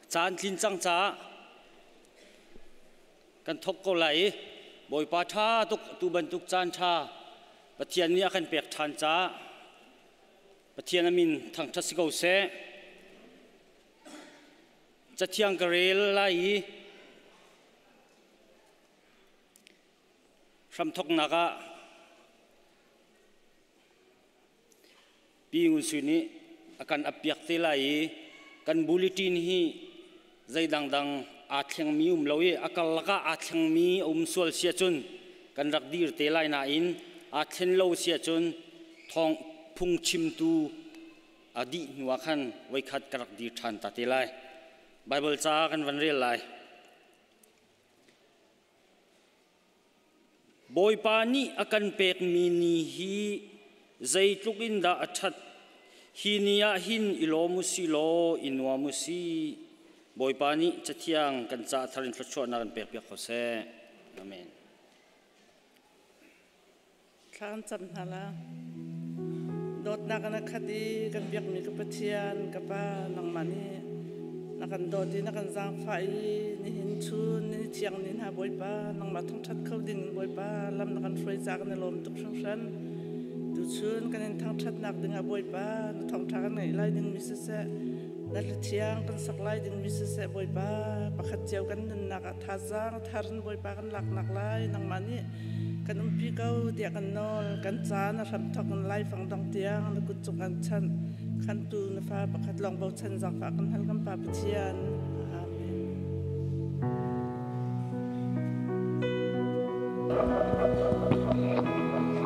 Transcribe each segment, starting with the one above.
Chan Tlin Chang Cha kan thok ko lai boi pa tha tu ban tuk chan tha pathian ni akan pek than cha pathian amin thang tha sigo se chathiang karel lai ram thok naga pi ngun suni akan apiak te lai kan bulletin hi zai dang dang atheng mi loe akal laka atheng mi sol sia chun kan rak dir te lai na in athen lo sia chun thong phung chim tu adi nuwa khan wai khat karak dir than ta te lai bible cha kan van rel lai boy pa ni akan pek mi ni hi zai tlukin da athat hinia hin ilomusi lo inwamusi boy pani chathiang kan cha tharin thlo na kan pek pek khose amen than chan hala dot na kan khati kan pek mi ka pathian ka pa nang mani na kan dot di na kan jang phai ni hin chun ni chiang ni ha boy pa nang ma thong that khau din boy pa lam na kan throi cha kan lom tuk sang san tu chun kan thang that nak ding a boy pa thong tha kan nei lai ding mi se se na le chiang kan sak lai ding mi se se boy pa pakhat chiao kan na ka tha jang tharin boy pa kan lak nak lai nang mani kan pi kau dia kan nol kan cha na ram thok kan lai phang dong tiang na ku chu kan chan kan tu na fa pakhat long bau chan jang fa kan hal kan pa pathian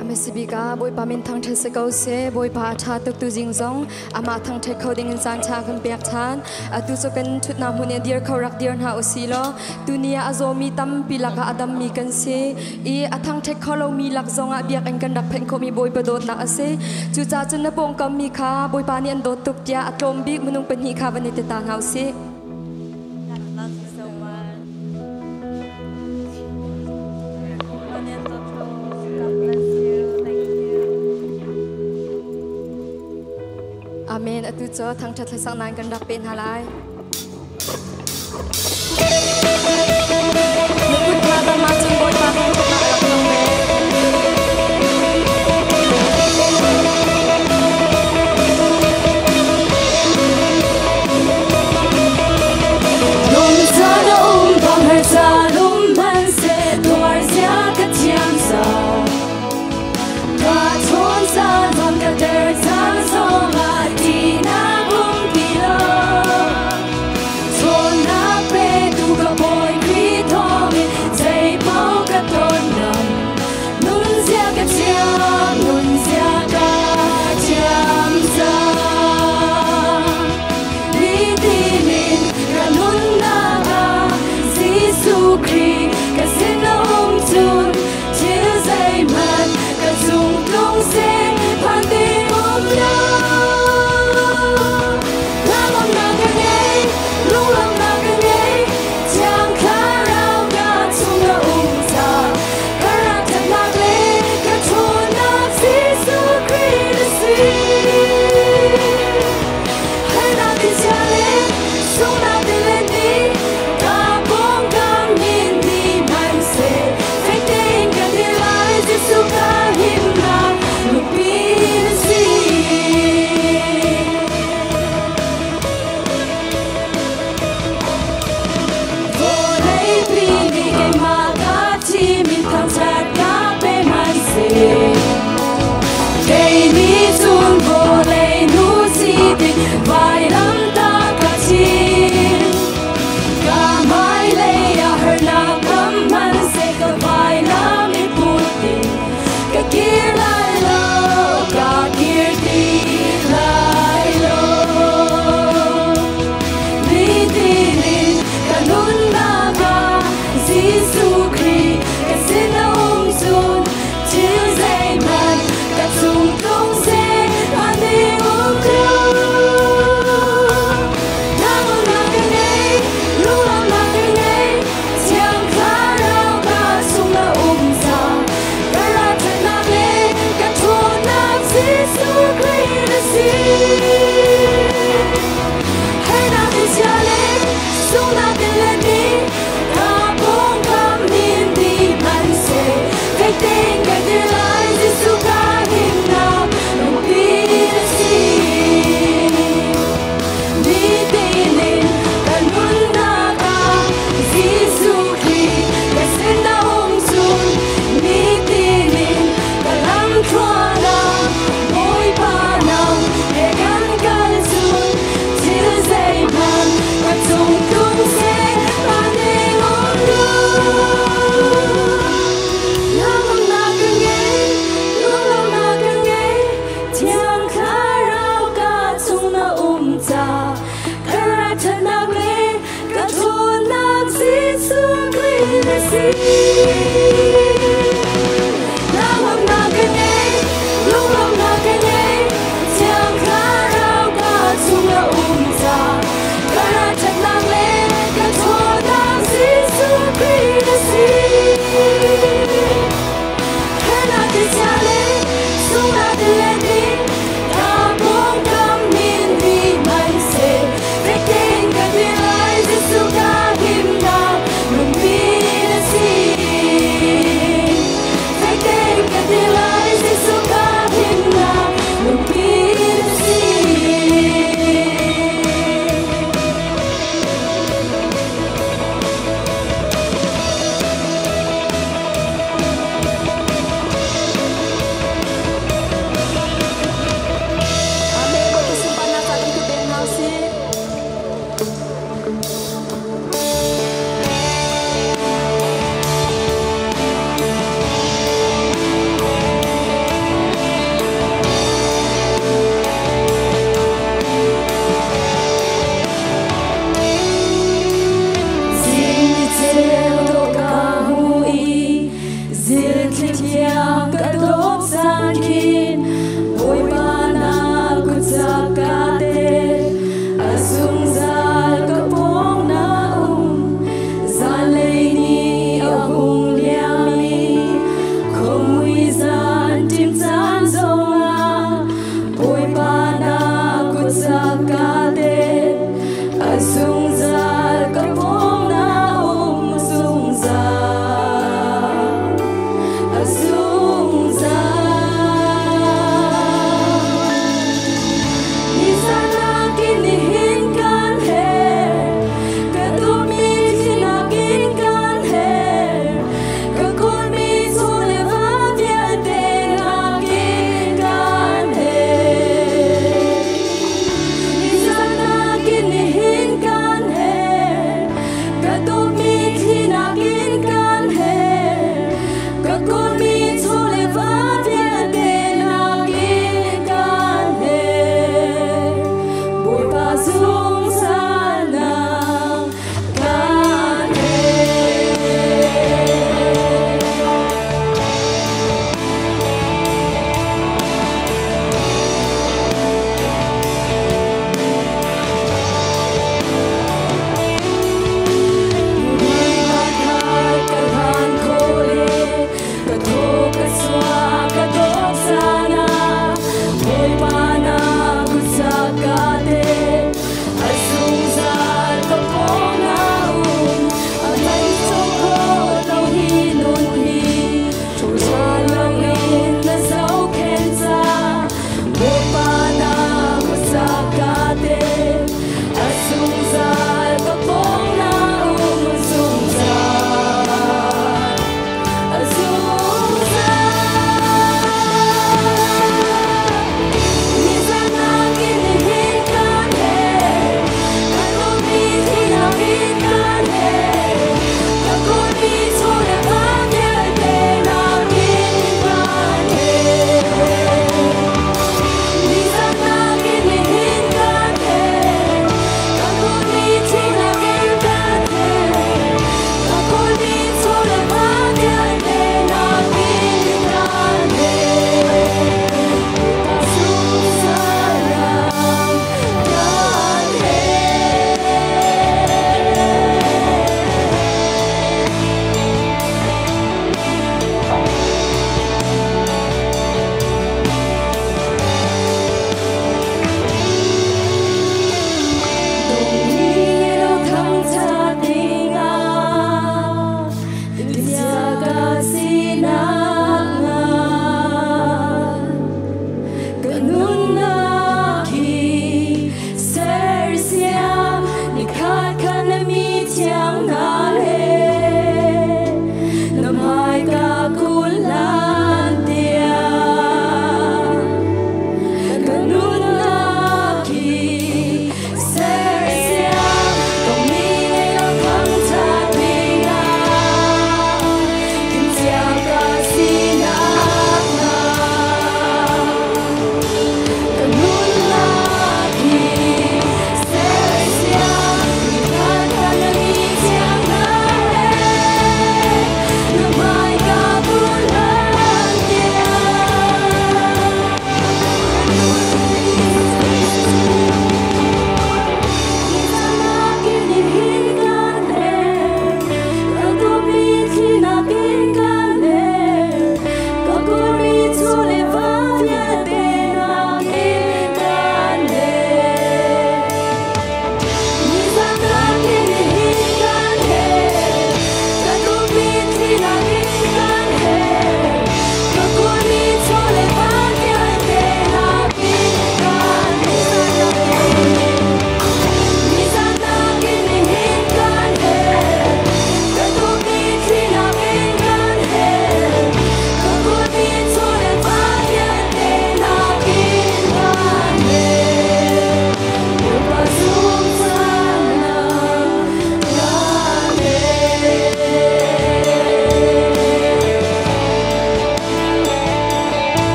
Ame Sibika, boy Pamin Tang Tesco se, boy Pata took to Zingzong, Amatang take coding in Santa and Bertan, a Tusokan Tutnamune dear Korak dear Haosilo, Dunia Azomi Tam Pilaka Adam Mikan se, E Atang take color me Lakzonga Biak and Kandak Penkomi boy Badot na ase, Tutatan the Bonka Mika, boy Pani and Dot took dia at Tom Big Munung Penny Cavanettan House. Amen. At ito thang chat sang nan kan dak pen halai. Luput kata macam boy pakai untuk nak lakukan me. Lom sana bang harsa lom man se luar sia ketiam sa. Katon sa don kader san soma. tiang kadok sakin boy pana kutsakate asung zal kapong na zaleini ahung liami komui zan tim zan zonga boy pana kutsakate asung zal kapong na sung zal asung zal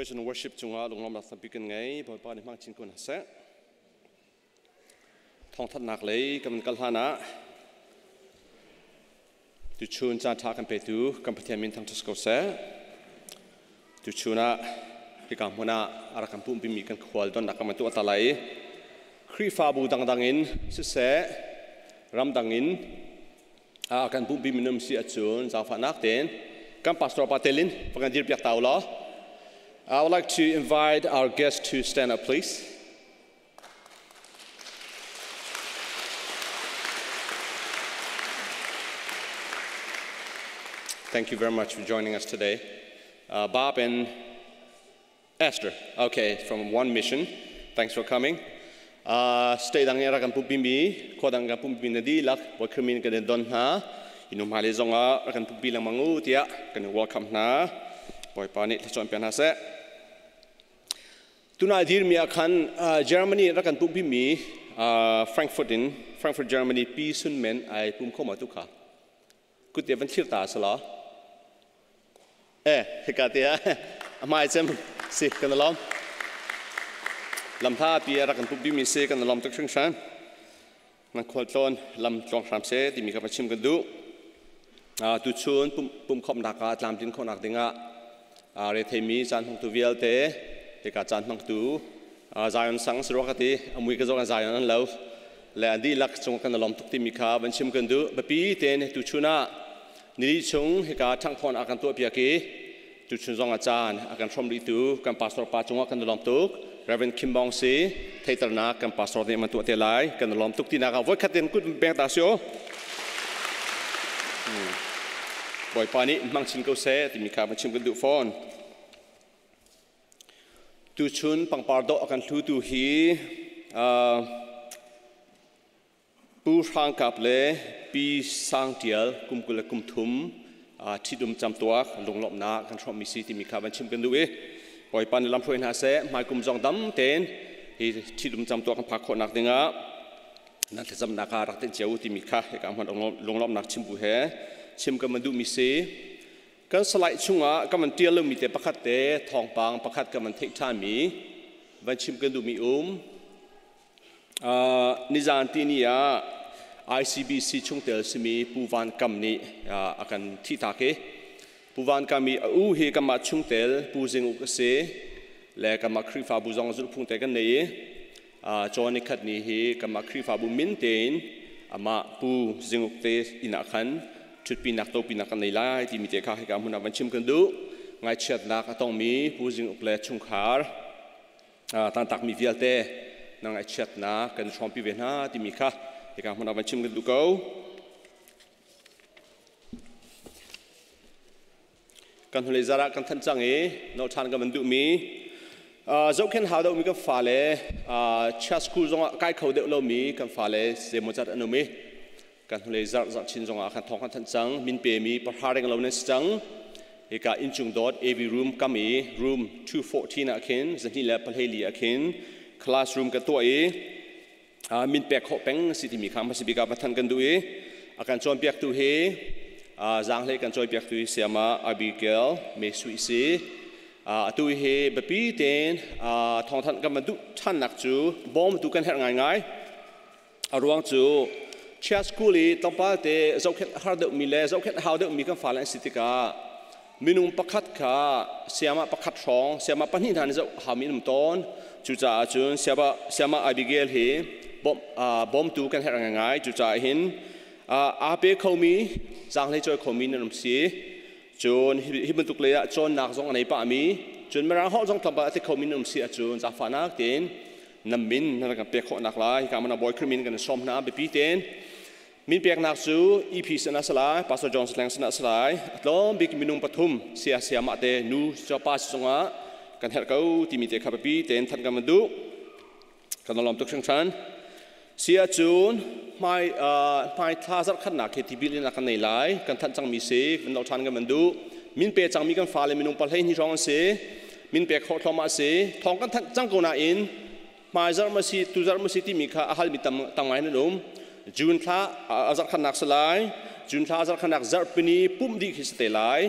praise and worship chunga lunglam nak sampikan ngai boy pa ni mang chin kun hase thong that nak lei kam kal hana tu chun cha tha kan pe tu kam pathian min thang tus ko se tu chuna ki kam hona ara kam pum mi kan khwal don nak kam tu atalai khri fa bu dang dangin se ram dangin kan pum bi minum si achun za fa nak ten kam pastor patelin pangan dir piak taulo. I would like to invite our guests to stand up, please. Thank you very much for joining us today. Bob and Esther, okay, from One Mission. Thanks for coming. Stay down here, rakan pupimi, kodang rakan pupimi na di lak, wakrimin ka don ha, inum hali zonga, rakan pupi lang mangu tiya, kan welcome na, boy panit la champion hase. Tuna dir mi akan Germany rakan pumpi mi Frankfurt Germany pi sun men ai pum koma tukha kut devan thirta sala hekatia amai chem si kanalom lam tha pi rakan pumpi mi se kanalom tuk shan man khol lam tlong sam se ti mi ka pachim kan du tu chun pum khom naka tlam tin khonak dinga re themi chan hong tu vial te ka chan mang tu Zion sang srokati amui ka zonga Zion lo le andi lak chung kan lom tuk ti mi kha ban chim kan du ba pi ten tu chuna ni chung he ka thang phon akan tu pia ki tu chun zonga chan akan from ri tu kan pastor pa chung kan lom tuk Reverend Kim Bong Si thaitar na kan pastor ne man tu te lai kan lom tuk ti na ka voi khaten kut beng ta sio boy pani mang chin ko se ti mi kha ban chim kan du phone tu chun pangpardo akan thu tu hi pu sang kap le pi sang tial kumkula kumthum thidum chamtuak lunglop na kan throm mi si ti mi kha ban chim kan du e poi pan lam phoi na se mai kum jong dam ten hi thidum chamtuak kan phak kho nak dinga na thajam na ka rak ten cheu ti mi kha ka man lunglop nak chim bu he chim ka man du mi se kan salai chunga ka man tial lu mi te pakhat te thong pang pakhat ka man thik tha mi ban chim kan du mi nizan ti ni ya ICBC chungtel simi puwan kam ni akan thi ta ke puwan kami u he kama chungtel pu jing u se le kama khri fa bu jong zul phung te kan nei choni khat ni he kama khri fa bu min ten ama pu jing u te ina khan chut pi nak to pi nak nei lai ti mi te kha he ka mun ban chim kan du ngai chat nak atong mi pu jing u ple chung khar tan tak mi vial te nang ngai chat na kan chom pi ve na ti mi kha he ka mun ban chim kan du ko kan hule zara kan than chang e no than ka man du mi zo khen ha do mi ka fa le cha school zong kai khau de lo mi kan fa le se mo chat anu mi kan hule zar chin zong a khan thong kan than chang min pe mi par haring lo ne chang e ka inchung dot av room kami room 214 akin zani la palheli akin classroom ka to e min pe kho peng city mi kham si bi ka pathan kan du e akan chom piak tu he zang le kan choi piak tu siama Abigail me sui si tu he bapi ten thong than kan du than nak chu bom tu kan her ngai ngai arwang chu chia school i tampa te zokhet har de mi le zokhet how de mi kan falan city ka minung pakhat kha siama pakhat thong siama panin han zo haminum ton chu cha chun siama Abigail he bom tu kan her ngai ngai chu cha hin ape khomi zang le choi khomi nam si chun hibun tuk le chon nak zong anei pa mi chun mara ho zong thamba te khomi nam si chun za fa nak ten namin na ka pe kho nak lai ka mana boy krimin kan som na be pi ten min pek nak su EP sana sala Pastor John Slang sana sala lom big minung pathum sia ma te nu cho pa songa kan her kau ti mi te kha pi ten than ka mandu kan lom tuk sang chan sia chun mai tha zar khan na ke ti bilin na kan nei lai kan than chang mi se kan lo than ka mandu min pe chang mi kan fa le minung pal hei ni rong se min pe kho thoma se thong kan than chang ko na in mai zar ma si tu zar ma si ti mi kha ahal mi tam mai na lum jun tha azar khan nak salai jun tha azar khan nak zar pini pum di khis te lai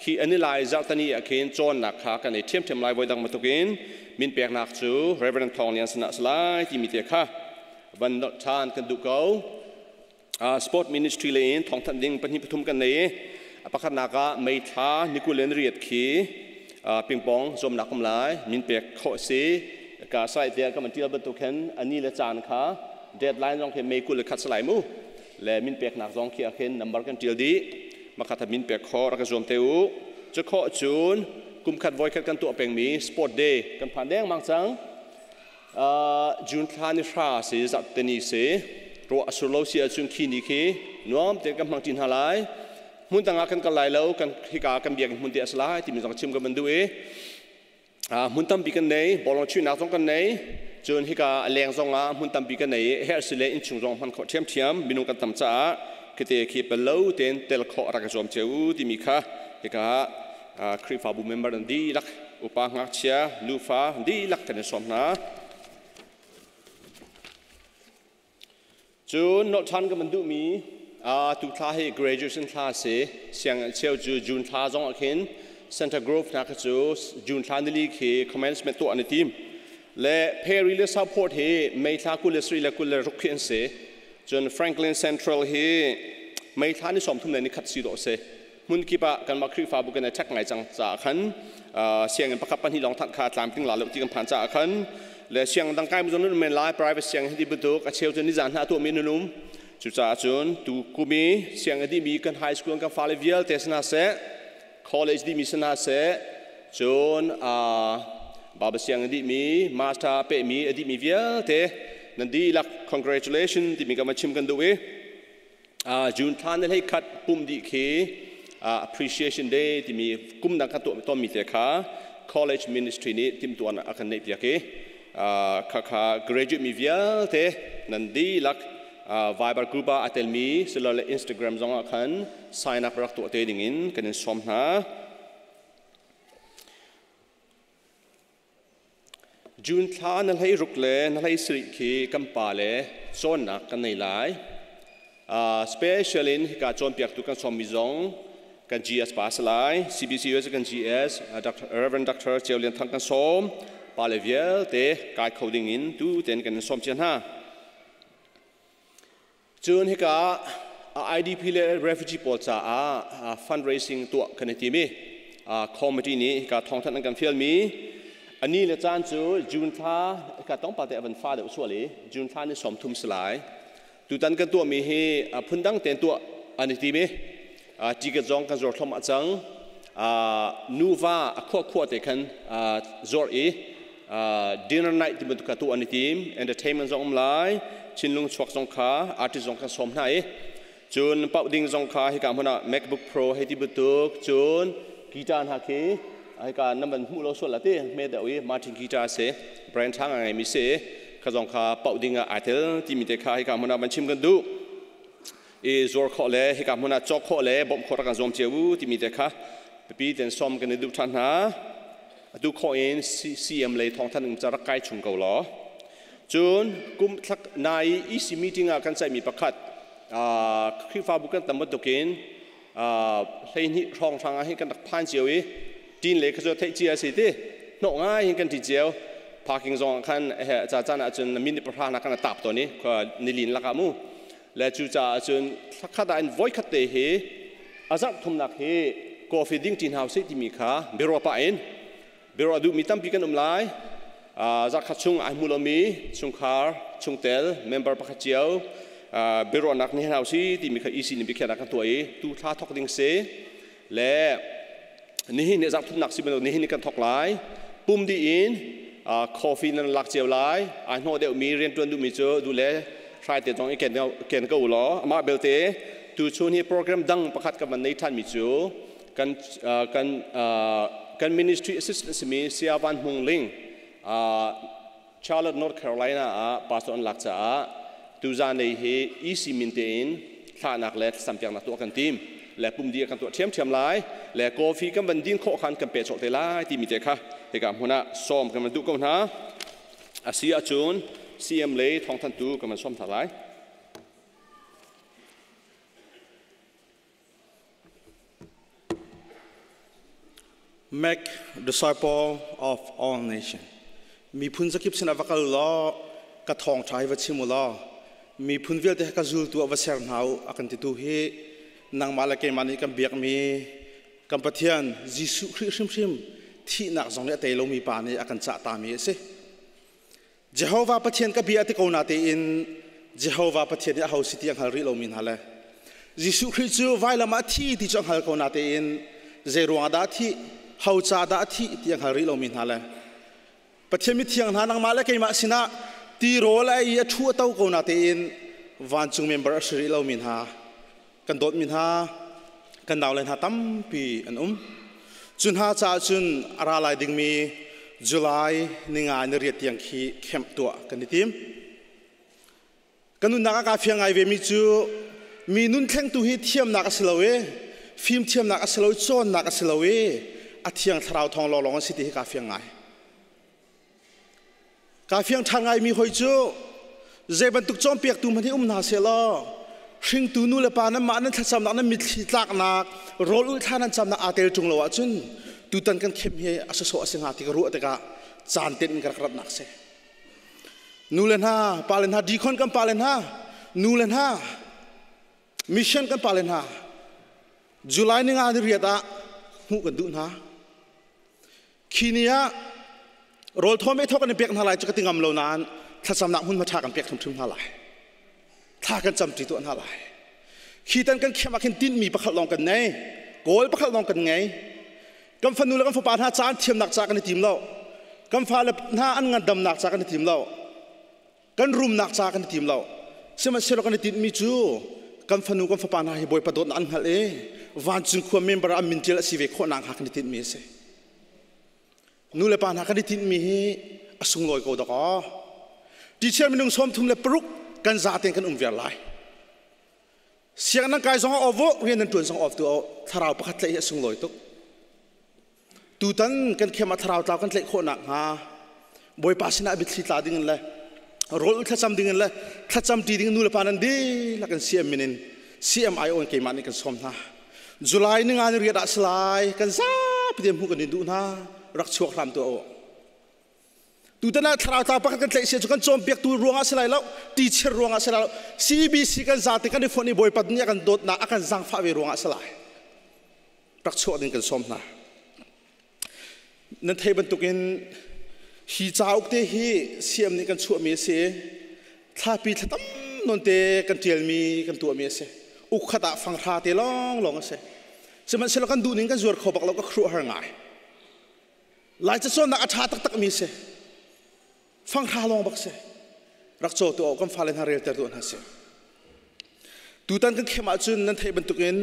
khi analyzeจากนี้อาคินจอนนักขากันในเทียมไล่ไว้ดังมาตุกินมินเปียกนักจู Reverend ทองเลียนสนะสลายที่มีเดียค่ะวันทานกันดูเขาSport Ministry เลยท้องทันดิ่งปนิปทุมกันในประคันนักไม่ท้านิคุเลนเรียดขีปิงปองสมนักกำลังมินเปียกโคสีกาใส่เดียก็มันที่เราบรรทุกเห็นอันนี้ละจานค่ะเดดไลน์จงเห็นไม่กุลคัดสลายมูและมินเปียกนักจงเขียนเห็นนับบังกันที่ดีมาขัดมินเปียกคอรักจอมเทวจะข้อจูนกุมขัดไว้ขัดกันตัวเป็นมี Sport Day กันผ่านแดงมังสังจูนทานิฟราสีจับเตนิสีรัวสุโลเซียจุนขีนิคีน้อมเด็กกำลังจินหาไลมุนต่างกันกันไล่แล้วกันฮิกากันเบียงมุนเดียสลายที่มีสังชิมกันมันดูมุนตั้มปีกันไหนบอลช่วยนักสงกันไหนจนฮิกาแรงสงมุนตั้มปีกันไหนเฮสิเลอินชุงสงพันขอเทียมบินุกันตั้มจ้าคิดเตะขีเป็นเล่าเต็นเตลขอรักจอมเจ้าที่มีค่ะฮิกาคริฟาบูเมมเบอร์ดีลักอุปงักเชียลูฟาดีลักกันสมนะจูนนอทันก็มันดูมีตุกท่าให้ graduation class เสียงเชี่ยวจูนท่าจงอาคิน Center Grove นักจูนท่านี่ลีคือ commencement ตัวอันทีมและ Perry และ support ให้ไม่ท่ากุลสรีและกุลรุกเขียนเสจน Franklin Central ให้ไม่ท่านี่สมทุนในนิคัดสีดอกเสมุนกีบะกันมาคริฟาบุกันในชักไงจังจากขันเสียงประคับปันที่ลองทัดขาดตามทิ้งหลาลุที่กันผ่านจากขันและเสียงดังใกล้มุนนุ่นเป็นไลฟ์ private เสียงที่บุตรกับเชลจนนิจานหาตัวมีนุ่มจุดจ้าจนตูกูมีเสียงที่มีกันไฮสคูลกันฟาเลเวียลเทสนาเซ college ที่มีสนาเซจนบาบเสียงที่มี master เปมีที่มีเวียลเทนั่นดีลัก congratulation ที่มีกันมาชิมกันด้วยจูนท่านให้คัดปุ่มดีเค appreciation day ที่มีกุมดังกันตัวมีเตะขา college ministry นี้ทีมตัวนักการเงินเดียกค่ะ graduate มีเวียลเทนั่นดีลักViber group อาเตลมีสโลเล Instagram จงอาคัน sign up รักตัวเตดิ่งินกันสมนะจูนท่านั่นให้รุกเล่นั่นให้สิริคีกัมปาเล่โซนนักกันในหลาย special in การโจมเปียกตุกันสมมิจงกัน GS ปาสลาย CBCS กัน GS Reverend Dr. เจียวเลียนทั้งกันสมปาเลเวียลเตกายเขาดิ่งินดูเต็นกันสมเชียนฮะจนฮิกา IDP และ refugee ปอลจ้าfundraising ตัวกันในทีมีcommittee นี้ฮิกาท้องท่านกันเฟียลมีอันนี้เลยจานจูนท่าฮิกาต้องปฏิบัติฟ้าเดือดส่วนเลยจูนท่านี่สมทุมสลายตุตันกันตัวมีให้พุ่นดังเต็นตัวอันนี้ทีมีจีกจงกันจอดทอมอัจังนูวาขั้วเตกันจอดdinner night ที่มันตุกตัวอันนี้ทีม entertainment จงไลชินลุงชวกจงขาอาร์ติจงกันสมไหนจนเป่าดิ่งจงขาให้การพนัก MacBook Pro ให้ที่บุตรจนกีตาร์ฮักให้การนั่นมันมูลส่วนละที่เมื่อเดี๋ยวมาถึงกีตาร์เสแบรนด์ทางอะไรมีเสข้าจงขาเป่าดิ่งอาร์ติที่มีแต่ขาให้การพนักมันชิมกันดูจอร์ข้อเล่ให้การพนักจอกข้อเล่บ่มข้อรักจอมเจ้าที่มีแต่ขาปีเต็นซ้อมกันในดูท่านนะดูข้อเอ็น CM เลยท้องท่านจะรักใกล้ชุมเกาหลอจนกุมทักในEC meeting กันใส่มีประคัดคริฟ้าบุกันตั้มตุกินเฮียนี่รองทางให้กันตักพันเจียวจีนเลยก็จะเทจีสิที่นกง่ายให้กันทีเจียวพากิงจงกันจะจนมินิประธานกันตับตัวนี้ก็นิลินลักมูและจู่จนทักขัดอันไว้ขัดเตะเฮอาจักทุ่มนักเฮกอฟิดิ้งจีนเฮาส์ที่มีขาเบรอปะเอ็นเบรอดูมีตั้มปีกันไลจากขัดชุงไอมูลมีชุงคาร์ชุงเตลเมมเบอร์ปักเจียวเบรอนักนี่เราสิที่มีอีสินิบิแค่นักตัวตูท่าทอกดิ้งเสและนี่เนี่ยจากทุนนักสิเป็นนี่นี่กันทอกไลปุ่มดีอินคอฟฟี่นั้นลักเจียวไลไอโน่เดี๋ยวมีเรียนตัวดูมีเจอดูแลใครเดี๋ยวต้องเก่งก็อุลอมาเบลเต้ตูชวนให้โปรแกรมดังประคัดกับมันในท่านมีเจอกัน ministry assistant มีเสียวันมงลิงCharlotte North Carolina pastor on laksa tu zan nei he EC maintain tha nak le sampiang na to kan team le pum dia kan to thiam lai le coffee kan ban din kho khan kan pe chok te lai ti mi te kha te kam hona som kan man tu ko na asia chun CM le thong than tu kan man som tha lai make disciple of all nations. Mi phun zakip sina vakal lo ka thong thai va chimulo mi phun vel te ka zul tu avaser nau akan titu he nang malake mani kam biak mi kam pathian jisu khrim shim thi nak jong le te lo mi pa ni akan cha ta mi se Jehovah pathian ka bia te ko na te in Jehovah pathian ya hau siti ang halri lo min hala jisu khristu vaila ma thi ti chang hal ko na te in zeruang da thi hau cha da thi ti ang halri lo min hala pathian mi thiang na nang malake ma sina ti ro la ya thu tau ko na te in van chung member sri lo min ha kan dot min ha kan daw len ha tam pi an chun ha cha chun ara lai ding mi July ninga ni riat yang khi khem tua kan tim kanun naka ka fiang ai ve mi chu mi nun thleng tu hi thiam nak aslowe film thiam nak aslo chon nak aslowe athiang tharau thong lo long si ti ka fiang ai ka fiang thangai mi hoi chu zeban tuk chom piak tu mani na se lo hring tu nu le pa na ma na thacham na mit thi tlak nak rol ul thanan cham na atel chung lo wa chun tu tan kan khem he aso asing ati ka ru ate ka chan ten kar krat nak se nulen ha palen ha dikhon kan palen ha nulen ha mission kan palen ha July ni nga ni riata hu kan du na khinia rol thome thok kan pek na lai chaka tingam lo nan thacham nak hun ma tha kan pek thum thum na lai tha kan cham ti to na lai khi tan kan khema khin tin mi pakhal long kan nei gol pakhal long kan ngai kam fanu la kam fa pa tha chan thiam nak cha kan tim lo kam fa la na an nga dam nak cha kan tim lo kan rum nak cha kan tim lo sema selo kan tin mi chu kam fanu kam fa pa na hi boy pa dot an hal e van chung khu member am min tel si ve kho nak ha kan tin mi se nu le pa na kan tin mi hi asung loi ko da ko teacher minung som thum le pruk kan za ten kan ver lai siang nang kai zong ovo rian nan tun zong of tu tharau pakhat le asung loi tuk tu tan kan khema tharau taw kan tlei kho nak ha boy pasina bit thli tla ding le rol thacham ding le thacham ti ding nu le panan di la kan cm minin cmi on ke mani kan som na July ni nga ni ria da slai kan za pidem hu kan du na rak chuak ram tu o tu tan tharau taw pakhat kan tlei se kan chom pek tu ruanga slai lo teacher ruanga slai lo cbc kan za te kan ni phone boy pat ni kan dot na akan zang fa we ruanga slai rak chuak ding kan som na nan thei ban tukin hi chauk te hi siam ni kan chu mi se thapi thatam non te kan tiel mi kan tu mi se uk khata phang tha te long long se seman selo kan du ning kan zur khobak lo ka khru har ngai lai cha chon na atha tak tak mi se phang tha long bak se rak cho tu kan phalen ha rel ter tu na se tu tan kan khema chun nan thei ban tukin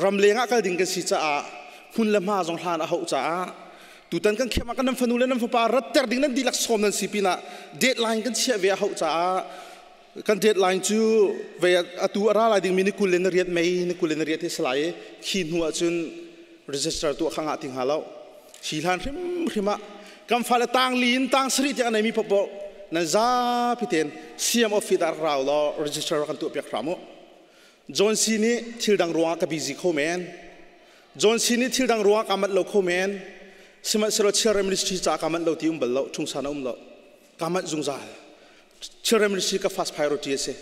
ramlenga kal ding kan si cha a hun lam ha jong hlan a ho cha a tu tan kan khema kan fanu le nam fa rat ter ding nan dilak som nan sipina deadline kan chia ve ho cha kan deadline chu ve atu ara la ding mini kulen riat mei ni kulen riat he slai khin hu chun register tu khanga ting halo silhan rima kam fala tang lin tang sri ja nei mi popo na za piten cm office ar raw lo register kan tu pek ramo john sini thildang ruwa ka busy khomen john sini thildang ruwa kamat lo khomen sima sero children ministry cha kaman lo ti bal thung sana lo kaman zungza children ministry ka fast priority ase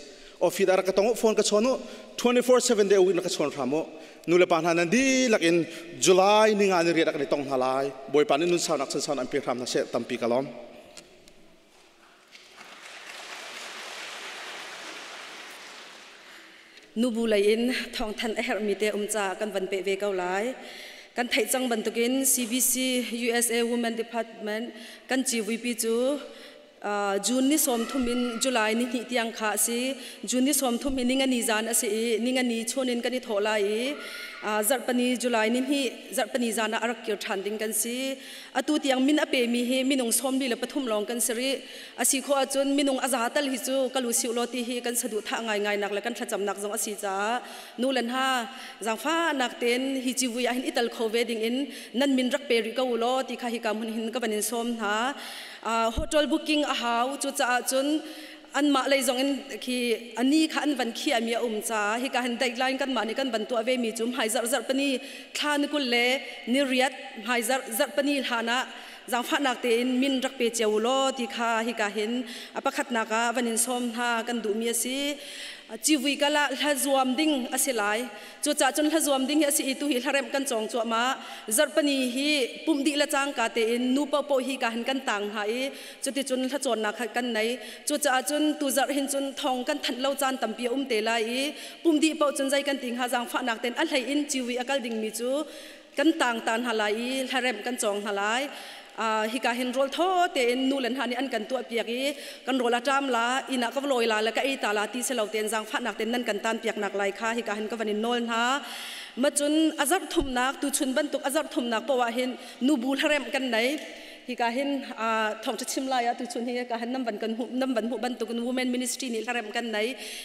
officer ka tong phone ka chono 24/7 de win ka chon ramo nule pan hanan di lakin July ni nga ni ri ka ni tong halai boy pan nun sa nak san am pe ram na se tampi kalom nubu lain thong than her mi te cha kan van pe ve kau lai kan thai chang ban tukin CBC USA Women Department kan chi VP chu June ni som thumin July ni thi tiang kha si June ni som thum ninga ni jan ase ninga ni chonin kan ni tholai zarpani July ni hi zarpani jana arak kir thanding kan si atu tiang min ape mi he minung som li la pathum long kan seri asi kho achun minung azatal hi chu kalu siu lo ti hi kan sadu tha ngai ngai nak la kan thacham nak jong asi cha nulan ha jangfa nak ten hi chi wi a hin ital kho wedding in nan min rak pe ri ka ulo ti kha hi kam hin ka banin som ha hotel booking a how chu cha chun อันมาเลยจงคืออันนี้ค่ะอันวันขี้มีจ้าฮิกาเห็นเดดไลน์กันมานี่กันบันตัวเวมีจุ่มหายจัดปนีทานกุลเล่นิริยตหายจัดปนีฐานะจังฟ้านักเตนมินรักเปเจวโลที่ข้าฮิกาเห็นอภัคนักวันนินสมหากันดูมีสิจีวิกละละจวมดิ้งอสิไลจุจ่าจนละจวมดิ้งอสิตุฮิลาเรมกันจงจัวมาจัดปนีฮีปุ่มดิละจังกาเตนนูปโปฮิกาเห็นกันต่างหายจุดที่จนละจวนนักกันไหนจุจ่าจนตุจัดเห็นจนทองกันทันเล่าจานตั้มเปียเตลายปุ่มดิเปาจนใจกันติงหาจังฟ้านักเตนอะไรอินจีวิอากาศดิ้งมีจูกันต่างตานหาลายลาเรมกันจงหาลายฮิกาเห็นโรลท้อเตนนูเลนฮานี่อันกันตัวเปียกกันโรลจามลาอินักก็ลอยลาแล้วก็ไอตาลาที่เสลาเตนจังฟ้านักเตนนั่นกันตานเปียกนักลายค่ะฮิกาเห็นก็วันนี้โนลฮะมาจนอาจับทุมนักตุชุนบรรทุกอาจับทุมนักเพราะว่าเห็นนูบูลาเรมกันไหนฮิกาเห็นทองจะชิมลายตุชุนฮิกาเห็นน้ำบันกันหุน้ำบันหุบรรทุกกันวูแมนมินิสทรีนี่ลาเรมกันไหน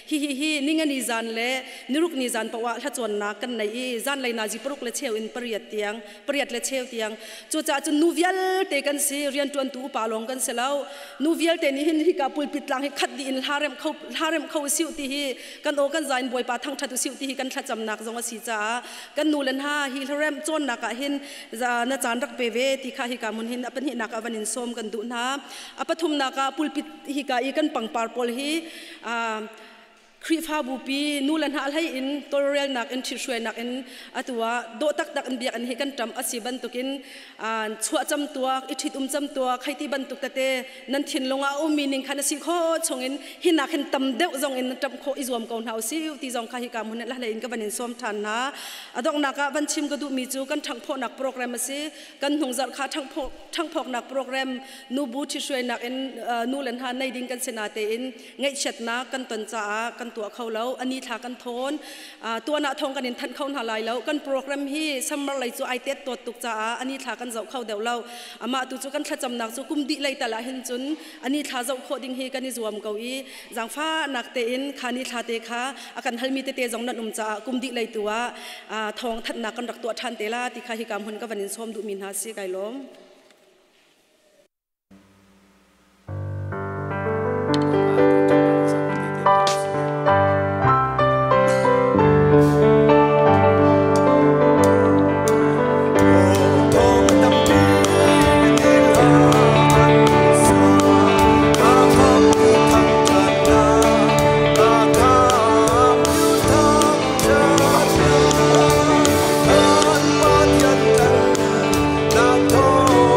ฮินี่งันนิจานเล่นิรุกนิจานเพราะว่าถ้าจวนนักกันไหนจานเลยนาจีปรุกเลเชลอินปริยัดเตียงปริยัดเลเชลเตียงจูจ่าจนนูเวียลเตกันสิเรียนจวนตูปาลงกันเสแล้วนูเวียลเตนี่หินฮิกาปุลปิดหลังให้คัดดีอินฮาเรมเขาสิวตีฮีกันโอกันใจบอยปาทั้งทัดสิวตีฮีกันทัดจำนักจงว่าสีจ่ากันนูเลนฮาฮิลาเรมจนนักหินจะน่าจานรักเปเวตีข้าฮิกามุนหินเป็นหินนักวันนินสมกันดูนะอปทุมนักปุลปิดฮิกาอีกันปังปาร์ปอลฮีครีฟ้าบุปีนูลันหาให้อินตัวเรียลนักอินทิช่วยนักอินตัวโดตักดักอินเบียกันให้กันจำอาศิบันตุกินชัวจำตัวอิทธิจำตัวใครที่บันตุกตะเตนันทินลงเอามีนิงคันสิโคชงอินหินักเห็นตำเดวจงอินจำโคอิจวมกองเฮาซิที่จงข้าฮิกามุนละเลยอินก็บันอินสมทันนะดอกนักบันชิมก็ดูมีจูกันทั้งพอนักโปรแกรมสิกันหงจัดข้าทั้งพอนักโปรแกรมนูบูที่ช่วยนักอินนูลันหาในดิ้งกันเสนาเตอินไงเช็ดนักกันตนจ้ากันตัวเขาแล้วอันนี้ทากันทนตัวหน้าทองกันเห็นทันเข้าหาลายแล้วกันโปรแกรมที่สำหรับอะไรจูไอเต็ดตัวตุกจ้าอันนี้ทากันเจ้าเข้าเดี๋ยวเรามาตุจูกันทัดจำนักจูกุมดิเลยแต่ละเห็นจนอันนี้ทาเจ้าโคดิ้งเฮกันนี่จวมเกาอีจังฟ้านักเตอินขานี่ทาเตค่ะอาการฮัลมีเตเตจงนัดนุ่มจ้ากุมดิเลยตัวทองทัดนักกันรักตัวทันเตล่าติขาฮิกามหุ่นก็วันนี้ส้มดูมินหาซีไก่ล้มOh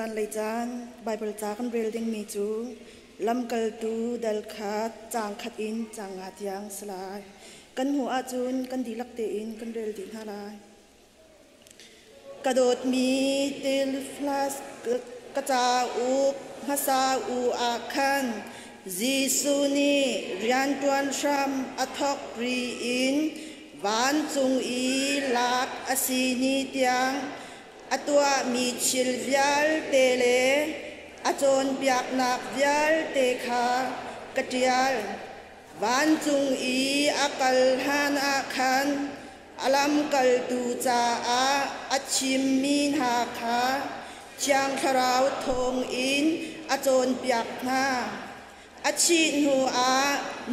านเลยจานไบเบิลจากันเรลดิงมีจูลำกัลตูดัลขาดจางขัดอินจางอาดยังสลายกันหัวอาจุนกันดีลักเตอินกันเรลดินฮาลายกระโดดมีเตลฟลาสกระจาอุกฮัสาอูอาคันจีซูนีเรียนตวนชัมอัทอกรีอินวานจุงอีลักอาซีนีเตียงอตัวมีชิลวิาลเตเลอจนเปียกนักวิาลเตคากระเทียลวานจุงอีอักลฮานอาคันอลัมกัลตูจาอาอัชิมมีนหาคาจางคราวทงอินอจนเปียกนาอาชีนูอา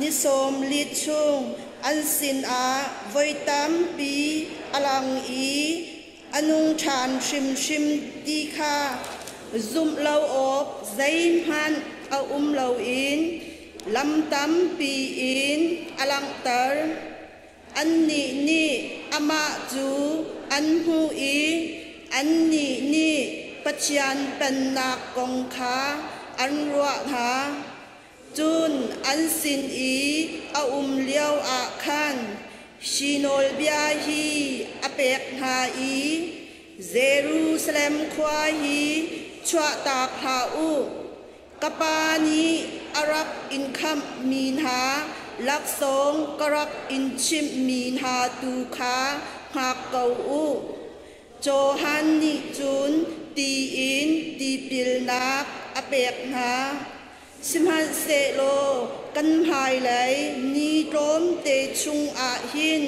นิสมลิชุงอันสินอาไวตัมปีอลังอีอนุงชานชิมดีคาซุมเหลาอบใจมันเอาเหลาอินลำตัมปีอินอลังเตอร์อันนี้อามาจูอันหูอีอันนี้ปัจจัยเป็นนักกงขาอันรัวหาจุนอันสินอีเอาเลี้ยวอาคันชิโนลบิอาฮีอเปกหาอีเยรูซาเล็มควาฮีชวตากหาอูกปานีอารักอินคัมมีนหาลักสงกรักอินชิมมีนหาตูขาหากเกาอูโจฮันนิจุนตีอินตีปิลนักอเปกหาสิมหันเซโลกันภายไหลนีโรมเตชุงอาหิน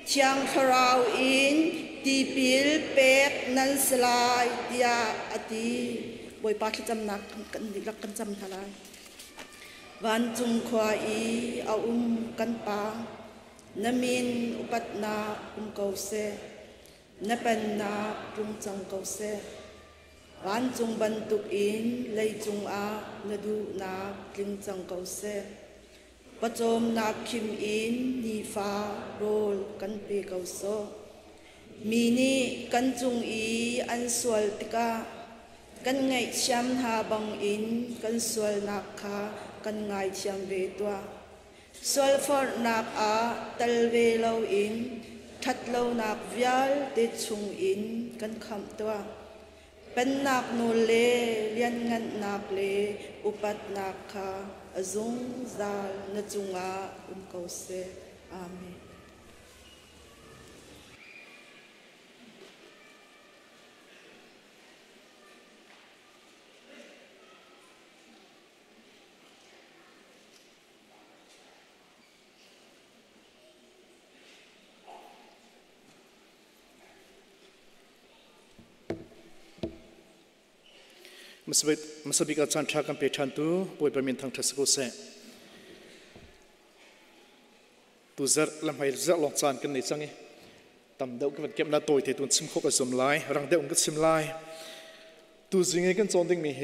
เชียงคราวอินตีปิลเป็กนันสลายยาอดีบอยปาที่จำนักกันดิลักกันจำทลายวันจุงควาอีเอากันปานมินอุปัตนาเกาเซนเป็นนาปรุงจังเกาเซวันจุงบันตุกอินเลยจุงอาณดูนาคลิงจังเกาเซปะโจมนาคิมอินนีฟ้าโรลกันเปเกาโซมีนี่กันจุงอีอันสวลติกากันไงเชียมหาบังอินกันสวลนักขากันไงเชียมเวตัวสวลฟอร์นักอาตัลเวลาอินทัดเลานักวิาลเตชุงอินกันคำตัวเป็นนักโนเลเลียนงันนักเลอุปัตนักขาจุงซาลนจุงอาเกาเซอาเมนมัสบิกอาจารย์ชากันเปชันตูป่วยประมินทางทัศกุเสตูเซอร์ลำไยเซอร์ลองจานกันในจังงี้ตำเดากันเก็บนาโตยเทตุนซิมโคกันสมไลรังเดากันซิมไลตูจิงกันจอนดิ้งมีเฮ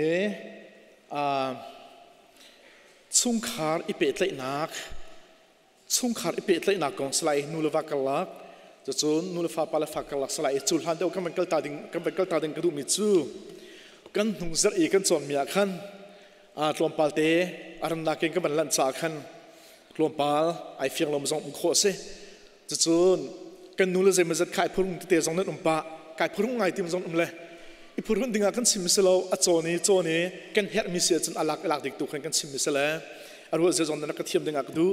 ซุงขาร์อิเปตเลนักซุงขาร์อิเปตเลนักของสไลนูลฟักลักจะจูนนูลฟ้าปาลฟักลักสไลจูฮันเดากันมันเกลตาดิงกระดูมิจูกันหงส์อีกันจอมมีขันรวมปาลเตอารมณ์นักเก่งกันบันลันจากขันรวมปาลไอเฟียงลมซองมุขโคเซจะจูนกันนูเลเซมันจะขายพรุ่งที่เตะซองนั่นปะขายพรุ่งไงที่มันซองเลยอีพรุ่งดิ่งกันซิมเซลอโจนี้กันเฮดมิเซียจนอลักดิกตุกันซิมเซลอารมณ์จะจอนนั้นก็เทียมดิ่งกันดู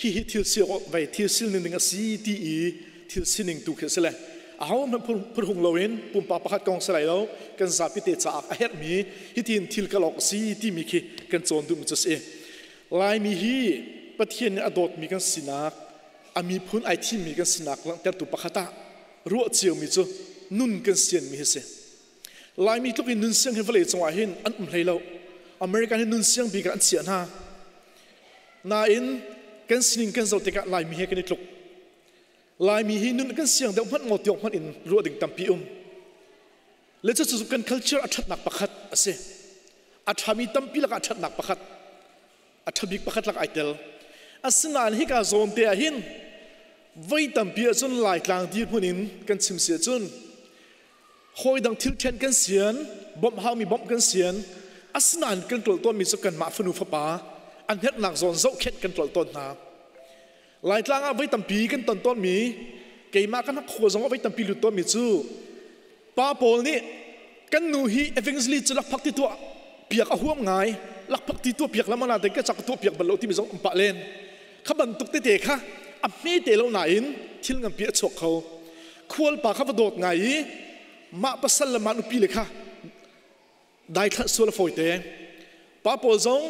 ฮิทิลซิลไว้ทิลซิลดิ่งกันซีทีทิลซิลดิ่งตุกันเสลเอามันพรุ่งเราเองปุ่มปะพัดกองสไลด์เรากันจับพิเตจากเฮดมีฮิตินทิลกลอกซีที่มีคีกันโจนดูมันจะเสียลายมีฮีปะเทียนอดดมีกันสินักอามีพุ่นไอทีมีกันสินักหลังแต่ตุปะขตารัวเจียวมีจูนุ่นกันเสียนมีเสียลายมีทุกอินนุนเสียงเฮฟเลยจังหวะเห็นอันเลยเราอเมริกันเห็นนุนเสียงบีกันเสียนะนาอินกันสินิงกันเจ้าเตกะลายมีเฮกันอีกลุกลายมีหินุนกันเสียงเดี๋ยวพันหมดยกพันอินรัวดิ่งตัมปีและจะสุกัน culture อัฐนักประคัดเสียอัฐมีตัมปีละอัฐนักประคัดอัฐบิกประคัดละไอเดลอัศนานฮิกาโซนเตียหินไว้ตัมปีจนลายกลางดีพุนินกันชิมเสียจน หอยดังทิลเทนกันเสียนบ่มหามีบ่มกันเสียนอัศนันกันตรวจต้นมีสักกันมาฟนูฟ้าอันเฮ็ดหนักโซนเจ้าเข็ดกันตรวจต้นนาหลายครั้งเอาไว้ตั้มปีกันต้นมีเกี่ยมากันนักขวดสองเอาไว้ตั้มปีหลุดต้นมีจู่ป้าโปลนี่กันนูฮีเอฟเฟงส์ลีจะลักพักที่ตัวเปียกเอาหัวงายลักพักที่ตัวเปียกแล้วมันอะไรก็จักตัวเปียกบรรลุที่มีสองปะเลนขบันตุกเตะค่ะอับไม่เตะเราไหนทิลงันเปียกฉกเขาควรป่าข้าพโดดไงมาปัสสาวะมันอุปีเลยค่ะได้ทัศน์ส่วนฝอยเตะป้าโปลซง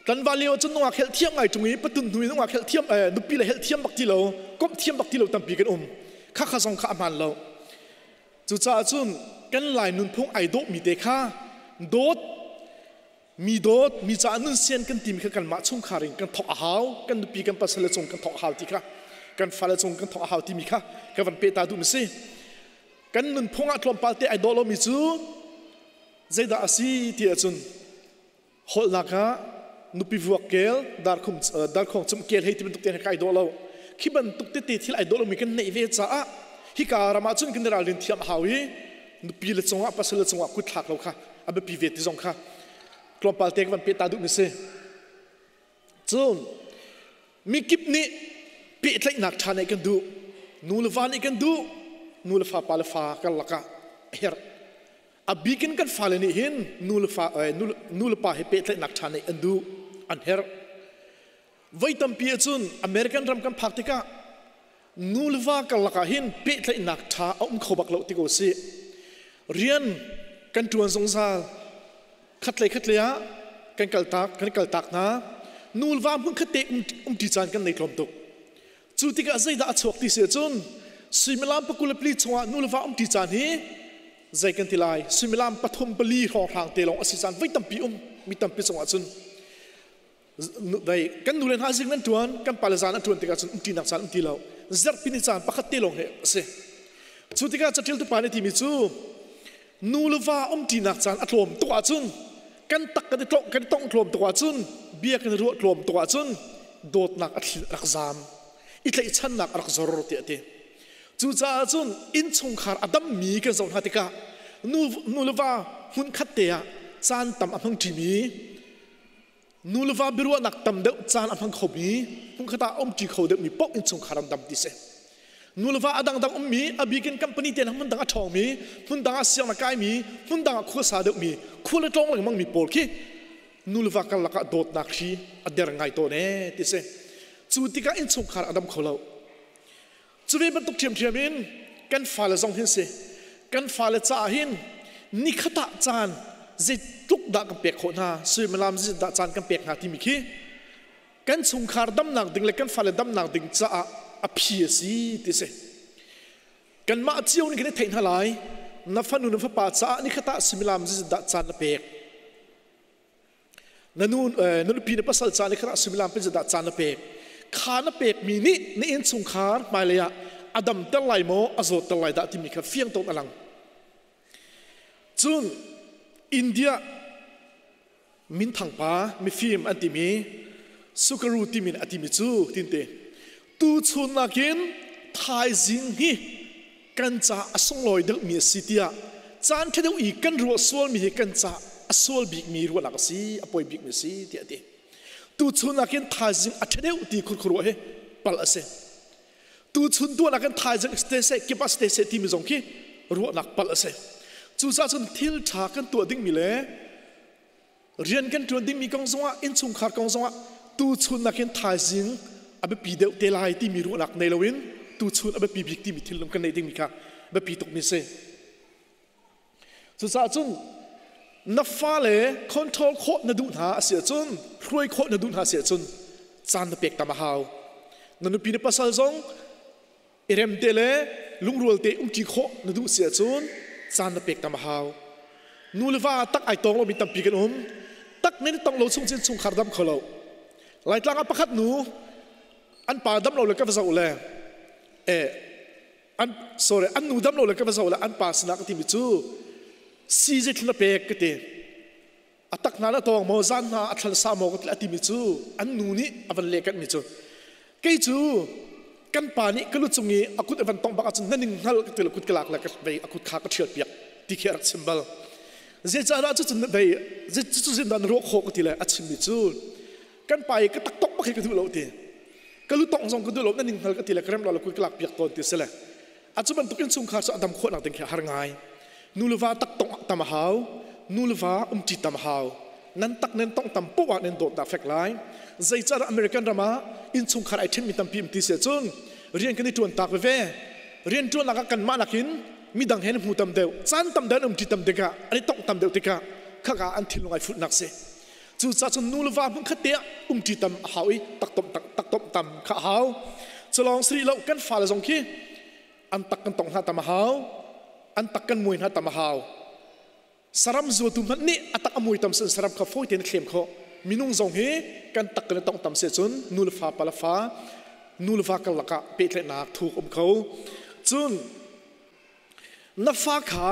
กันวาลีโอจนนัวเฮลเทียมไงตรงนี้ประตูหนุ่ยนัวเฮลเทียมนุปีเลยเฮลเทียมบักที่เราก้มเทียมบักที่เราตั้มปีกันข้าข้าซงข้ามันเราจุดจ้าจุนกันหลายนุ่นพงไอโดมีเตะค่ะโดดมีจ้านุ่นเซียนกันทีมกันมาชุ่มขาริงกันถอหาวกันนุปีกันปัสสาวะจงกันถอหาวที่ค่ะกันฟ้าละจงกันถอหาวที่มีค่ะกันวันเปตาดูมิสิกันนุ่นพงอัตลมปาเตไอโดเรามีจูใจด่าสีที่จุนหดนักฮะนุปีวัวเกลดาร์คงจุ่มเกลให้ที่มันตุกเตนไอโดเราขี้บันตุกเตที่ไอโดเรามีกันในเวจ้าฮิการามาจุนกันเดาลินที่มาหาวินุปีละจงอ่ะปัสสาวะจงอ่ะกุดทักเราค่ะอับปีเวที่จงค่ะกลมปาเตกวันเปตาดูมิสิจุนมีกิบนี้เปิดเลยนักทานกันดูนูลฟานกันดูนูลฟาปาลฟากันละค่ะเฮร์อับบิกินกันฟาเลนี่หินนูลปาเฮเปิดเลยนักทานกันดูอันเฮร์ไว้ตั้มปีจุนอเมริกันรำกันพักติกะนูลฟากันละค่ะหินเปิดเลยนักท่าขบักเราติโกสิเรียนกันจวนสงสารขัดเลยกันกัลตักนะนูลฟามึงขัดเตะที่จานกันในกลมตุกจุดที่ก็ใจด่าชกที่เสียจนสิมิลามปกุลปลีชวานูลฟาที่จานนี้ใจกันที่ไรสิมิลามปฐมปลีรองทางเตลองอสิจานไว้ตั้มปีมีตั้มปีจังหวะจนได้กันดูแลหาสิ่งนั้นทวนกันปาเลซานทวนที่ก็จนที่นักจานที่เราจัดพินิจานปะขัดเตลองเหเสียจุดที่ก็จะเที่ยวตัวปานที่มีจูนูลฟาที่นักจานอัตลมตัวจนกันตักกันต้องอัตลมตัวจนเบียกันรัวอัตลมตัวจนโดดนักอักซามอิตเลยฉันนักรักจรรติเตจู่จ้าจุนอินชงขาร์อดัมมีกันสองหัตถกะนูลวาหุ่นขัดเตะจานตำอัพังทีมีนูลวาบิรัวนักตำเดจานอัพังขบีหุ่นขัดตาจีเขาเดมีปอกอินชงขาร์ดัมดิเซนูลวาอดังมีอบิกันคัมปานีเตนหุ่นดังอัฐองมีหุ่นดังเสียงนักไก่มีหุ่นดังขั้วซาเดมีขั้วเล็กลงเลยมั่งมีโปลคีนูลวากันลักโดดนักชีอเดร์ไงตัวเน่ดิเซจุดที่ก็อินชงขาร์อดัมเขาเราจุดนี้มันตุกเทียมอินกันฟ้าละจงเห็นสิกันฟ้าละจ่าหินนิขตาจานจิตตุกดักกันเปียกคนหาสุยมลามจิตดักจานกันเปียกหาที่มีขี้กันชงขาร์ดำหนักดึงเลยกันฟ้าละดำหนักดึงจ่าอภิสิติเสกันมาเจียวนี่กันได้เห็นอะไรนับฟันุนับฟ้าป่าจ่านิขตาสุยมลามจิตดักจานเปียกนั่นปีนภาษาจานนิขตาสุยมลามเป็นจิตดักจานเปียกขาณเปกมีนี่นี่อินสุงคาร์มาเลยอะอดัมตะไลโมอโซตะไลดาที่มีแค่เฟียงตรงอลังจุนอินเดียมินทางป้ามีฟิล์มอันที่มีสุกรูที่มีอันที่มีจูตินเตตูชุนนักินไทยจิงฮีกันจ่าอสงลอยเดลมีสิทธิะจานแค่เดียวอีกกันรัวสวลมีกันจ่าอสวลบิกมีรัวหลักสีอปอยบิกมีสิทธิะเตตูชุนนักินทายจิงอัจฉริยะตีคุณครัวเฮปลาเสตูชุนตัวนักินทายจิงสเตเซกิปัสเตเซที่มีสองคีรัวนักปลาเสจู่จ้าจนทิลชากันตัวดิ้งมีเล่เรียนกันตัวดิ้งมีกองสวะอินชุงขาดกองสวะตูชุนนักินทายจิงอับปีเดวเตลายที่มีรัวนักในละวินตูชุนอับปีบิกที่มีทิลลงกันในดิ้งมีค่ะอับปีตกมีเสจู่จ้าจนนับฟ้าเลยคอนโทรลโคตรดูหาเสียจนรวยโคตรดูหาเสียจนจานเปียกตามหาวนั่นปีนภาษาจงเอเรมเตเลลุงรัวเตจีโคตรดูเสียจนจานเปียกตามหาวนูเลว่าตักไอตองเรามีตั้มปีกันตักนี่ต้องเราส่งเส้นส่งขาดดำเขาเราหลายครั้งอัปคัดหนูอันป่าดำเราเลยก็ภาษาอุเลอันหนูดำเราเลยก็ภาษาอุเลอันป่าสนักที่มิจูซีเจตนาเปกก็เตะอัตักนาละตองโมซันนาอัตลสามโมก็ตละที่มิจูอันนูนี่อวันเล็กกันมิจูกี่จู กันป่านี้ก็รู้จงงี้อากุดเอวันตองบักอาจนั่นนิ่งฮัลก็ติลกุดกลากแล้วก็ไปอากุดขาก็เชื่อเปียกที่เขียนซิมบลเจ้าราชจุนไปเจ้าจุนดันโรคโคก็ติเลยอัดชิมดิจูกันไปก็ตักตกบักให้ก็ดูโลดีก็รู้ตองส่งก็ดูโลนั่นนิ่งฮัลก็ติเลยกระไรเราคุยกลากเปียกตอนที่เสร็จอาจจะมันตุกินสุ่มขาสะดำโคตรหนักถึงแค่หางไงนูลวาตักตองตามหาวนูลวาจิตตามหาวนั้นตักนั้นต้องตำปุ๊บนั้นโดดดับแฟกไลน์ใจจ้าอเมริกันรามาอินสุ่มขาไอเทมมีตำพิมพ์ที่เสียจนเรียนกันในจวนตากไปเวเรียนจวนหลักกันมาหลักินมีดังเห็นหูตำเดียวจันตำเดินจิตตำเด็กะอันนี้ต้องตำเดียวเด็กะข้าอันที่ลงไอฟุตนักเสียจู่จ้าจนนูลวามันขัดเตะจิตตำหาวตักตบตำข้าหาวจะลองสิเรากันฝ่าเลยสองขี้อันตักกันตองหาตามหาวอันตักกันมวยหาตามหาวสารมจวตุมันนี่อันตักมวยตามเส้นสารมข้าฟุ้ยเต็นเข้มเขามินุ่งจงเฮกันตักกันตองตามเสียจนนูลฟ้าปลาฟ้านูลฟ้ากันละกะเปิดเลยนักถูกเขาจนนับฟ้าขา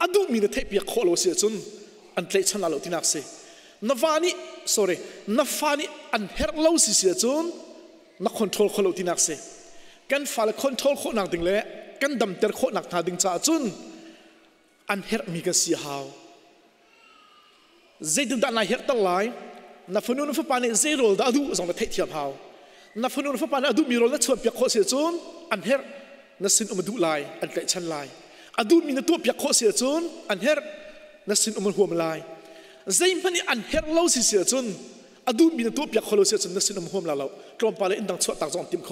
อดูมีนเทปียโคโลเสียจนอันเตะชนะเราที่นักเสียนับฟ้านี่นับฟ้านี่อันเฮร์เราเสียจนนักคอนโทรลโคโลที่นักเสียกันฝ่าเลยคอนโทรลโคนักดึงเละกันดำเตอร์โคนักท่าดึงจ่าจุนอันเฮร์มีกันเสียหาวเจดึงด้านในเฮร์ตั้งหลายนับฝนุนฝปานเจโรลดาดูส่งมาเทียบหาวนับฝนุนฝปานอดูมีโรลและชวนเปียกโคเสียจุนอันเฮร์นัสินอมดูลายอันเกลชันลายอดูมีนตัวเปียกโคเสียจุนอันเฮร์นัสินอมหัวมลายเจมันนี่อันเฮร์เล่าเสียจุนอดูมีนตัวเปียกโคโลเสียจุนนัสินอมหัวมลาเรากลมปาเลยอินดังชวดตักจองติมโค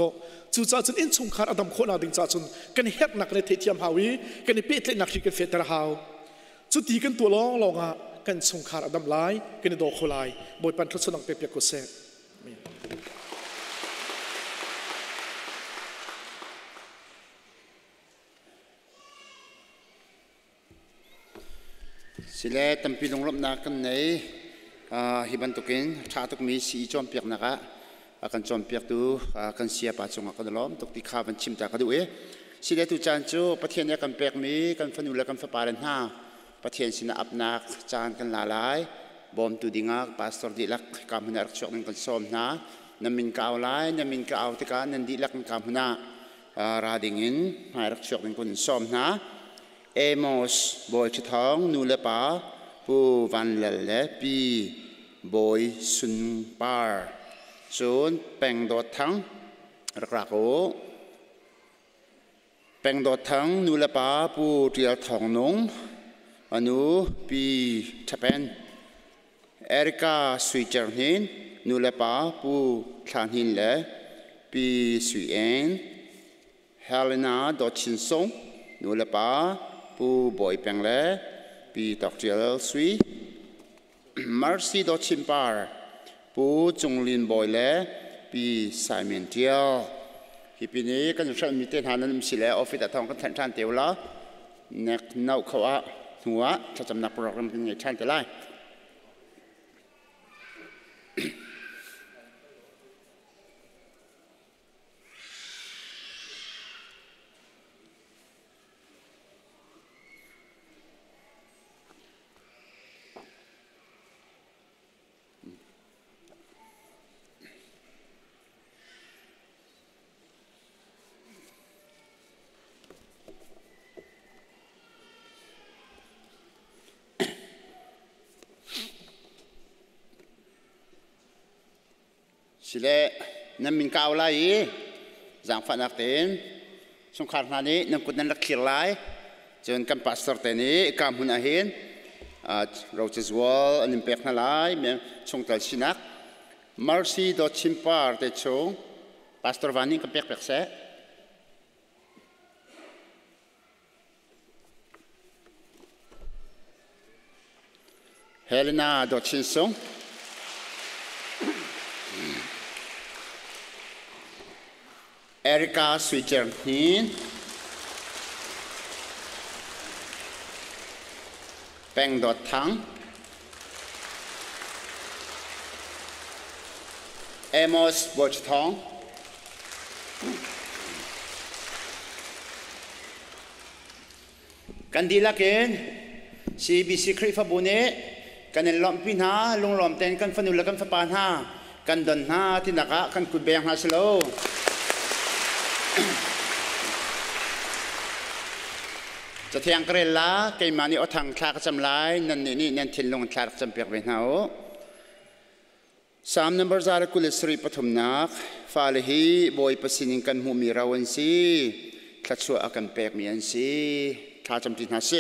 จู่จ้าจนอินชงขาอดัมโคนาดึงจ้าจนกันเฮกนักในเทียมหาวีกันเปิดเลยนักที่กันเฟตระหาวจุดที่กันตัวลองอ่ะกันชงขาอดัมไลกันโดโคไลบอยปันทศนังเปียกกุเซสิเลตัมปีลงรบนักกันในฮิบันตุกินชาตุกมีสีจอมเปียกนักakan compiak tu akan siapa cung akan dalam tok ti khawan chimta ka du e sile tu chan chu pathian ya kan pek mi kan fanula kan faparan ha pathian sina apnak chan kan lalai bom tu dinga pastor dilak kam huna chok kan som na namin ka aulai namin ka au tika nan dilak kam huna radingin hai rak chok kan som na emos boy chithong nu le pa pu van le pi boy sun par Sun peng dot thang rakako peng dot thang nu la pa pu trial thong nong anu pi Japan Erika Switcher hin nu la pa pu than hin le pi Suen Helena dot chin song nu la pa pu boy peng le pi Dr. Sui Mercy dot chin parปูจงลินบอยเล่ปีสายเมียนเทียวที่ปีนี้กันอยู่ช่างมีเต้นหานั้นสิแล้วออฟฟิศทองกันแทนชานเตียวละเน็กเน่าเขาว่าหัวจะจำนักโปรแกรมเป็นไงชานจะไล่สิเลนั่นมินกาวไล่จางฟันนักเต้นสงครามนี้นั่งกุดนั่นลักขีไล่จนกันปัสสาวะนี้กำหุ่นอาหินเราจะสวอลอันนี้เป็กนั่นไล่เมื่อชงตัดชินัก Mercy ดอชิมปาร์เตชงปัสสาวะนี้ก็เป็กเสะเฮเลนาดอชินซงErika Switcher hin Peng dot thang Amos Boch Thong Kandila ken CBC Krifa Bune Kanen Lompin ha Lung Lom Ten Kan Fanula Kan Fapan ha Kan Don ha Tinaka Kan Kubeng ha Slow จะเทียงกระลาเกมานี่เอาทางทากจำลายนั่นนี่นั่นทิ้งลงทากจำเปียกเป็นเอา3 number จาระกุลสรีปฐมนักฟาลีฮีบอยประสินิกันหูมีราวันซีทัดชัวอากันเปียกมีอันซีท้าจำตินหาเส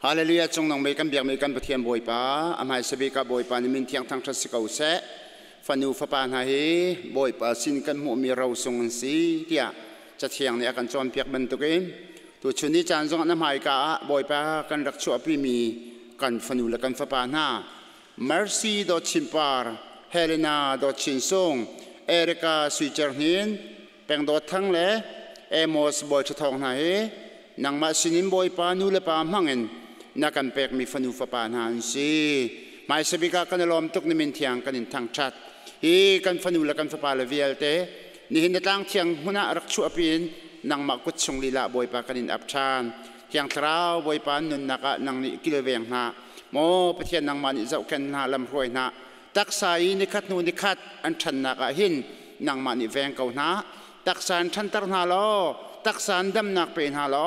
ฮาเลลูยาจงนองไม่กันเบียกไม่กันประเทียมบอยป้าอามายสเบกาบอยป้านิมินเทียงทางทัศกาวเสฟันูฟปานหาฮีบอยป้าสินกันหูมีราทรงอันซีเดียจะเทียงในอากันจอมเปียกบรรทุกเองตัวชุนี้จานจงน้ำหายกาบอยป้ากันรักชัวพี่มีกันฟันูและกันฟปานหาMercy ดอชิมปาร์เฮเลนาดอชินซงเอริกาสุยเจอร์นินเป็นดอทั้งเล่เอโมสบอยชะทองไหนนังมาสินินบอยปานูเลปามังเงินนักกันเป็กมีฟันูฟปานหันซีหมายสบิกากันลอมตุกนิมินเทียงกันอินทางชัดฮีกันฟันูและกันฟปาเลวิเอลเตนี่หินตั้งเทียงหุนารักชัวปีนนังมากุดชงลีลาบอยปากันอินอับชานเทียงทราวบอยปานุนนักนังนิกิเลเวียงนาโมประเทศนางมันจะกันนาลำรวยนะตักสายนิคัดนูนิคัดอันชันนักหินนางมันแวงเก่านะตักสารชันตรนาล้อตักสารดำนักเป็นฮาล้อ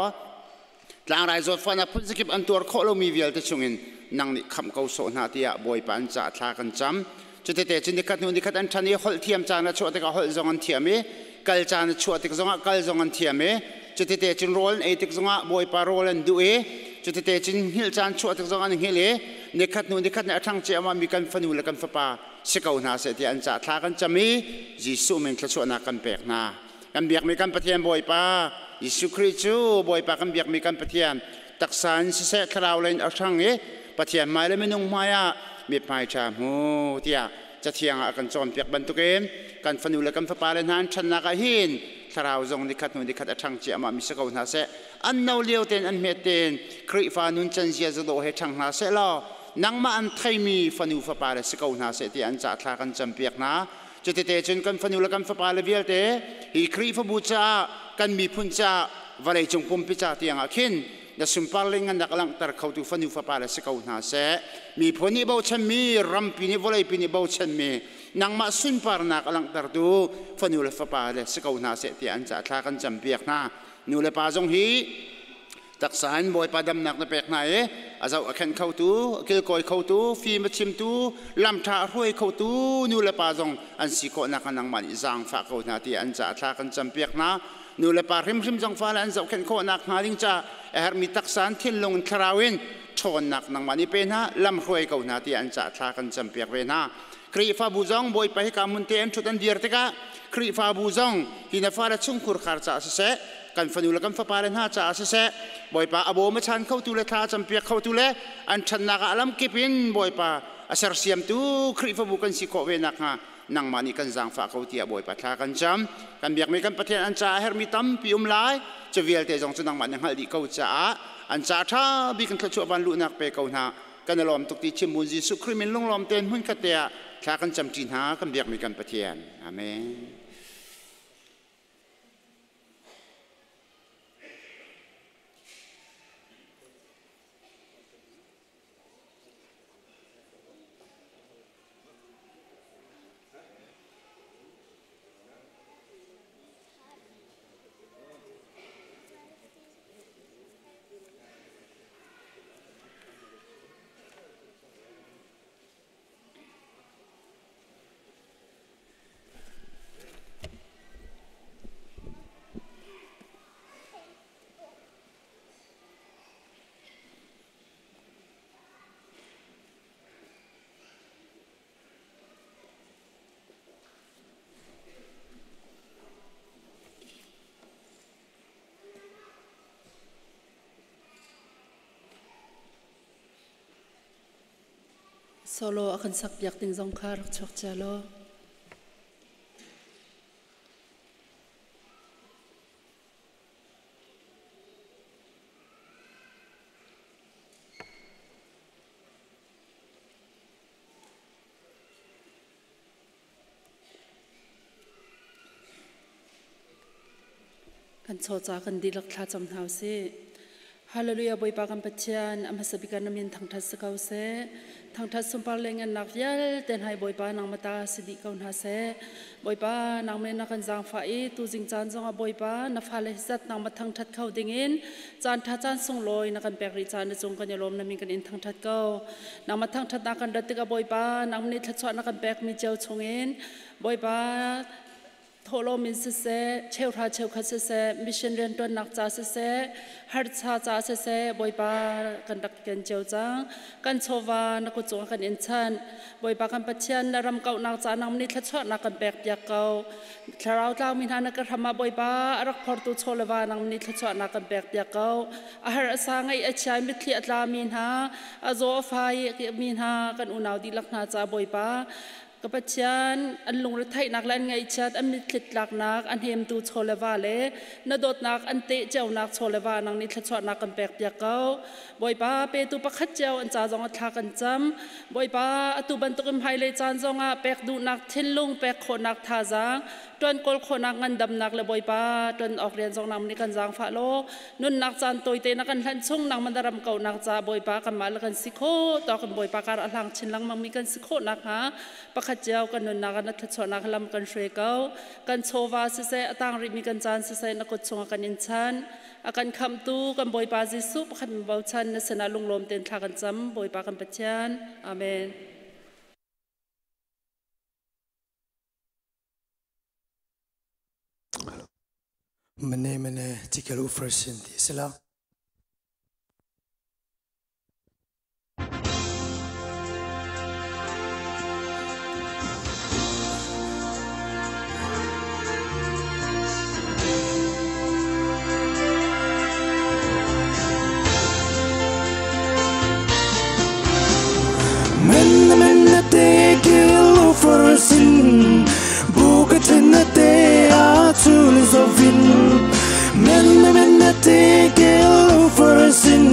หลังไรจดฟันพุ่งสกิบอันตัวโคโลมีเวลที่ชงอินนางนิคำเก่าโซนาที่บอยปันจ่าทากันจำจุดเตจินิคัดนูนิคัดอันชันนี้หอลเทียมจานชัวติกาหอลจงอันเทียมกัลจานชัวติกจงกัลจงอันเทียมจุดเตจินโรลเอติกจงบอยปาโรลันดูจุดเตจินฮิลจานชัวติกจงอันฮิลนิคัดนูนิคัดในทั้งเจ้ามามีกันฟันูและกันฟปาสกาวนาเสตีอันจ่าทากันจำมียิสุเมนทชัวนากันเปียกนากันเบียกมีกันปะเทียนบอยปายิสุคริสต์บอยปากันเบียกมีกันปะเทียนตักสานเสคราวเลนอัทั้งปะเทียนไม่เลยไม่นุ่งมายามีไปจามูเตียจะเทียงกันจอมเปียกบรรทุกกันฟันูและกันฟปาเลนหันชันนักหินคราวจงนิคัดนูนิคัดทั้งเจ้ามามีสกาวนาเสอันนาเลียวเตนอันเมเตนคริฟานุนจันเซียจะโดเหทั้งนาเสล่อนังมาอันไทยมีฟันูฟปาเลสกาวนาเสตีอันจ่าทากันจำเปียกนะจุดเตจนกันฟันูและกันฟปาเลเวียลเตฮีครีฟบูชากันมีพุนชาวาเลจงปุ่มพิจาตียงอาคินและสุมปาลิงันนักลังตรเขาตูฟันูฟปาเลสกาวนาเสมีพนิบาวชันมีรัมพินิวาเลพินิบาวชันมีนังมาสุนปาร์นักลังตรดูฟันูและฟปาเลสกาวนาเสตีอันจ่าทากันจำเปียกนะนูเลปาจงฮีตักสารบอยปาดำนักในเปกไหนอาจจะขันเข้าตู้เกลกอยเข้าตู้ฟีมชิมตู้ลำชาห้วยเข้าตู้นูเลปาจงอันสิโกนักนังมันจางฝากเขาหน้าที่อันจะทากันจำเปียกนะนูเลปาริมจงฟ้าและอันจะขันเขานักหาดิงจะมีตักสารทิ้งลงคราวน์ชนนักนังมันเป็นนะลำห้วยเขาหน้าที่อันจะทากันจำเปียกเป็นนะครีฟ้าบูจงบอยไปให้กามุนเตียนชุดอันเดียร์ติกะครีฟ้าบูจงที่นฟ้าและชุ่มขุรขารจ่าเสกันฟันูและกันฟ้าปาเลนหาจ่าเสบอยปาอโบมาชันเข้าตุเลทาจำเปียกเข้าตุเลอันชันนักอลัมกิปินบอยปาอาศัยเสียมตูครีฟ้าบูกันสิโคเวนักฮะนังมานิกันจางฟ้าเข้าเตียบอยปาทากันจำกันเบียกไม่กันประเทศอันจ่าเฮอร์มิตัมพิอุมไลจะเวียลเตจงจุนังมันยังฮัลดีเข้าจ่าอันจ่าท่าบิกันขจวบันลุนักเปเข้าหน้ากันลอมตุกติชิมุนจิสุคริมินลงลอมเตนหุ่นขัดเตียทากันจำจีนหากันเบียกไม่กันประเทศอาเมนโซโลอาคันสักอยากติงจงคารักชกเจโลกันโชจากันดีลักทาจำเท้าสิ Hallelujah boy pa kan pathian amasabikan namin thang thas sakau se thang thas sumpal lengan nakvial ten hai boy pa nang mata sidi kaun ha se boy pa nang men na kan jang fa e tu jing chan jong a boy pa na phale zat nang mathang that khau dingin chan tha chan sung loi na kan pek ri chan na chung kan yalom namin kan in thang that kau nang mathang that na kan datika boy pa nang ni that chwa na kan pek mi cheu chungin boy pa tholo min se cheu tha cheu kha se mission ren ton nak cha se har cha cha se boy pa kan dak ken cheu chang kan chowa na ko chung kan in chan boy pa kan pathian na ram kau nak cha nang ni thla chwa na kan pek pya kau tharau tlang min hana ka thama boy pa arak phor tu cholewa nang ni thla chwa na kan pek pya kau a har asangai a chai mi thli atla min ha a zo fai min ha kan unaw di lak na cha boy pa kapatyan an lung thai nak lan ngai chat an mit thlit lak nak an hem tu cholewa le na dot nak an te cheu nak cholewa nang ni thla chwa nak kan pek pya kau boy pa pe tu pakhat cheu an cha jong a thla kan cham boy pa atu ban tukim hai le chan jong a pek du nak thinlung pek kho nak tha jang ton kol kho nak ngan dam nak le boy pa ton ok rian jong nam ni kan jang fa lo nun nak chan toi te nak kan hlan chung nang mandaram kau nak cha boy pa kan mal kan sikho to kan boy pa kar alang chin lang mang mi kan sikho nak ha pakhat cheu kan nun nak na thla chwa nak lam kan shre kau kan chowa se atang ri mi kan chan se na ko chunga kan in chan akan kham tu kan boy pa jisu pakhat mi bau chan na sena lunglom ten thla kan cham boy pa kan pathian amen mene tikal ufrasin ti sila mene tikal ufrasin bukatina te atul zovin men tikal ufrasin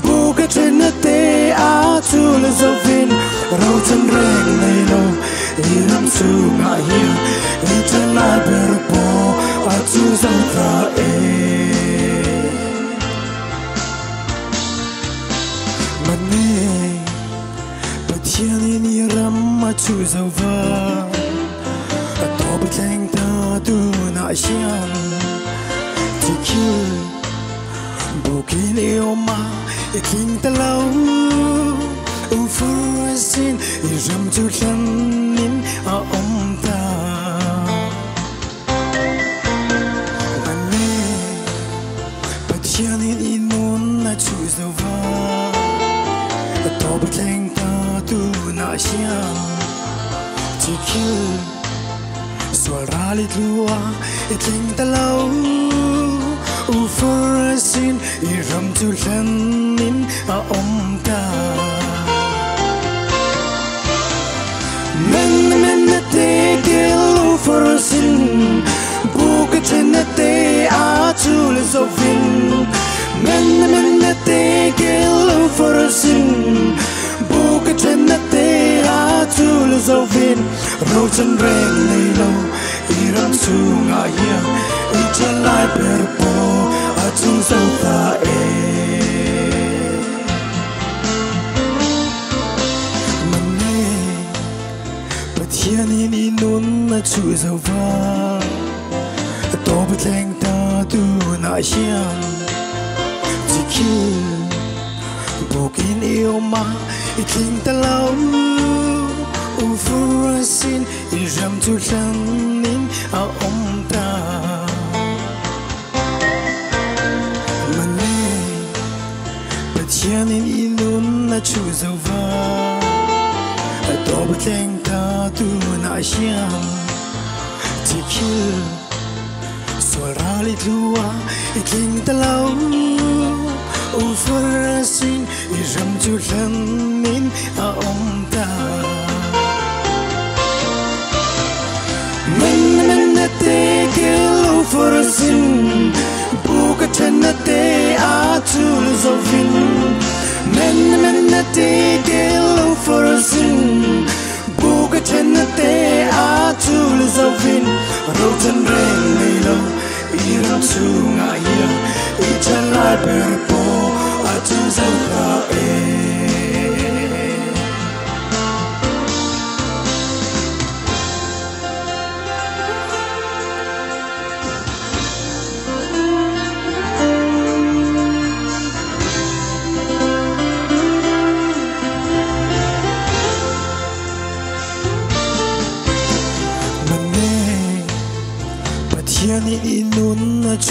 bukatina te atul zovin rotan reng nei lo iram su ma hier itan la berpo atul zovra mane pathian ni ram atul zova But think that do not shine to kill Booking Ioma, a king the low for a sin is rum to in a omta But shining in moon, I choose the var a top think that do not shine to kill Swal rally tlua itling talaw for a sin iram tu lanin a omta men tikal for a sin bukatina te atul zovin men tikal for a sin bukatina te atul zovin rotan reng nei lo iram sunga ya italai perpo atung sauta mane pathian in nun na chu zova to betleng ta tu na hiam tikil bokin ioma itling talaw Ufurasin iram tu lanin a omta Mane pathianin inun na chuzova Adobe teng ta tu na hiam Tikil Swalrali tlua iking talaw Ufurasin iram tu lanin a omta Men tikal ufrasin bukatina te atul zovin Men tikal ufrasin bukatina te atul zovin rotan reng nei lo iram sunga ya italai perpo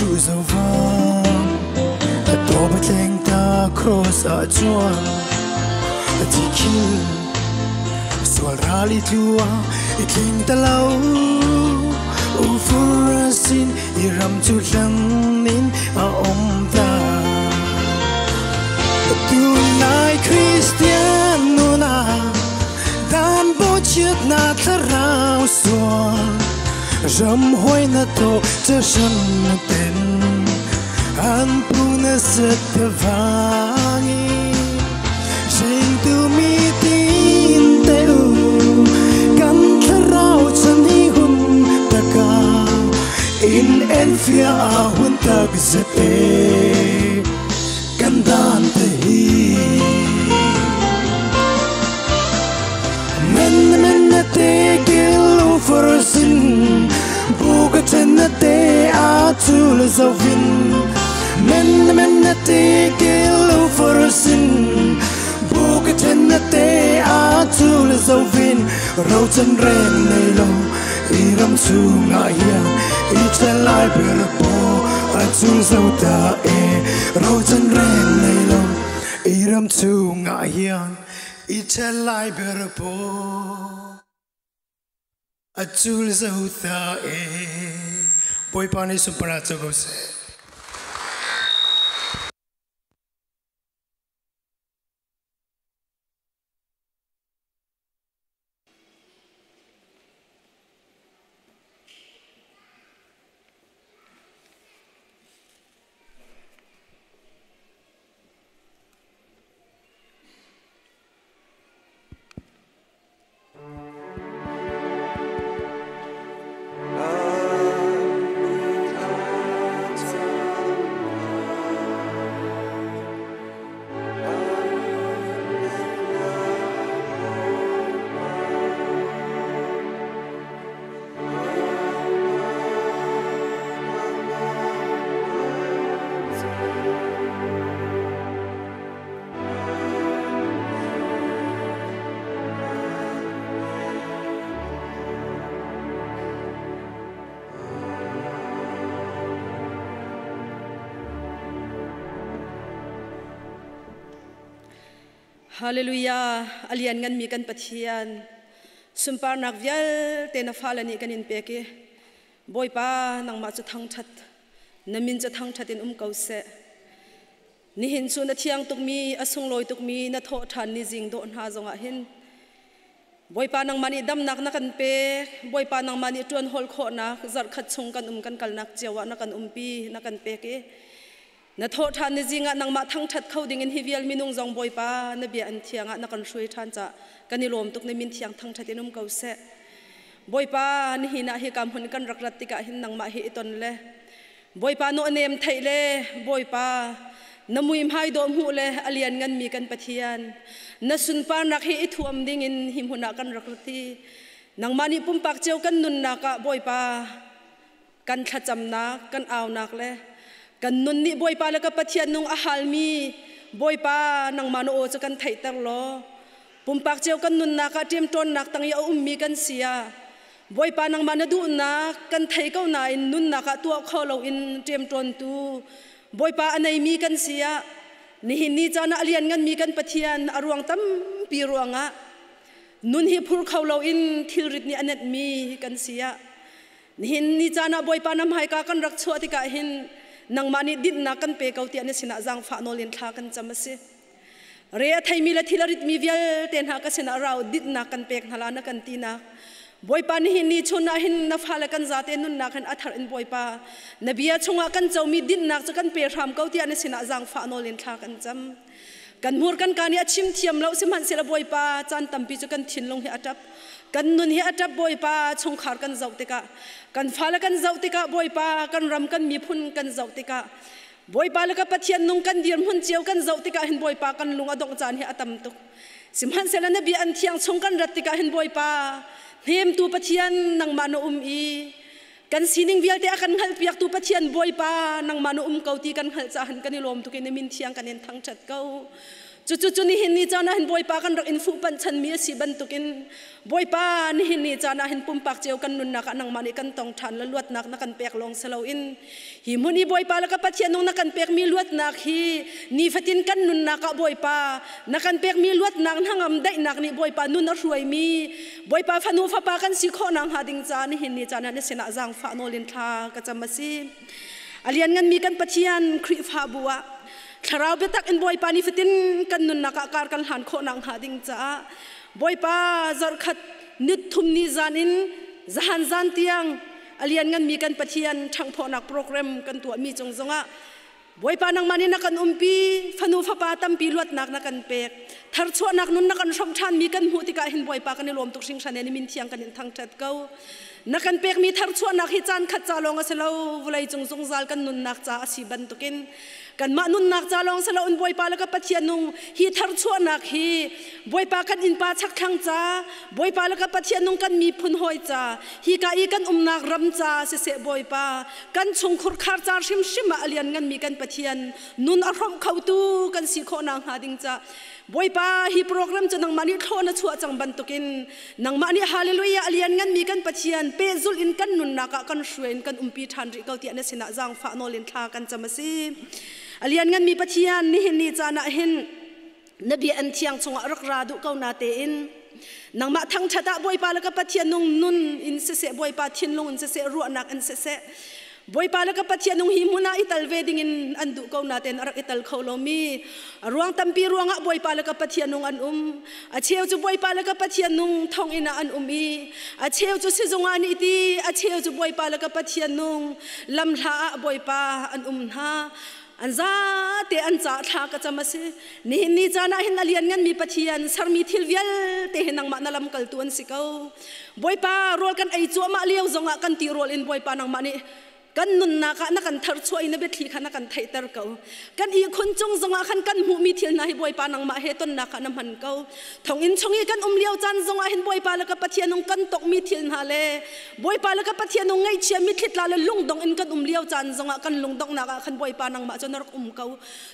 chu zo van to ba teng ta cross a chuan ti kil swal rali tua I tling ta lau u furasin I ram chu lang min a om ta tu nai Christian nu na dan bo chiat na tharau suan ram hoi na to cha shan ten an pu na sat vangi sing tu mi tin te u kan tharau chan hi hun taka in en fia a hun tak zat e kan dan te hi men na te kilu for sin buga chen na te a tul zovin men na te kilu for sin buga chen na te a tul zovin ro chen ren nei lo I ram chu nga hian I chen lai ber po a tul zo ta e ro chen ren nei lo I ram chu nga hian I chen lai ber po a tul zo ta e boy pani sumpara chogo se Hallelujah, alian ngan mi kan pathian sumpar nak vial te na falani kan in peke boy pa nang ma chu thang that namin cha thang thatin kause ni hin chu na thiang tuk mi asung loi tuk mi na tho than ni jing do na zonga hin boy pa nang mani dam nak na kan pe boy pa nang mani tuan hol kho na zar khat chung kan kan kal nak chewa na kan pi na kan peke na tho than ni jinga nang ma thang that khau ding in hivial minung zong boy pa na bia an thianga na kan shui than cha kanilom tuk ne min thiang thang thatin kause boy pa ni hina hi kam hun kan rak rat tika hin nang ma hi ton le boy pa no nem thai le boy pa namuim hai dom hu le alian ngan mi kan pathian na sun pa nak hi ithuam ding in him huna kan rak rati nang mani pum pak cheu kan nun na ka boy pa kan thacham na kan aw nak le kan nun ni boy pa la ka pathian nung a hal mi boy pa nang mano o chu kan thai tar lo pum pak cheu kan nun na ka tim ton nak tang ya mi kan sia boy pa nang manadu na kan thai ko na in nun na ka tua kholo in tim ton tu boy pa anai mi kan sia ni hin ni chana alian ngan mi kan pathian aruang tam pi ruanga nun hi phur kholo in thilrit ni anet mi kan sia ni hin ni chana boy pa nam hai ka kan rak chhuati ka hin nang mani din na kan pe kauti ane sina jang fa nolin tha kan chamase re thai mi la thilarit mi vial ten ha ka sina raw dit na kan pek hala na kan tina boy pa ni hin ni chuna hin na phala kan zate nun na kan athar in boy pa nabia chunga kan chawmi din nak cha kan pe ram kauti ane sina jang fa nolin tha kan cham kan mur kan kani achim thiam lo sim han sela boy pa chan tampi chu kan thinlong hi atap kan nun hi atap boy pa chung khar kan zaute ka kan phala kan zaute ka boy pa kan ram kan mi phun kan zaute ka boy pa la ka pathian nung kan dir mun cheu kan zaute ka hin boy pa kan lunga dong chan hi atam tu sim han sela nabi an thiang chung kan rat ka hin boy pa hem tu pathian nang mano i kan sining vialte akan hal piak tu pathian boy pa nang mano kauti kan hal chahan kanilom tu kin min thiang kan en thang chat kau จุนี่หินนี่จานะหินบอยปากันรักอินฟูปันชันมีสิบันตุกินบอยปานี่หินนี่จานะหินปุ่มปากเจียวกันนุนนักนังมันกันตองทันและลวดนักนักกันเปียกลงเสลาอินหิมุนี่บอยปาแล้วก็ปัจเจียนนักกันเปียกมีลวดนักฮีนี่ฟัตินกันนุนนักบอยปานักกันเปียกมีลวดนักทั้งอำได้นักนี่บอยปานุนนักรวยมีบอยปาฟันูฟ้าปากันสิโคนังหาดิงจานี่หินนี่จานะนี่เสนาจังฟ้าโนลินทากระจำมาซีอาเลียนงันมีกันปัจเจียนคริฟ้าบัวคราวเบตักอินบอยปานี่ฟิตินกันนุนนักการกันหันโคนังหาดิงจ้าบอยปาจารขัดนิดทุมนิจานินจหันจานเตียงอเลียนงันมีกันปะเทียนทางพอนักโปรแกรมกันตัวมีจงจงะบอยปานังมานี่นักกันปีฟันูฟ้าปาตั้มปีลวดนักนักกันเปกทารชวนักนุนนักกันชมชันมีกันหูติกาเห็นบอยปากันในรวมตุกชิงชันในมินเทียงกันในทางจัดเก้านักกันเปกมีทารชวนักฮิจานขัดจาลงอาศัยเราเวลาจงจงจัลกันนุนนักจ้าสีบันตุกินกันมานุนนักจาลองสลาอุนบอยปาแล้วก็ปะเทียนนุงฮีทารชวนักฮีบอยปากันอินปาชักขังจ้าบอยปาแล้วก็ปะเทียนนุงกันมีพุนหอยจ้าฮีกาอีกันนักรำจ้าเสบอยปากันชงขุดขาร์จ้าชิมมาเลียนกันมีกันปะเทียนนุนอารมณ์เขาตูกันสีโคนางหาดิงจ้าบอยปาฮีโปรแกรมจะนังมานี่โทนชัวจังบันตุกินนังมานี่ฮาเลลูยาเลียนกันมีกันปะเทียนเปซุลอินกันนุนนักกันช่วยกันปีทันริเกาเตียนสินะจังฟ้าโนลินทากันจะมาซีอเลียนงันมีปะเทียนนี่เห็นนี่จานะเห็นนบีอันเทียงชงรักราดุเกานาเตอินนังมาทั้งชะตาบอยปาแล้วก็ปะเทียนนุนอินเสบอยปาเทียนลงอินเสรัวนักอินเสบอยปาแล้วก็ปะเทียนนุงหิมุนาอิตัลเวดิงอินอันดุเกานาเตนรักอิตัลเขาโลมีรวงตัมปีรวงอ่ะบอยปาแล้วก็ปะเทียนนุงอันอาเชียวจูบอยปาแล้วก็ปะเทียนนุงทองอินาอันอีอาเชียวจูซิจงอานิตีอาเชียวจูบอยปาแล้วก็ปะเทียนนุงลำลาบอยปาอันฮาอันซาเตอันซาท่าก็จะมาสินี่จานะเห็นอเลียนงันมีปะเทียนสารมีทิลเวียลเตเห็นนังมานาลำกัลตัวนสิเขาบอยปาโรลกันไอจัวมาเลี้ยวจงอ่ะกันตีโรลอินบอยปานังมานี่กันนุนนักนักกันทาร์ช่วยนับทีขันนักกันไทยตร์เขากันอีคนจงจงอ่ะขันกันหูมีทิลนาให้บอยปานังมาเฮตุนนักน้ำมันเขาทองอินชงอีกันเลี้ยวจันจงอ่ะเห็นบอยปาแล้วก็ปะเทียนนงกันตกมีทิลนาเลบอยปาแล้วก็ปะเทียนนงไงเชียมีทิลลาเลลุงดงอินกันเลี้ยวจันจงอ่ะกันลุงดงนักขันบอยปานังมาจนรักเขา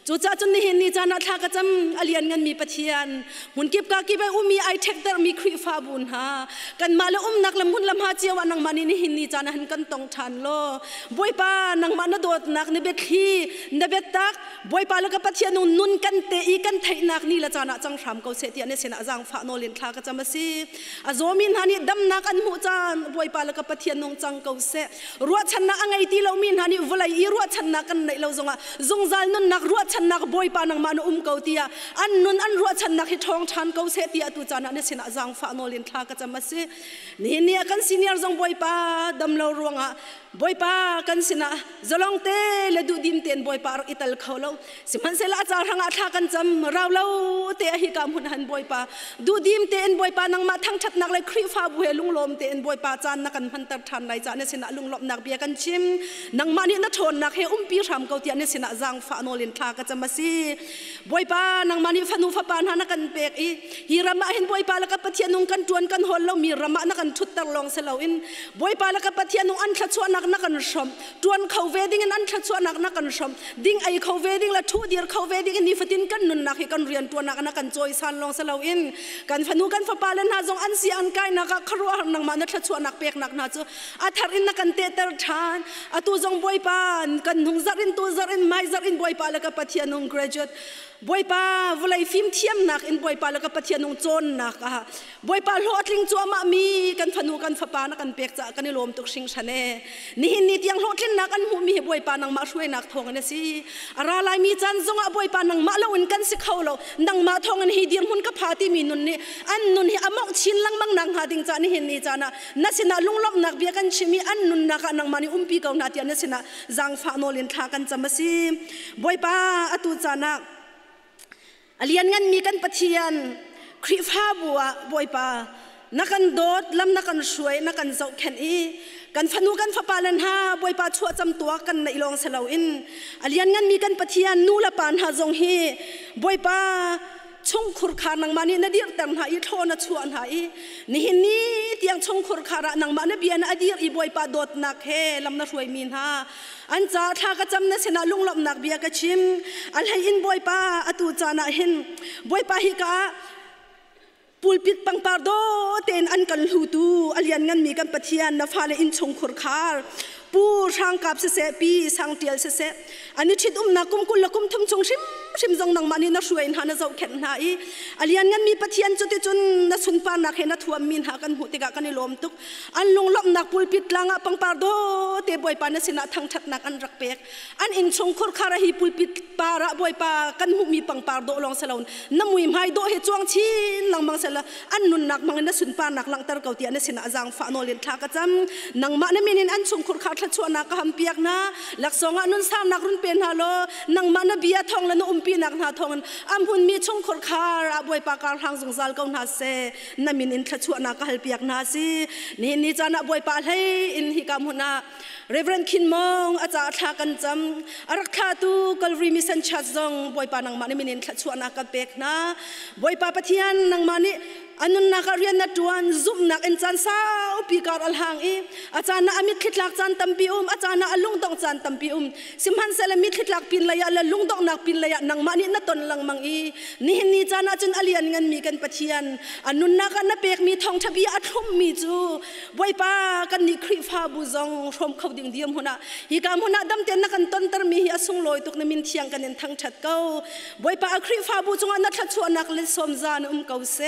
จู่จ้าจนนี่เห็นนี่จานะท่ากระจำอเลียนกันมีปะเทียนมุนกิบกากิบไปมีไอเทคเตอร์มีครีฟาบุญฮะกันมาแล้วนักละมุนลำหาเจียวันนังมานี่เห็นนี่จานะเห็นกันตองทันโลบอยปานังมานาโดดนักเนเบทีเนเบตักบอยปาแล้วก็ปะเทียนนุนกันเตอีกันไทยนักนี่ละจานะจังทำเขาเสียเตียนเสนาจังฟ้าโนลินทากระจำมาสิอาโซมินฮันนี่ดำนักอันหูจานบอยปาแล้วก็ปะเทียนนงจังเขาเสียรัวชนะอังไงตีเรามินฮันนี่วลัยอีรัวชนะกันในเราจงอ่ะจงจัลนุนนักรัวชนะบอยปานังมานุเขาเตียอันนุนอันรัวชนะให้ทองทันเขาเสียเตียตุจานะเสนาจังฟ้าโนลินทากระจำมาสินี่กันซีเนียร์จงบอยปาดำเรารวงอ่ะบอยปากันสินะจะลองเตะดูดิมเตียนบอยปาอิตัลเขาเราสิมันเสละจาร์หังอาทากันจำเราเตะฮิกามุนหันบอยปาดูดิมเตนบอยปานังมาทั้งชัดนักเลยครีฟ้าบุเฮลุงลมเตนบอยปาจานนักกันพันตัดทันในจานเนี่ยสินะลุงลมนักเบียกันชิมนังมานี่นัทนนักเฮปีรำเกาเตียนเนี่ยสินะจังฟ้าโนลินทากันจำมาสิบอยปานังมานี่ฟันูฟ้าปานหานักกันเปกอีฮีรามาเห็นบอยปาแล้วก็ปะเทียนนุงกันจวนกันหอนเรามีรามานักกันทุดตะลองเสลาอินบอยปาแล้วก็ปะเทียนนุงอันทัดชวนนักกันชมจวนเขาเวดิ้งอันทัดชวนนักกันชมดิ้งไอเขาเวดิ้งละทูเดียร์เขาเวดิ้งนี่ฟัตินกันนุนนักให้กันเรียนตัวนักกันจอยสันลองเสลาอินกันฟันูกันฟ้าปาเลนหาจงอันเสียอันกายนักครัวนักมานักทัดชวนนักเปกนักน่าจูอัฐารินนักกันเตะทานอัตุจงบอยปานกันหงซารินตัวซารินไม่ซารินบอยปาแล้วก็ปะเทียนนุง graduateบอยปาเวลาฟิล์มเทียมนักอินบอยปาแล้วก็ปะเทียนนุงโจนนักบอยปาโหดลิงจัวมามีกันฟันูกันฟ้าปานักกันเปกจะกันในลมตุกชิงชะเน่นี่เตียงโหดลิงนักอันหูมีบอยปานังมาช่วยนักทองกันสิอะไรลายมีจันทร์จงอ่ะบอยปานังมาเล่าอินกันสิเขาเรานังมาทองกันฮีเดียร์มุนกับพาที่มีนุนนี่อันนุนฮีอมอกชินลังมังนังหาดิงจานี่เห็นนี่จานะนัสินะลุงลบนักเบียกันชิมีอันนุนนักนังมานี่ปีเก่านาเตียนนัสินะจังฟ้าโนลินทากันจำมาสิบอยปาอตุจานะอเลียนงันมีกันปะเทียนครีฟ้าบัวบอยปานักกันโดดลำนักกันช่วยนักกันเจ้าแคนอีกันฟันูกันฟ้าปาลันฮาบอยปาชัวจำตัวกันในลองเสลาอินอเลียนงันมีกันปะเทียนนูละปานฮาจงฮีบอยปาชงขุรขานังมานี่นาดีร์แต่งหาอีโทนัชวนหาอีนี่เตียงชงขุรขาระนังมานี่เบียนอดีร์อีบอยปาโดดนักเฮลำนักช่วยมีนฮา อันจ่าท่ากระจำนั่นเสนาลุงหลบนักเบียกชิมอันให้อินบอยป้าอตูจานะเห็นบอยป้าฮิกาปูลปิดปังปาร์โดเต็นอันกันหูตูอเลียนงันมีกันปะเทียนนาฟาเลอินชงขุรคาร์ปูช่างกับเสปีช่างเตียลเสอันนี้ชิดนักกุมกุลกุมทำชงชิมจงนังมันนี่นักช่วยหานาเจ้าเข็นหาอีอเลียนงันมีปะเทียนจุดจุนนักสุนปานักเห็นนักทวมินหากันหูติกากันในลมตุกอันลงลบนักปูลปิดลางปังปาร์โดเตบอยปานาสินะทางชัดนักอันรักเปกอันอินชงขุรคาร์ฮีปูลปิดปาระบอยปากันหูมีปังปาร์โดลองสลาวน้ำมุยไม้โดเหจวงชินลังมังสละอันนุนนักมังนักสุนปานักลังตระเกาตีอันสินะจางฟ้าโนเลียนทากระจำนังมันมินินอันชงขุรคาร์ทัดชวนนักเปียกนะหลักสองนุนสามนักรุนเป็นฮาโลนังมันเบียทองและนุปีนักนาทองอัมพุนมีชงขดคาระบวยปากการทางสงสารกองนาเซนามินอินทัชวนักฮัลเปียกนาซีนี่จานะบวยปาให้อินฮิกามุนาเรเวรนคินมองอาจารย์ทากันจำอารักขาตูกัลรีมิสันชัดจงบวยปานังมันมินอินทัชวนักเปียกนะบวยปาปะเทียนนังมันนี่อันนั้นนักเรียนนัดวันซุ่มนักอินจันสาวปีการอัลฮังอีอาจารย์นักมิตรขิดลักจันตัมปีอาจารย์นักลุงดองจันตัมปีสิมหันเซลมิตรขิดลักปินระยะและลุงดองนักปินระยะนังมานินัดตนลังมังอีนี่จานะจนอเลียนเงินมีกันปะเทียนอันนั้นนักนับเปกมีทองทบีอัดทุ่มมีจูบวยปากันนิคริฟาบุซองชมเขาดิ่งเดียมหัวหน้าฮิกามหัวหน้าดำเต็นนักกันต้นตรมีฮิอาสุงลอยตุกนมินเทียงกันเนทั้งชัดเก้าบวยปาคริฟาบุจงอันนัดทัดชวนนักเล่นสมจานเก้าเส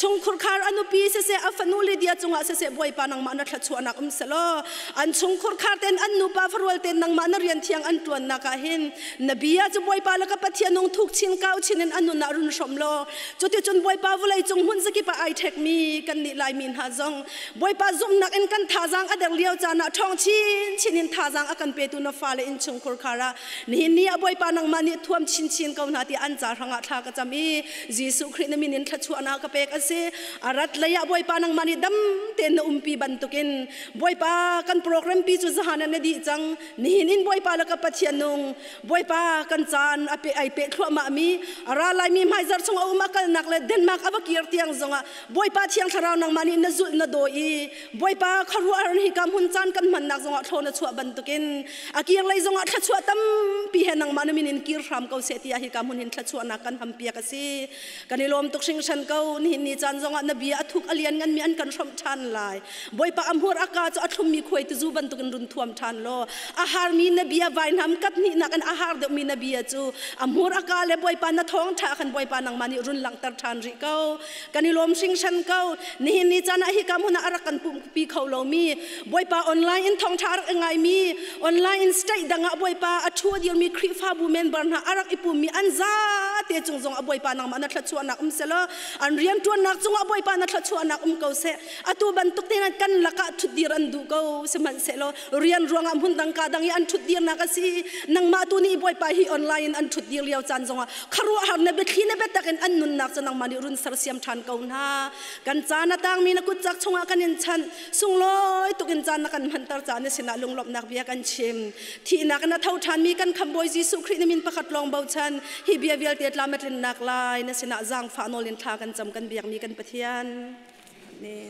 ชงขุรคาร์อนุปีเสอัฟนูลีเดียจงอาเสบวยปานังมันทัดชวนนักสโลอันชงขุรคาร์เต็นอันนูปาฟรวลเต็นนังมันเรียนเทียงอันตวนนักเห็นนบีอาจะบวยปาแล้วก็ปะเทียนงทุกชินเก้าชินอันนูนารุนชมโลจุดจนบวยปาวุไลจงหุ่นสกิปะไอเทคมีกันนิลายมินฮาจงบวยปาซุ่มนักเอ็นกันท่าจังอเดลเลียวจานะทองชินท่าจังอากันเปตุนาฟาเลอินชงขุรคาร์นี่บวยปานังมันนี่ท่วมชินเก้านาทีอันจารังอัฐากระจำอีจีสุครินมินินทัดชวนนักเปกเสอารัตเลยบวยปานังมันนี่ดำเต็นปีบันตุกินบวยปากันโปรแกรมปีจุจหานันดีจังนี่บวยปาแล้วก็ปะเทียนนงบวยปากันจานอเปไอเปขวมามีอาราลายมีไม้จาร์ชงเอามากันนักเลยเดนมาร์กอับกีร์เตียงจงอ่ะบวยปาเทียงทาราวนังมันนี่นจุนโดอีบวยปาคารัวอันฮิกามหุ่นจานกันมันนักจงอ่ะโทนชัวบันตุกินอากีร์เลยจงอ่ะทัดชัวตั้มปีเห็นนังมันมินินกีร์รำเขาเสียที่ฮิกามหุ่นหินทัดชัวนักกันทำเปียกสิกันในลมตุกชิงชันเขานี่จานจงอ่ะนบีอัทุกอเลียนงันมีอันกันชมชันลายบวยปาอัมหัวอากาศจะอัทุมมีคุยตุจูบันตุกินรุนทวมชันโลอาหารมีนบีวายน้ำกัดนี่นักอันอาหารเดมีนบีจูอัมหัวอากาศเลยบวยปานาท้องท่าขันบวยปานังมันนี่รุนหลังตัดชันริเขากันในลมชิงชันเขานี่จานฮิกามหุ่นอารักกันปีเขาเรามีบวยปาออนไลน์อินท้องท่ารักไงมีออนไลน์อินสเตย์ดังบวยปาอัชัวเดียวมีคริฟาบูเมนบรันหาอารักอิปุมีอันซาเตจงบวยปานังมันนัดชัวนักเสลอันเรียนตัวนักจงบวยปานัดชัวนักเขาเสอตัวบันตุกเตนักันลักทุดดีรันดูเขาสมันเสลเรียนรวงหุ่นดังกาดังยันทุดดีนักสินังมาตัวนี้บวยปาฮีออนไลน์อันทุดดีเลียวจันจงคารัวหาเนเบคีเนเบตักันอันนุนนักจะนังมันรุนสารเสียมชันเขาหน้ากันจานาตังมีนักกุจักชงกันยันชันสุงลอยตุกินจานนักันมันตาจานสินาลงหลบนักเบียกันชิมที่นักนัเท่าทันมีกันคำบอยจีสุครินมินประคัดลองเบาชันฮิเบียเวียลเตียดลาเมตลินนักลายนสินาจางฟ้าโนลินทากันจำกันเบียกมีกันปะเทียนนี่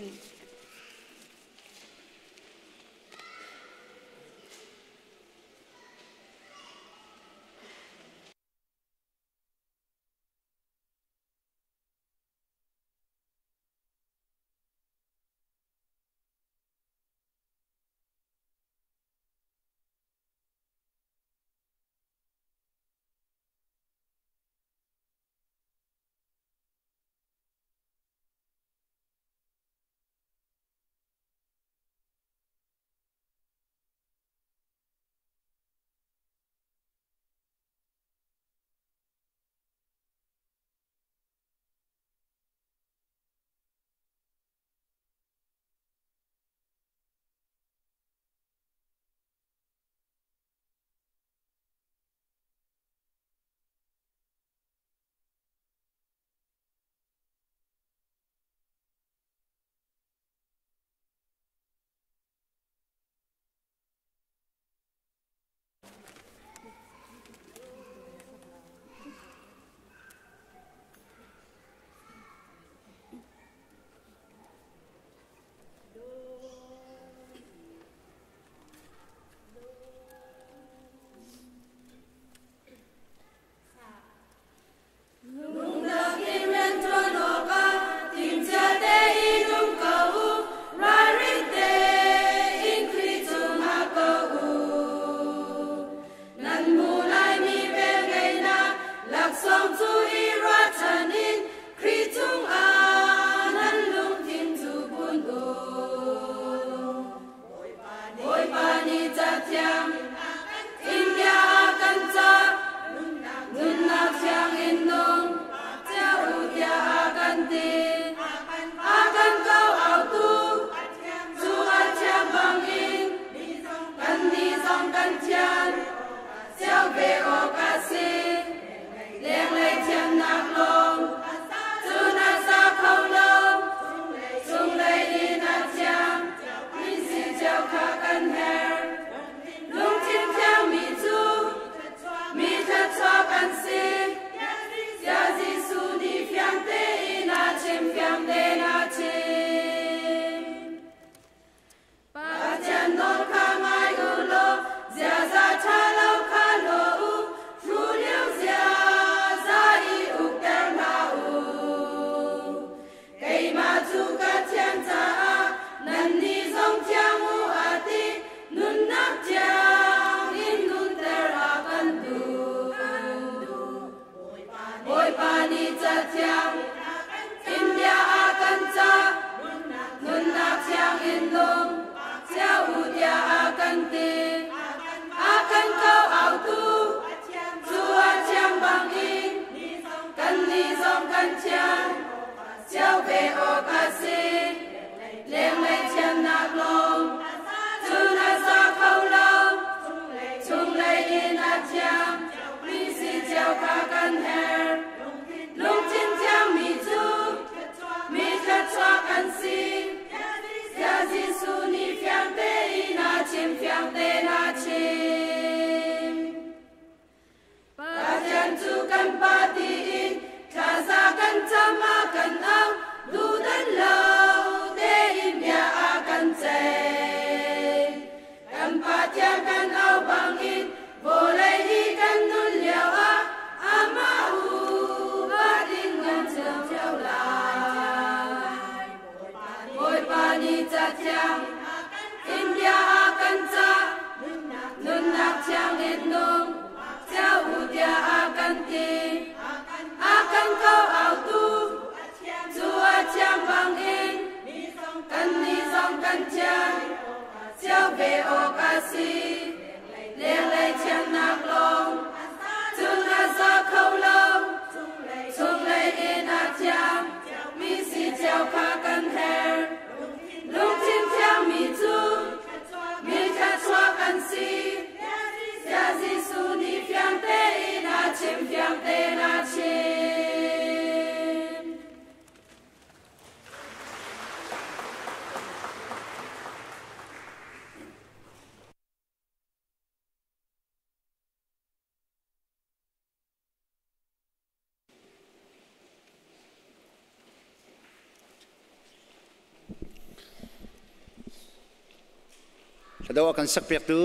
ถ้าดูกันสักเปียกดู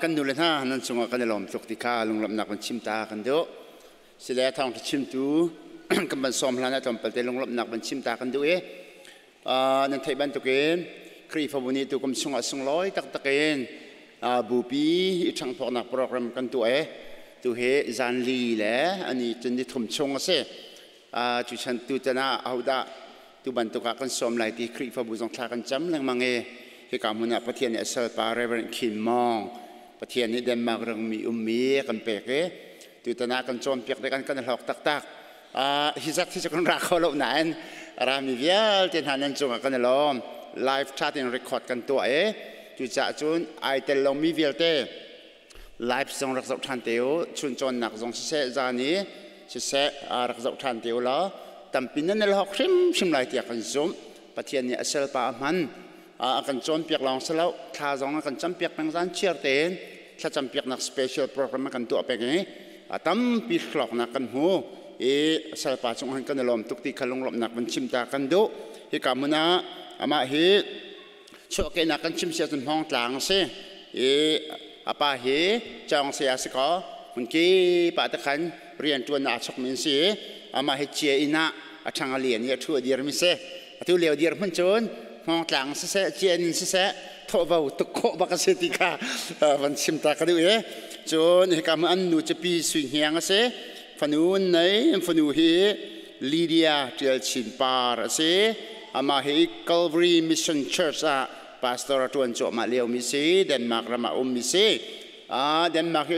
กันดูเลยนะนั่นจงกันลมตกติกาลงลำนักมันชิมตากันดูสิแล้วทางที่ชิมดูกันบันซ้อมแล้วนะตอนไปลงลำนักมันชิมตากันดูนั่นไทยบันตุกเองครีฟบุนีตุกมสงส่งลอยตักเองบูปีช่างพอนักโปรแกรมกันตัวตัวเฮจันลีแหละอันนี้จนได้ทุ่มชงเสียจุดฉันตัวจะน่าเอาได้ตัวบันตุกกันซ้อมหลายที่ครีฟบุญสงครามกันจำเรื่องมังเอที่การมุนาประเทศเนี่ยเซอร์ปาเรเวรคินมองประเทศนี้เดนมาร์กเรื่องมีมีกันเปกตัวจะน่ากันโจมเปียกด้วยกันหลอกตักฮิซักที่จะกันรักเขาเหล่านั้นรามีเวียลที่ทานนั้นจงกันล้อมไลฟ์ชาร์ตรีคอร์ดกันตัวจุดจะจุนไอเตลลมีเวียลเตไลฟ์ส่งรักษาทันเตียวชุนจนหนักส่งเสะจานี้เสะรักษาทันเตียวแล้วตั้มปีนั้นเราหกชิมหลายเตียกันซุ่มประเทศนี้เซลปามันกันโจมเปียกลองเสแล้วข้าจงกันจำเปียกเป็นการเชียร์เต้นถ้าจำเปียกนักสเปเชียลโปรแกรมกันตัวเป็นไงตั้มปีกหลอกนักกันหูเซลปาจงหันกันล้อมตุกติขลงหลบนักมันชิมตากันดูที่กามุนามาเฮโชคเกนักกันชิมเสียจนห้องกลางเสีอาปาเฮจองเสียสกอมันกี้ปะตะขันเรียนตัวนาชกมินสีมาเฮเจียอินะช่างเลียนเนี่ยทั่วเดียร์มิเซ่ทั่วเลียวเดียร์มันจนห้องกลางเสียเจียนเสียทว่าตุกโคบักเสติกามันชิมตากันดูจนที่กามันนูจะปีสุยเฮียงเสียฟันูนไหนฟันูเฮลีเดียเจลชินปาร์เสียมาเฮคัลวารีมิชชั่นเชิร์ชพาสตอร์ตวนโจมาเลียวมิเซ่เดนมาร์กรามามิเซ่เดนมาร์ก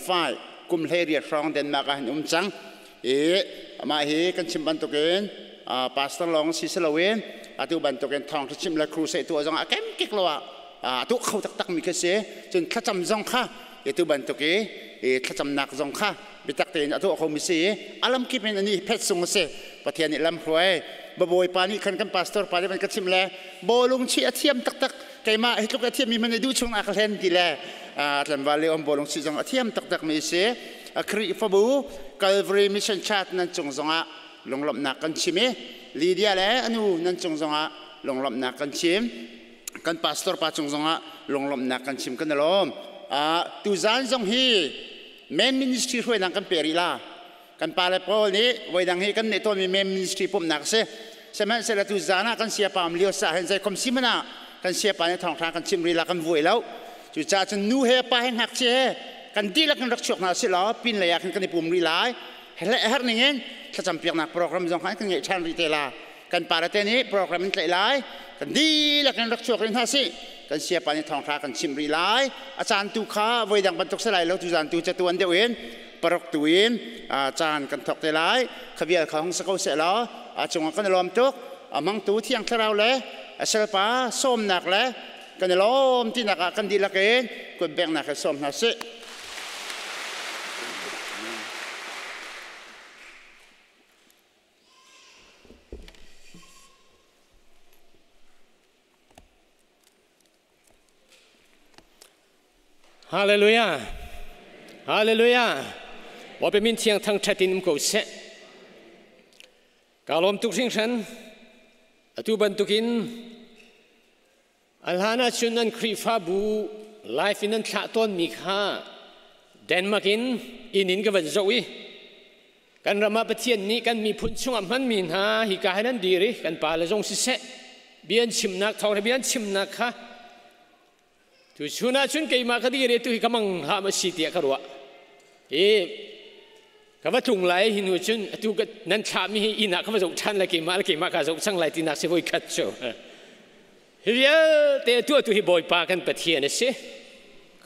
2005กุมเฮเรียร้องเดนมาร์กหันจังมาเฮกันชิมบันตุเกนพาสตอร์ลองซิสลาเวนตัวบันตุเกนทองที่ชิมและครูเซตัวจงแกมกิกลัวตัวเขาตักมีแค่เสียจนข้าจำจงข้าตัวบันตุเกข้าจำหนักจงข้าบิตักเตนตัวเขามิเซ่อารมณ์คิดเป็นอันนี้เพชรสงเซ่ประเทศนี้ลำพวยบ่อยปานี่คันกันพาสตอร์ปานี่มันก็ชิมแล้วบ่ลงเชียเทียมตักไก่มาไอ้ลูกเทียมมีมันดูช่วงอาคาเทนกี่แล้วลำวาเลอมบ่ลงชีจงเทียมตักมีเสียครีฟบูคัลวารีมิชชั่นชาร์ตนั่นจงจงลงหลบนักกันชิมลีเดียแล้วอนุนั่นจงจงลงหลบนักกันชิมกันพาสตอร์ปาจงจงลงหลบนักกันชิมกันล้อมตุจานจงฮีเมนมินิสทรีช่วยนักกันเปรีลากันปาเลโปนี้ไว้ดังให้กันในตัวมีเมนมินิสทรีปุ่มหนักเสียใช่ไหมเสร็จตุจานะกันเสียปามเลี้ยวสายเห็นใจคมซิมนะกันเสียปาในทางทางกันชิมรีลากันวุ่ยแล้วจุดจ่าจนนูเฮปาให้หักเชกันดีแล้วกันรักชกนาเสียแล้วปินเลยกันในปุ่มรีลาเห็นแล้วเห็นอย่างงี้ถ้าจำเปียกนักโปรแกรมจงหันกันเหยียดชันรีเทลากันปาเลเตนี้โปรแกรมมันไหลกันดีแล้วกันรักชกเรื่องท่าสิกันเสียปาในทางทางกันชิมรีลาอาจารย์ตุข้าไว้ดังบรรทุกสลายแล้วจุดจานตุจะตัวเดียวเองปรกตัวเองอาจารย์กันถกเตลายขบียของสกุลเสร็จแล้วจงกันล้อมตุกมังตูที่ยังเราเลยเสลปาส้มหนักเลยกันล้อมที่หนักกันดีละเกนกดแบ่งหนักส้มนักสิฮาเลลูยาฮาเลลูยาว่าเป็นมินเทียงทั้งชัดอินมุกเสกกาลมตุกสิงฉันตัวบันทุกินอัลฮานาชุนันครีฟาบูไลฟ์นันขาต้นมีค่าเดนมาร์กินอินินกับวันโจวีกันรามาประเทศนี้กันมีพุ่นช่วงมันมีนาฮิกาให้นันดีริกันปาเลจงสิเสเบียนชิมนักทองเบียนชิมนักค่ะทุกชุนชุนเกี่ยมาคดีเรตุฮิกำมังหามาสิเตียกรัวข้าพเจ้าไหลหินุชุนทุกนั้นชามีอินักข้าพเจ้าชันละกี่มาข้าพเจ้าช่างไหลที่นักเสวยขัดโจเฮียแต่ตัวตุฮิบอยปากันประเทศนี่สิ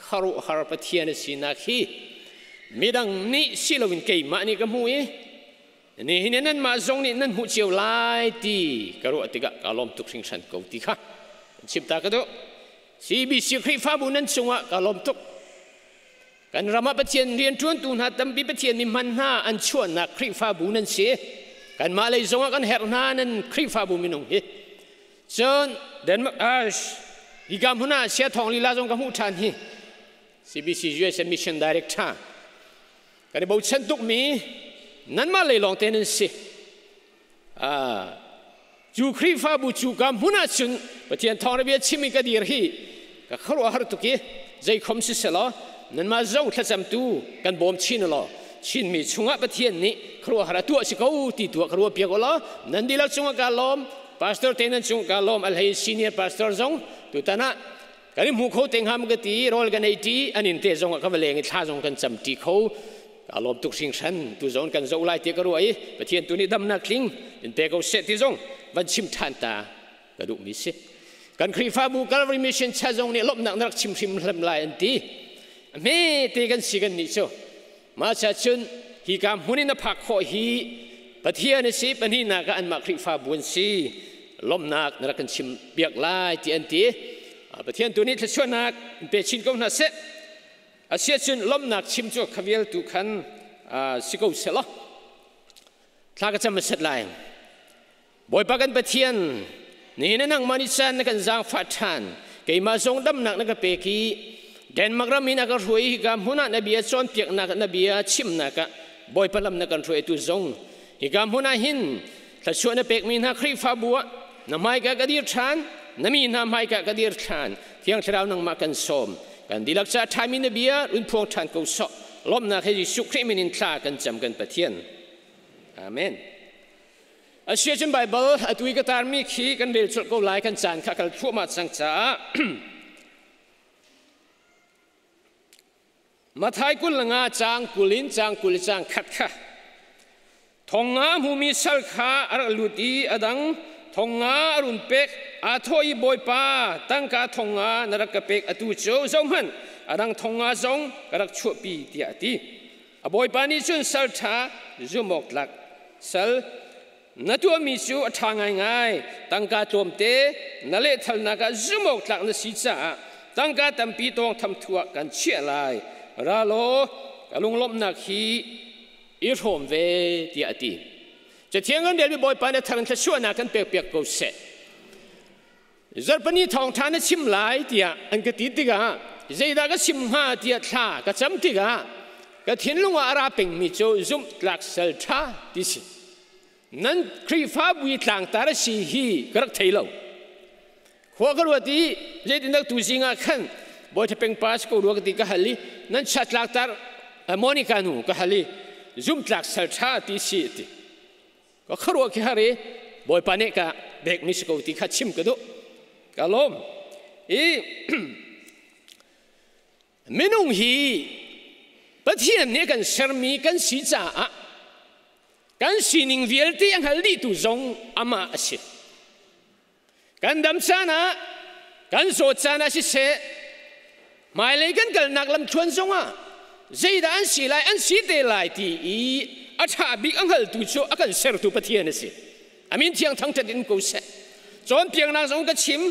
คารุฮาร์ประเทศนี่สินักฮีมีดังนี้สิเราวินเกี่ยมานี่ก็มวยนี่หินนั้นมาจงนี่นั้นหูเชียวไหลตีคารุติกะกาลมตุกสิงชันกูติค่ะชิบตากระโดซีบีซีครีฟาบุนั้นจงกาลมตุกกันรามาประเทศเรียนชวนตูนหาตั้มปีประเทศนิมันหาอันชวนนักครีฟาบุนั้นเสียกันมาเลยจงกันเฮรนานั้นครีฟาบุมินุงเฮจนเดนมาร์กอีกามุนาเสียทองลีลาจงกับหูทันเฮ CBC US Mission Director กันบอกฉันตุกมีนั้นมาเลยลองเต้นสิจูครีฟาบุจูกามุนาชุนประเทศทองระเบียชิมิกดีร์ฮีก ก็ขรัวหาตุกี้ใจคมสิเสลอนั่นมาเจ้าทัศมตูกันบ่มชินลอชินมีชงะประเทศนี้ขรัวหาตัวสิเขาตีตัวขรัวเปียกลอนั่นดีแล้วชงะกาลอมพาสเตอร์เทนันชงะกาลอมอัลเฮซีเนียร์พาสเตอร์จงตุตานะกันมุขเขาเต็งหามกตีรอลกันไอทีอันนี้เตจงก็เวลาเงี้ยท่าจงกันจำตีเขาอารมณ์ตุกสิ่งฉันตุจงกันจะอุไลเตกรัวไอประเทศตัวนี้ดำนักลิงอินเตเขาเสติจงวันชิมทันตากระดูกมิเสกันครีฟ้าบุกลวิมิชันชาจงเนี่ยลบหนักนักชิมลำลายอันตีเมื่อเตกันสิกันนิโซมาชาชุนฮีกามหุนินพักขอฮีประเทศนี้สิปัญหานักอันมาครีฟ้าบุญสีลบหนักนักกันชิมเบียกลายที่อันตีประเทศตัวนี้จะชวนนักเป็นชินกงนักเสะอาเซียนล้มนักชิมจุกขวิลตุขันสิกเสละถ้าก็จะมาเสร็จแล้วบ่อยปากันประเทศนี่นั่งมานิสันนักจางฟัดทันเกี่ยมาส่งดำนักนักเปกีเดนมักรามีนักรวยกับหัวหน้านบีจอนเปียกนักนบีชิมนักบ่อยปลำนักรวยตุจงฮิกามหัวหน้าหินถ้าชวนเปกมีนักครีฟ้าบัวน้ำไม้กับกระดิ่งชันน้ำมีน้ำไม้กับกระดิ่งชันเที่ยงเช้านั่งมากันสมกันดีลักษณะทามินเบียรุ่นพวงทานกุศลล้มนักให้ยิสุคริมินินทรากันจำกันประเทศอาเมนอาเซียนไบเบิลอตุยกตาร์มีขีกันเดือดสุดก็ไล่กันจานข้ากันทั่วมาสังจ้ามาไทยกุลงาจางกุลินจางกุลจางขัดข้าทงงาหูมีสัลขาอรลุตีอดังทงงาอรุณเป็กอาทอยบอยปาตั้งกาทงงานรักเป็กอตุโจจงมันอดังทงงาจงกรักชั่วปีเตียตีอบอยปานี่จุนสัลชาจุมกลักสัลนัตัวมีชูทางง่ายๆตั้งกาโจมเตนั่นแหละทัลนักจุมกลักนสิจ้าตั้งกาตั้มปีตองทำทั่วกันเชี่ยลายราโลกลุงลบนักฮีอิรโฮมเวตีอตีจะเที่ยงกันเดี๋ยวบ่อยไปในทางจะช่วยนักกันเปียกๆกูเสร็จจะปนิทองทานชิมหลายตีอันก็ติดติกะใจดาก็ชิมหาตีท่าก็จำติกะก็ทิ้งลงว่าอาราเป็นมิโจจุ่มหลักเสลท่าดิสินั้นครีฟ้าบุยต่างตาร์สีฮีกระไทยเราหัวกระวัติใจดินักตุจิงาขันบ่อยจะเป็นปาสกูรัวกติกะฮัลลีนั้นชัดหลักตาร์มอนิกานูกะฮัลลีจุ่มหลักเสลท่าดิสิติก็ขรัวแค่ฮารีบ่อยปานนี้ก็เด็กมิสกูติขัดชิมกันดูก็ล้มไม่นุ่งฮีประเทศนี้กันเสมีกันสีจ้ากันสีนิงเวลที่ยังฮัลลีตุจงอามาสิกันดำซานะกันโซจานะสิเสหมายเลยกันกันนักลำชวนจงใจด้านสีลายอันสีเตลายที่อาชาบิกอังฮัลตุโจอากันเสรตุประเทศนี้สิอามินเที่ยงทั้งจัดอินกูเสจนเพียงนางสงกัชิม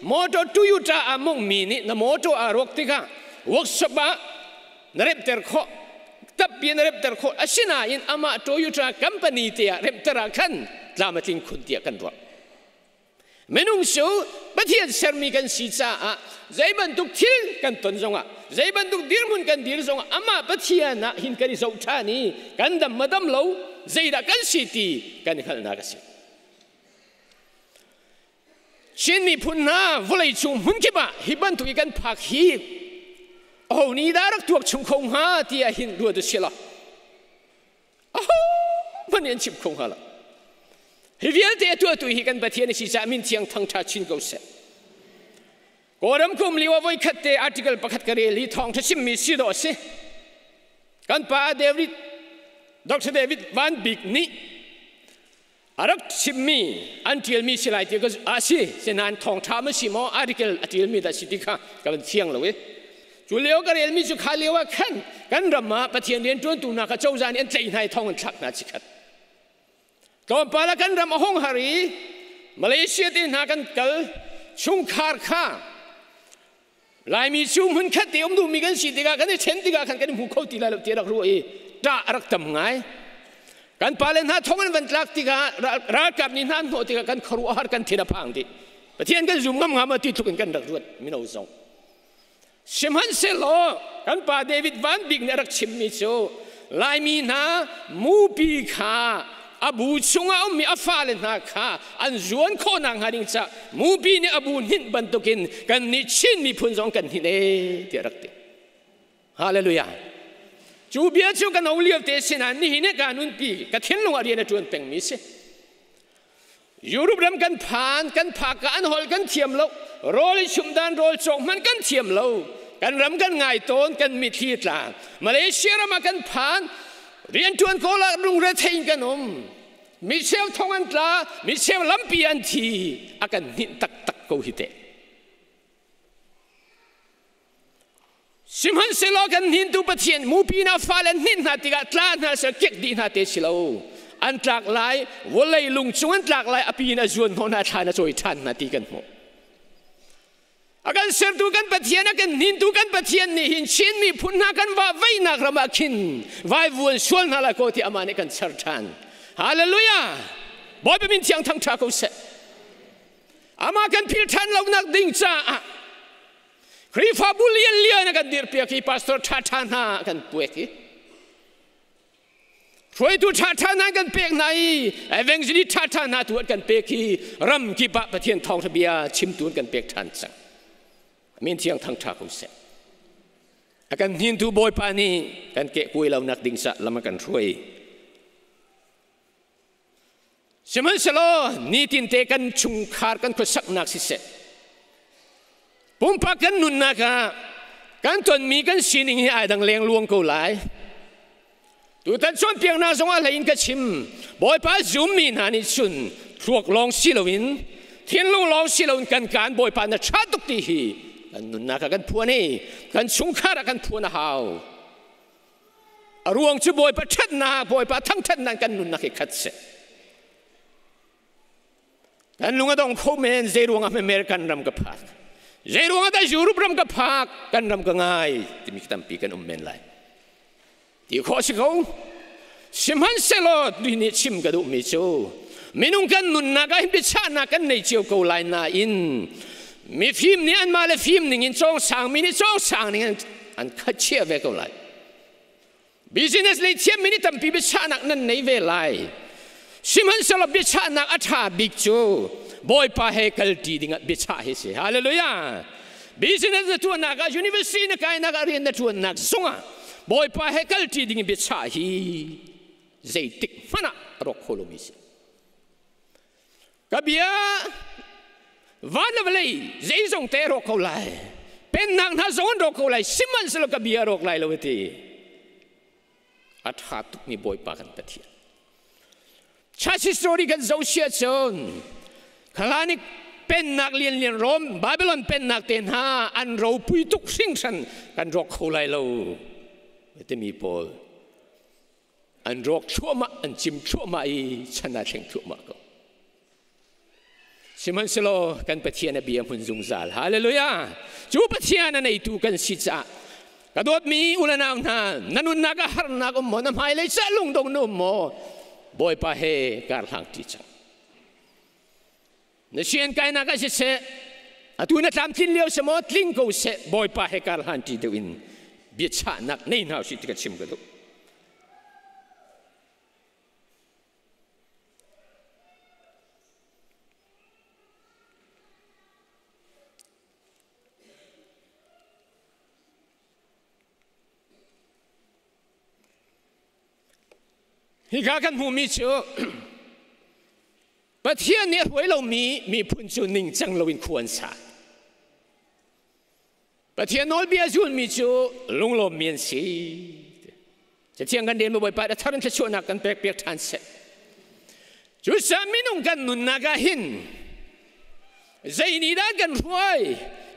มอโตตุยุตาอามงมีนี่นโมโตอารกติกาวกสบะนเรปเตอร์โคตับปีนเรปเตอร์โคอาชินาอินอามาโตยุตาคัมปานีเตียเรปเตอร์ขันลามาติงคุณเตียกันตัวเมนุงสูประเทศเสมีกันสีจ้าใจบรรทุกทิ้งกันตนจงใจบรรทุกดีร์มุนกันดีร์จงอามาประเทศนะหินกันอิสอุทานีกันดำมาดำเหลาใจดักกันสีตีกันขันนักสิเช่นนี้พุ่นน้าวลัยจุ่มหุ่นกิบะฮิบันตุกันพักฮีโอ้นี่ดารักตัวชงคงฮาที่หินรัวดุสิละโอ้มันยังชิบคงฮาละฮิวิลเตตัวตุยกันประเทศนี้สิจะมินเทียงทั้งชาชินกูเสกอรัมคุมลิวาวัยขัดเตอาร์ติเคิลประคัดกระเรลีทองทชิมมิสิโดสิกันป้าเดวิดดร.เดวิดวันบิกนี่อารักชิมมีอันที่มีสิไลที่ก็อาศัยเส้นนั้นทองทามสิโมอาร์ติเคิลอันที่มีแต่สิทธิค่ะกันเที่ยงเลยจุเลี้ยวกระเรลมีจุขาเลี้ยวขันกันรำมาประเทศเรียนจนตุนักเจ้าจานเอ็นใจในทองมันชักนาจิขัดตอนปาละกันรำห้องฮารีมาเลเซียที่นักกันเกลชุงคาร์ข้าลายมีชุมหุ่นขัดเดียวดูมีกันสิติกากันเช่นติกากันกันหูเขาตีลายเราตีรักรู้ตารักทำไงกันปาเลนหาทองมันวันลักติการักกับนินานโนติกากันครัวหากันทีละพังดิประเทศกันจุ่มงามๆมาติดทุกันกันรักรู้มินาอุซงชิมฮันเซโลกันป้าเดวิดวันบิกเนรักชิมมิโซลายมีนามูปีขา abu chunga mi afale na kha an zuan kho nang haring cha mu bi ni abu nin bantukin kan ni chin mi phun jong kan hi ne ti rakte hallelujah chu bia chu kan oliv te sinan ni hine kanun pi ka thin lu ari na tuan peng mi se Europe ram kan phan kan pha ka an hol kan thiam lo rol chum dan rol chok man kan thiam lo kan ram kan ngai ton kan mi thi tla Malaysia ram kan phan rian tuan ko la lung ra thein kan mi sel thong an tla mi sel lam pi an thi akan hin tak tak ko hi te simhan selo kan hin tu pathian mu pi na falen hin na ti ga tla na sa kek di na te silo an tlak lai wolai lung chung an tlak lai api na zuan ho na thana choi than na ti kan mo akan ser tu kan pathian akan hin tu kan pathian ni hin chin mi phun na kan wa vai na rama khin vai vuan sual na la ko ti amane kan sar than hallelujah boy be min tiang thang tha ko se ama kan phil than lo nak ding cha kri fa bulian lian kan dir pe ki pastor tha tha na kan puek kiช่วยดูท่าทางนั้นกันเปียกไหนไอ้เวงจีท่าทางนั้นตัวกันเปียกีรำกีบะประเทียนทองทะเบียชิมตัวกันเปียกทันสังมีเที่ยงทางท่ากุศลอาการหินทูบอยปานีกันเกะคุยเรานักดิ่งสะละมันกันช่วยสมัยสโลนี่ตินเตกันชุงขาดกันก็สักนักสิเสปุ่มปากันนุนนักกันตอนมีกันสินิงให้ไอ้ดังเลี้ยงลวงกูหลายดูแต่ชวนเพียงนาสงอะไรอินก็ชิมบอยป้าจุ่มมีนานิชุนทวกลองสิลวินเทียนลุงลองสิลวินกันการบอยป้าน่ะชาตุกตีฮีกันนุนนักกันพัวนี่กันชุงขาดกันพัวน่ะฮาวรวงชูบอยป้าชัดนาบอยป้าทั้งชัดนั้นกันนุนนักขัดเสกันลุงก็ต้องโคเมนเจรวงอเมริกันรำกับพักเจรวงก็ยูโรปรำกับพักกันรำกับง่ายที่มีตั้มปีกันเมนไลที่ข้อสิเขาสิมันเสลอดูนี่ชิมกระดูกมิจูมินุงกันนุนนักให้พิชานักกันในเจียวกูไลนาอินมีฟิล์มนี้อันมาเลยฟิล์มหนึ่งอินจ้องสั่งมินิจ้องสั่งหนึ่งอันขัดเชี่ยเวกูไลบิสเนสเลยเทียมมินิตั้มปีพิชานักนั้นในเวไลสิมันเสลอพิชานักอัฐาบิกจูบอยป้าเฮกัลตีดิ่งพิชาเฮเสียฮาเลลูยาบิสเนสตัวนักยูนิเวอร์ซิตี้นักนักเรียนตัวนักส่งบอยป้าเฮกัลตีดิ่งพิชาฮีใจติกมันอะรกโคลมิสกับยาวันละเวลาใจจงเตะรกเขาไลเป็นนางท่าจงรกเขาไลสิมันสลกับยารกไลเลยทีอัฐาตุกมีบอยป้ากันตะเทียชาติสตอรี่กันเจ้าเชียจนขลานิเป็นนักเรียนรมบาบิลอนเป็นนักเต้นหาอันเราปุยตุกสิ่งสันกันรกเขาไลเราแต่มีพออันรกชั่วมาอันจิมชั่วมาอีชนะเชิงชั่วมาก็สิมันสโลกันปะเทียนเบียมุนจุงซาลฮาเลลูยาจูปะเทียนในตูกันสิจ้ากระโดดมีอุลนางนันุนนักฮาร์นักมอนำไฮเลยจะลุงดงนุ่มโมบอยปะเฮการหางที่จังนเชียนไกนักสิเสอตูนักทำทิ้งเลี้ยวสมอทิ้งกูเสบอยปะเฮการหางที่เดวินเบียชานักในหน้าสิทธิ์กันชิมกันดูฮิกากันหูมิจูประเทศนี้ไว้เรามีพุ่นจูนิ่งจังเราวินควรสาประเทศโนเบียจูนมิจูลุงลมเมียนสีจะเที่ยงกันเดินมาบ่อยไปแต่ถ้าเราจะชวนนักกันเปียกทันเสร็จจูสามินุงกันนุนนักหินใจนี้ได้กันรวย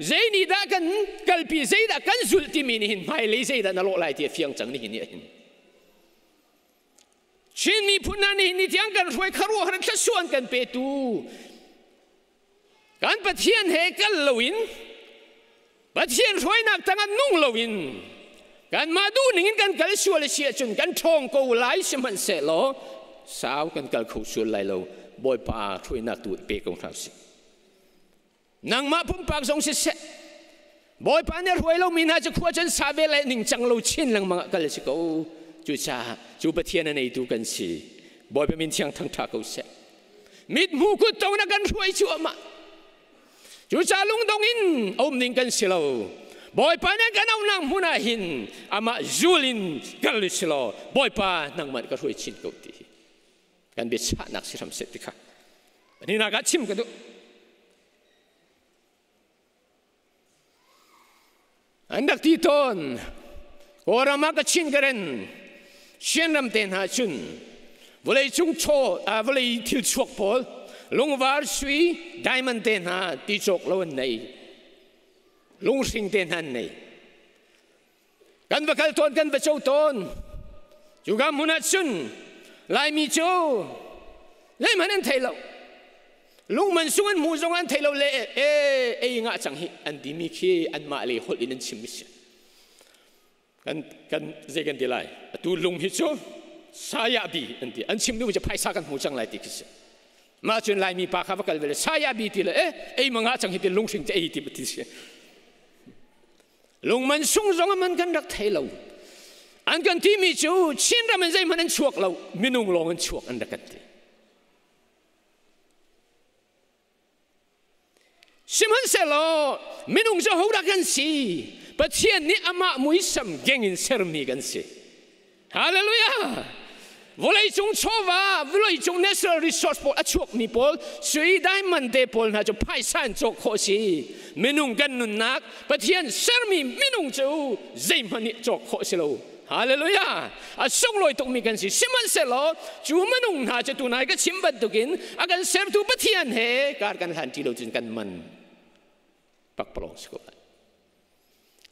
ใจนี้ได้กันกัลปีใจได้กันสุลติมินหินไม่เลยใจได้นรกไหลที่เฟียงจังนี่หินหินชินมีพูนันนี่ที่อังกันรวยขรัวหันจะชวนกันไปตูการปะเทียนเฮกันลวินปะเทียนรวยนักตั้งนุ่งลวินการมาดูนิ่งกันกันชวนเสียจนกันทองกูไล่สมันเสร็จแล้วสาวกันกันเขาชวนไล่เราบอยป่ารวยนักตัวเปกของเราสินางมาพุ่มปากทรงเสร็จบอยป่าเนี่ยรวยเรามีน่าจะขวจนสาเวลนิ่งจังเราชินหลังมังกันเลยสิเขาจูชาจูปะเทียนในตูกันสิ boy pe min thiang thang tha ko se mit mu ku to na kan ruai chu ama chu cha lung dong in om ning kan silo boy pa na kan au nang huna hin ama zulin kan silo boy pa nang man ka ruai chin ko ti kan be cha nak siram se ti kha ni na ga chim ka du andak ti ton orama ka chin karen shen ram ten ha chun volei chung cho volei thil chuak pol lungwar sui diamond ten ha ti chok lo nei lung sing ten han nei kan bakal ton kan bachau ton juga munat chun lai mi cho lai manan thailo lung man sungan mu zongan thailo le e nga chang hi an di mi khi an ma le hol in chim mis kan zegan dilai tu lung hi cho saya bi anti an chim nu je phaisa kan mu chang lai ti kis ma chun lai mi pa kha bakal vele saya bi ti le e manga chang hi ti lung sing te e ti ti se lung man sung zong man kan rak thailo an kan ti mi chu chin ra man zai man an chuak lo minung long an chuak an dak ti simhan selo minung zo ho ra kan si pathian ni ama muisam gengin sermi kan si hallelujah volei chung chowa volei chung natural resource pol achuk mi pol sui diamond de pol na jo phai san chok kho si minung kan nun nak pathian sermi minung chu zai mani chok kho si lo hallelujah asung loi tok mi kan si simhan selo chu minung na che tu nai ka chimbat tukin akan ser tu pathian he kar kan han ti lo jin kan man pak polong sko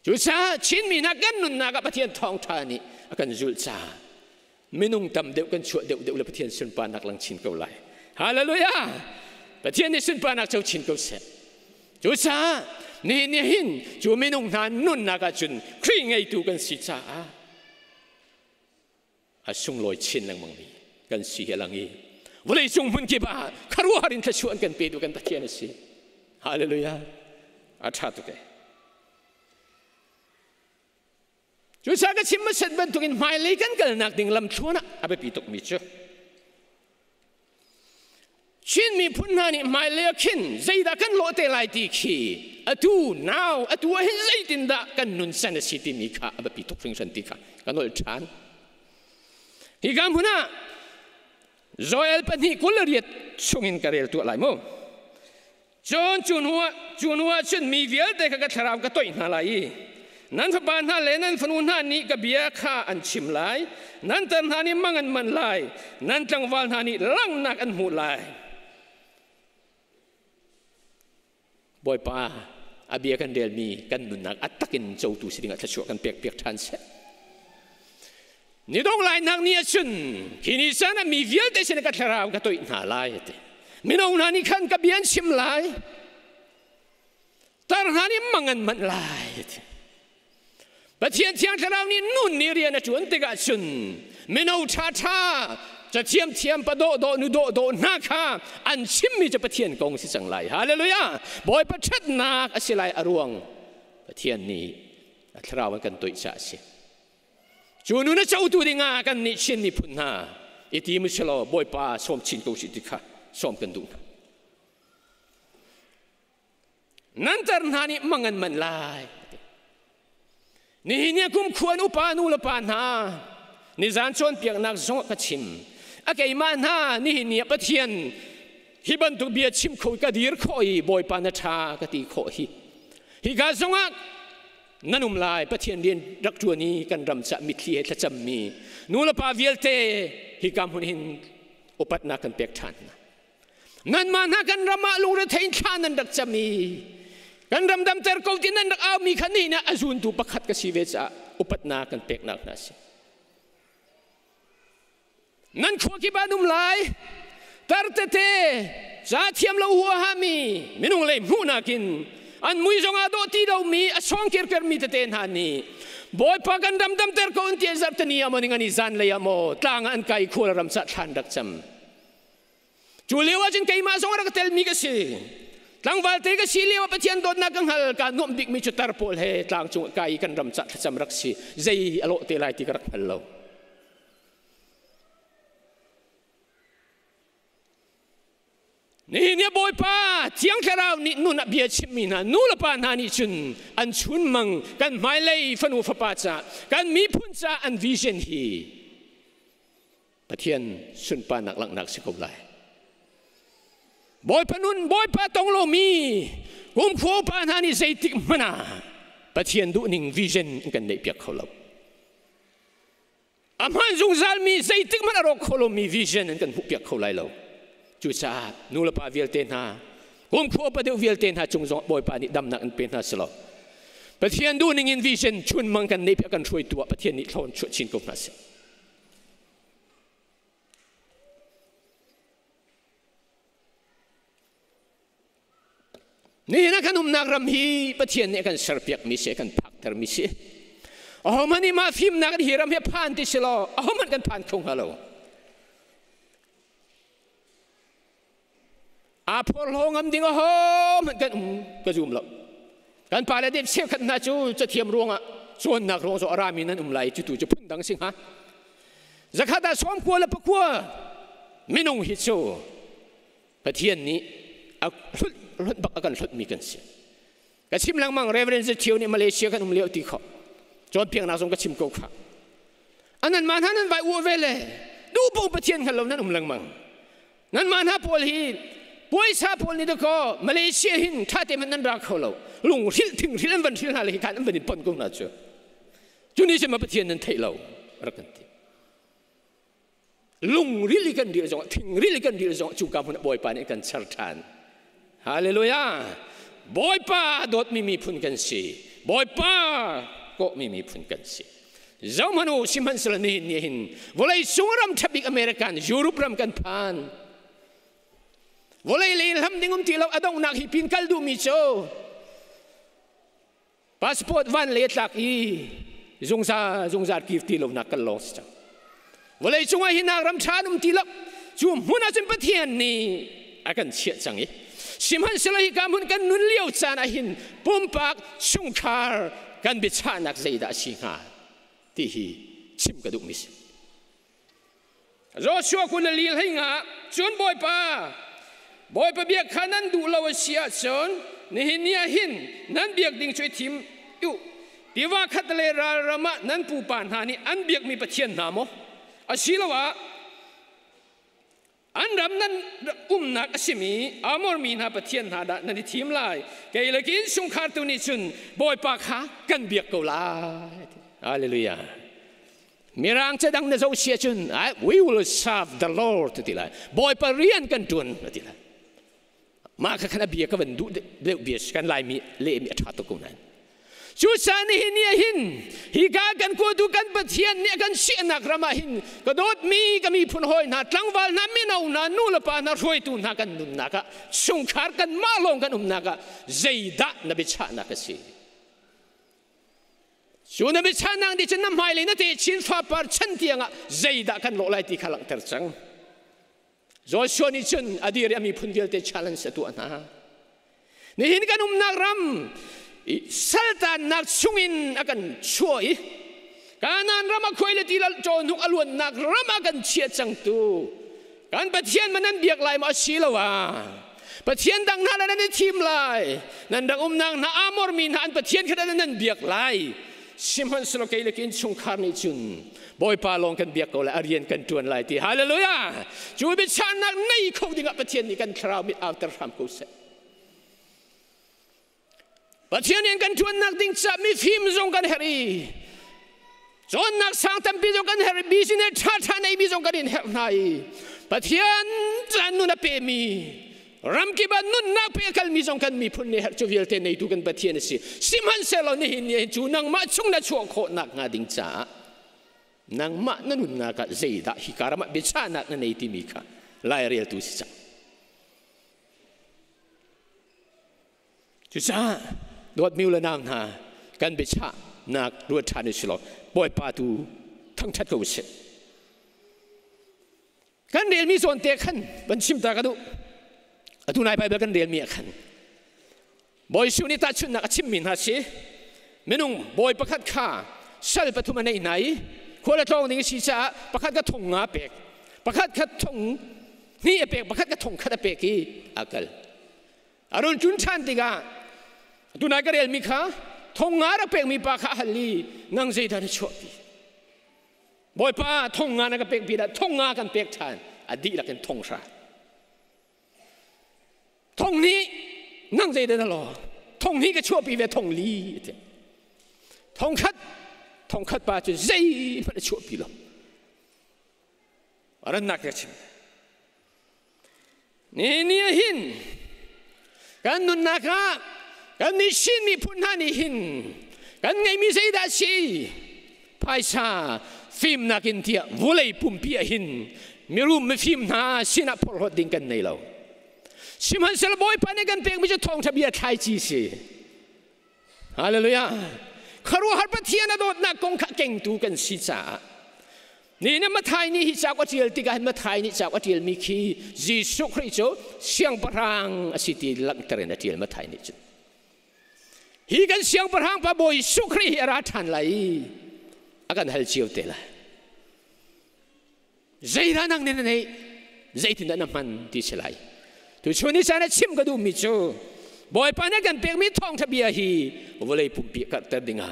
chu cha chin mi na kan nun na ka pathian thong thani akan zul cha minung tam deu kan chu deu le pathian sun pa nak lang chin ko lai hallelujah pathian ni sun pa nak chau chin ko se chu cha ni hin chu minung na nun na ka chun khri ngai tu kan si cha a sung loi chin lang mang ni kan si helang i volei sung mun ki ba kharu harin tha chu an kan pe du kan pathian si hallelujah a tha tu ke chu sa ka chim ma set ban tukin mai le kan kal nak ding lam thuna abe pi tok mi chu chin mi phun na ni mai le khin zai da kan lo te lai ti khi atu now atu he zai tin da kan nun san si ti mi kha abe pi tok ring san ti kha kan ol than hi gam huna zoel pan hi kulariat chungin karel tu lai mo chon chunwa chun mi vial de ka tharam ka toi na lai nan fa ban ha le nan fanun ha ni ka bia kha an chim lai nan tan ha ni mangan man lai nan tang wal ha ni lang nak an mu lai boy pa abia kan del mi kan nun nak atakin chau tu sidinga thachua kan pek than se ni dong lai nak ni chun kini sana mi vial de sen ka tharam ka toi na lai te minong na ni khan ka bian chim lai tar ha ni mangan man lai pathian thiang tharau ni nun ni rian a chuan te ga chun mino tha cha thiam pa do nu do na kha an chim mi cha pathian kong si chang lai hallelujah boy pathat na asilai aruang pathian ni a tharau kan toi cha si chunu na chau tu dinga kan ni chin ni phun na iti mi chalo boy pa som chin ko si ti kha som kan du nan tar na ni mangan man lai ni hinya kum khuan upa nu la pa na ni zan chon piak nak zong ka chim a ke man ha ni hinya pathian hi ban tu bia chim kho ka dir khoi boy pa na tha ka ti kho hi ga zonga nanum lai pathian din rak tu ni kan ram cha mi thli he tha cham mi nu la pa vialte hi kam hun hin upat na kan pek than nan man ha kan rama lu re thein than nan dak chami kan ram dam ter ko tin nan aw mi khani na azun tu pakhat ka si ve cha upat na kan pek nak na si nan kho ki banum lai tar te te za thiam lo huwa ha mi minung le mu na kin an mui zonga do ti do mi a song kir mi te ten ha ni boy pa kan dam ter ko ti zar tani amani ngani zan le amo tlang an kai khol ram cha than dak cham chulewa jin kai ma zonga ka tel mi ka si tlang wal te ka siliwa pathian dot na kang hal ka nom dik mi chutar pol he tlang chung kai kan ram cha cham rak si zai alo te lai ti ka rak hal lo นี่เนี่ยบอยป้าเที่ยงแค่เรานี่นู่นเบียชิมีนะนู่นละป้านานี่จุนอันชุนมังกันไม่เลยฟันูฟ้าป้าจ้ากันมีพุ่นจ้าอันวิเชนฮีปะเทียนชุนป้าหนักหลังหนักสิกบไลบอยพนุนบอยป้าตองโลมีกุมขวป้านานี่ใจติกมันนะปะเทียนดูนิ่งวิเชนกันในเปียกเขาเราอามันจงซาลมีใจติกมันอรกเขาเรามีวิเชนกันหุบเปียกเขาไลเราจุดานูลปาเวลเตนฮากุมขวบประเดี๋ยวเวลเตนฮาจงจงบอยปานี่ดำนักอันเป็นฮาสลอปะเทียนดูนิ่งอินวิเชนชุนมังกันในเปียกันช่วยตัวปะเทียนนี่ทอนช่วยชินกุมนัสนี่นะกันนักรำฮีปะเทียนนี่กันสรเปียกมิเสกันพักเตอร์มิเสอ๋อมันนี่มาฟิมนักฮีรำฮีผ่านที่สลออ๋อมันกันผ่านคงฮัลโหลอาพอลงอันดิ้งโอ้มันกันก็จุ่มแล้วกันพาเลเดฟเชฟขันนาจูจะเทียมรวงอ่ะส่วนนักรวงส่วนอารามินั้นไหลจุดจะพุ่งดังสิงฮะจะขัดแต่ซ้อมกัวแล้วปะกัวไม่นุ่งฮิตโซ่ปะเทียนนี้เอารถบักกันรถมีกันเสียกระชิมลังมังเรเวอเรนซ์เที่ยวนี่มาเลเซียกันเลี้ยวตีเขาจนเพียงนักส่งกระชิมกูค่ะอันนั้นมาท่านนั้นไปอวดเวเลยดูปุ๊บปะเทียนกันเรานั้นลังมังนั้นมาท่าพอลีป่วยซาพอลนี่ตะก็มาเลเซียหินท่าเต็มนั้นรักเขาเราลุงริลถึงริลวันริลอะไรกันอันเป็นปนกงน่าจะจุนี่จะมาปะเทียนนั้นเทเรารักกันทีลุงริลกันเดียวจงถึงริลกันเดียวจงจุกกับคนบอยปานี่กันชัดทันฮาเลลูยาบอยปาโดดมีพุ่นกันสิบอยปาก็มีพุ่นกันสิเจ้ามันโอสิมันสละนี่หินวลัยสุงรำทับอีกอเมริกันยุโรปรำกันผ่านวลัยเลยทำดิ้งที่เราอดองนักฮิปินกัลดูมิโซพาสปอร์ตวันเลตักอีจงซากีฟที่เรานักกันลองสิวลัยจงให้นักรำชาดุมที่เราจูมุนาจิมปะเทียนนี่อากันเชี่ยจังอีสิมันสลายกามุนกันนุนเลี้ยวจานะหินปุ่มปากชุงคาร์กันบิชานักใจดาสิงาที่ฮีชิมกระดูกมิสรอชัวคุณเลี้ยงให้งาจนบอยป้าบอยปะเบียกขานั้นดูเราเสียจนนี่หินเนี่ยหินนั้นเบียกดิ่งช่วยทีมอยู่ที่ว่าขัดเลราระมะนั้นปูปานหานี่อันเบียกมีปะเทียนนามอาชีละวะอันรำนั้นนักสิมีอามอร์มีนาปะเทียนหาดนั่นทีมลายเกยเลยกินสุงคาร์ตุนิชุนบอยปากขากันเบียกกูลายฮาเลลูยามีร่างจะดังในโซเชียลจุน we will serve the Lord ที่ละบอยปะเรียนกันจุนที่ละมาขณะเบียกันดูเดือดเบียกันลายมีเล่มีอัฐตุกุนันชูสานี่หินเนี่ยหินฮิกากันกูดูกันปะเทียนเนี่ยกันเสียนักระมาหินก็โดดมีก็มีพุ่นหอยนาตั้งวันนั้นไม่เอานานูละปานาช่วยตุนนักันนุนนักะสุงคาร์กันมาลงกันนักะใจดะนบิชานักสิชูนบิชานังดิฉันน้ำหายเลยนะที่ชินฟ้าปาร์ชันเตียงะใจดะกันโลไลที่ขลังเตอร์จังโจชัวนี่ชนอดีตมีพุ่นเดียวแต่ challenge ตัวนะนี่หินกันนักรำสัลตันนักชุงินakanช่วยการนั้นรำคุยเลยที่เราโจนุกอลวนนักรำกันเชียจังตูการปะเทียนมันนั้นเบียกลายมาชีละวะปะเทียนดังนั้นนั้นทีมลายนั่นดังนางนาอามอร์มีนานปะเทียนขนาดนั้นเบียกลายสิมันสโลเกลกินชงคาร์นิจุนบอยปาลงกันเบียกเอาละอารียนกันจวนลายที่ฮาเลลูยาจูบิชานักในเขาดิ่งปะเทียนนี่กันคราวมิดอัลตร์ฟามกุเซปะเทียนยังกันชวนนักดิ่งจับมีฟิล์มส่งกันเฮรีจนนักสังตัมปีส่งกันเฮรีบิสเนชาชาในบิส่งกันอินเฮร์ไนปะเทียนจันนุนเปมีรำกีบันนุนนักเปกัลมีส่งกันมีพุ่นเนฮร์จูวิลเตนในดูกันปะเทียนสิมันเซลนี่เนี่ยจูนังมาชงนัชวโคนักงาดิ่งจ้านังมานั่นนุนนักใจดะฮิการมาบิชานักนั่นในที่มีค่ะลายเรียลตุสิจ้าจุจ้าดวดมิวละนางนากันเบชานักดวดชานิสโลบอยปาตูทั้งชัดกูเสกันเรียนมีส่วนเตะขันบันชิมตากระดูตุนายไปเบกันเรียนมีขันบอยชูนิตาชุนนักชิมมินฮาสิเมนุงบอยประคัดข้าชัลปฐุมในคนละตรงนี้สิจ้าประคัดกระทงงาเป็กประคัดกระทง นี่เปกบักขัดกระทงขัดเปกีอากาศอารมณ์จุนชันติกาตุนายกเรียลมิค่ะทงงาระเปกมีปากฮัลลีนังใจทันชอบปีบ่อยป้าทงงานักเปกปีละทงงากันเปกทานอดีละกันทงชาทงนี้นั่งใจได้ตลอดทงนี้ก็ชั่วปีเวทงลีทงคัดป้าจะใจมันชั่วปีละอะไรนักกันชิมนี่หินกันนุนนักกันนิชินมีพุนหานี่หินกันไงมีใจได้สิภายชาฟิล์มนักอินเดียวุเลยปุ่มเปียหินมีรูปไม่ฟิล์มนาสินะพอรดดิ้งกันในเราชิมันเสลบอยปานี่กันเพียงไม่จะท่องทะเบียนไทยจีสิฮาเลลูยาคารุฮัลปะเทียนโดดนักกงขะเก่งตูกันสิจ้านี่เนี่ยมาไทยนี่ฮิจากวัดเดียลติกันมาไทยนี่จากวัดเดียลมีขี้จีสุคริโจเสียงปะรังสิติลังเตรนเดียลมาไทยนี่จุฮีกันเสียงปะรังปะบอยสุคริฮิราทันไหลอาการฮัลเชียวเตล่ะใจร้านังเนี่ยนี่ใจถึงนั้นมันที่เฉลยทุกช่วงนี้ฉันชิมก็ดูมิจูบ่อยปานกันเปียกมีทองทะเบียฮีวันเลยปุ่มเปียกกัดแต่ดิ่งอ่ะ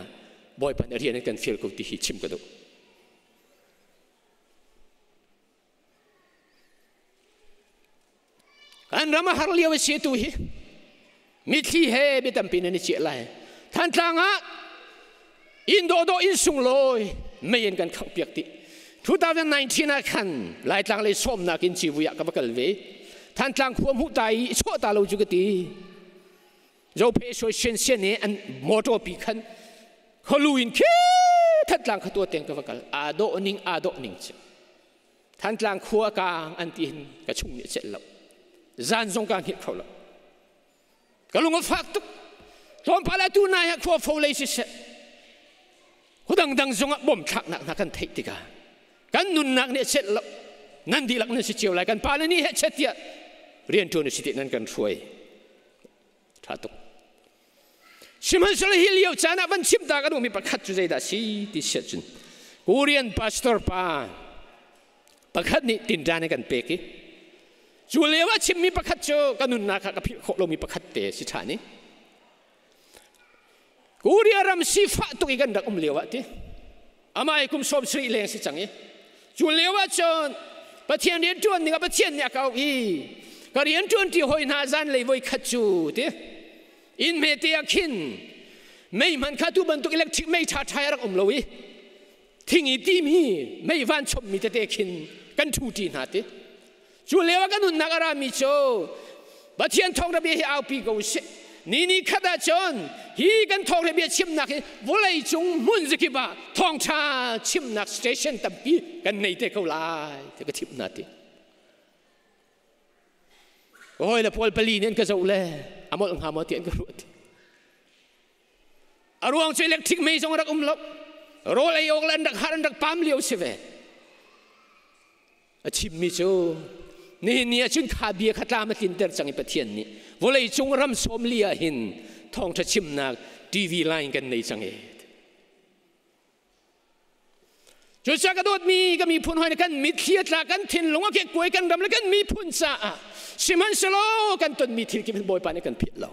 บ่อยปานเรียนกันเฟียลกูที่ฮีชิมก็ดูอันรามาฮาร์เลียวเสียตุฮีมิที่เฮบิตัมปินนี่เชื่อไรท่านต่างอ่ะอินโดโดอินสุงลอยไม่ยันกันขังเปียกติ2019นะคันหลายต่างเลยส้มนักอินชีวิยกับกัลเวท่านต่างความหุตายชั่วตาเราจุกตีเราเพชรเชนเซนเนี่ยอันมอเตอร์ปีคันเขาลุยนคีท่านต่างขตัวเต็งกับกัลอาโดนิงท่านต่างขัวกลางอันตีนกระชุ่มเนี่ยเจ็ดเราจานทรงการเห็นเขาละก็ลงมาฟักตุกตอนพาราตูนายขัวโฟเลสิเสเขาดังทรงบ่มชักหนักกันเทติกากันนุนนักเนี่ยเสร็จแล้วนั่นดีหลักนั่นสิเจียวอะไรกันปาเลนี่เฮ็ดเดียเรียนตัวในสิทธินั้นกันช่วยท้าตุกชิมันสละฮิเลียวจานะวันชิมตากันดูมีประคัตจุใจดาสีที่เสียจุนกูเรียนพาสตอร์ป้าประคัตนี่ตินจานกันเปกิจูเลว่าชิมมีประคัตโจกันนุนนักกับพี่โคเรามีประคัตเตสิฐานี่กูเรียนรำสีฟ้าตุกิกันดักเลวะที่อามาไอ้กุมสอบสรีเลงสิจังยี่จูเลว่าจนปะเทียนเรียนจวนนี่ก็ปะเทียนเนี่ยเขาอีก็เรียนจวนที่หอยนาจันเลยไว้ขัดจูที่อินเมติอาคินไม่มันขัดตูบรรทุกอิเล็กทริกไม่ท้าทายรักเลยทิ้งอีตีมีไม่วันชมมีแต่เด็กขินกันทูตีนาที่จูเลว่ากันนุนนักรามิโจปะเทียนทองระเบียเอาปีกูเสนี่ขัดจนฮีกันทองระเบียชิมนักวลัยจงมุนสิกิบะทองชาชิมนักสเตชันตับปีกันในเตะเขาไล่เตะก็ทิมนาทีโอ้ยแล้วพอลปลีเนี่ยก็จะอุเล่อามดหามดเตียนก็รู้ทีอารวงช่วยเล็กทิ้งไม่ส่งรักลบโรลไอโอกลันดักฮารันดักปั๊มเลี้ยวเสวะชิมมิโจนี่ชุนขาเบียขัดลามาตินเตอร์จังอิปเทียนนี่วลัยจงรำสมเลียหินทองจะชิมนักทีวีไลน์กันในจังเอจุดสักกระโดดมีก็มีพูนหอยกันมีเทียตรากันทิ้งลงว่าเก็บกวยกันรำแล้วกันมีพูนซาชิมันสโลกันต้นมีทิ้งกินบ่อยปานกันเพียเรา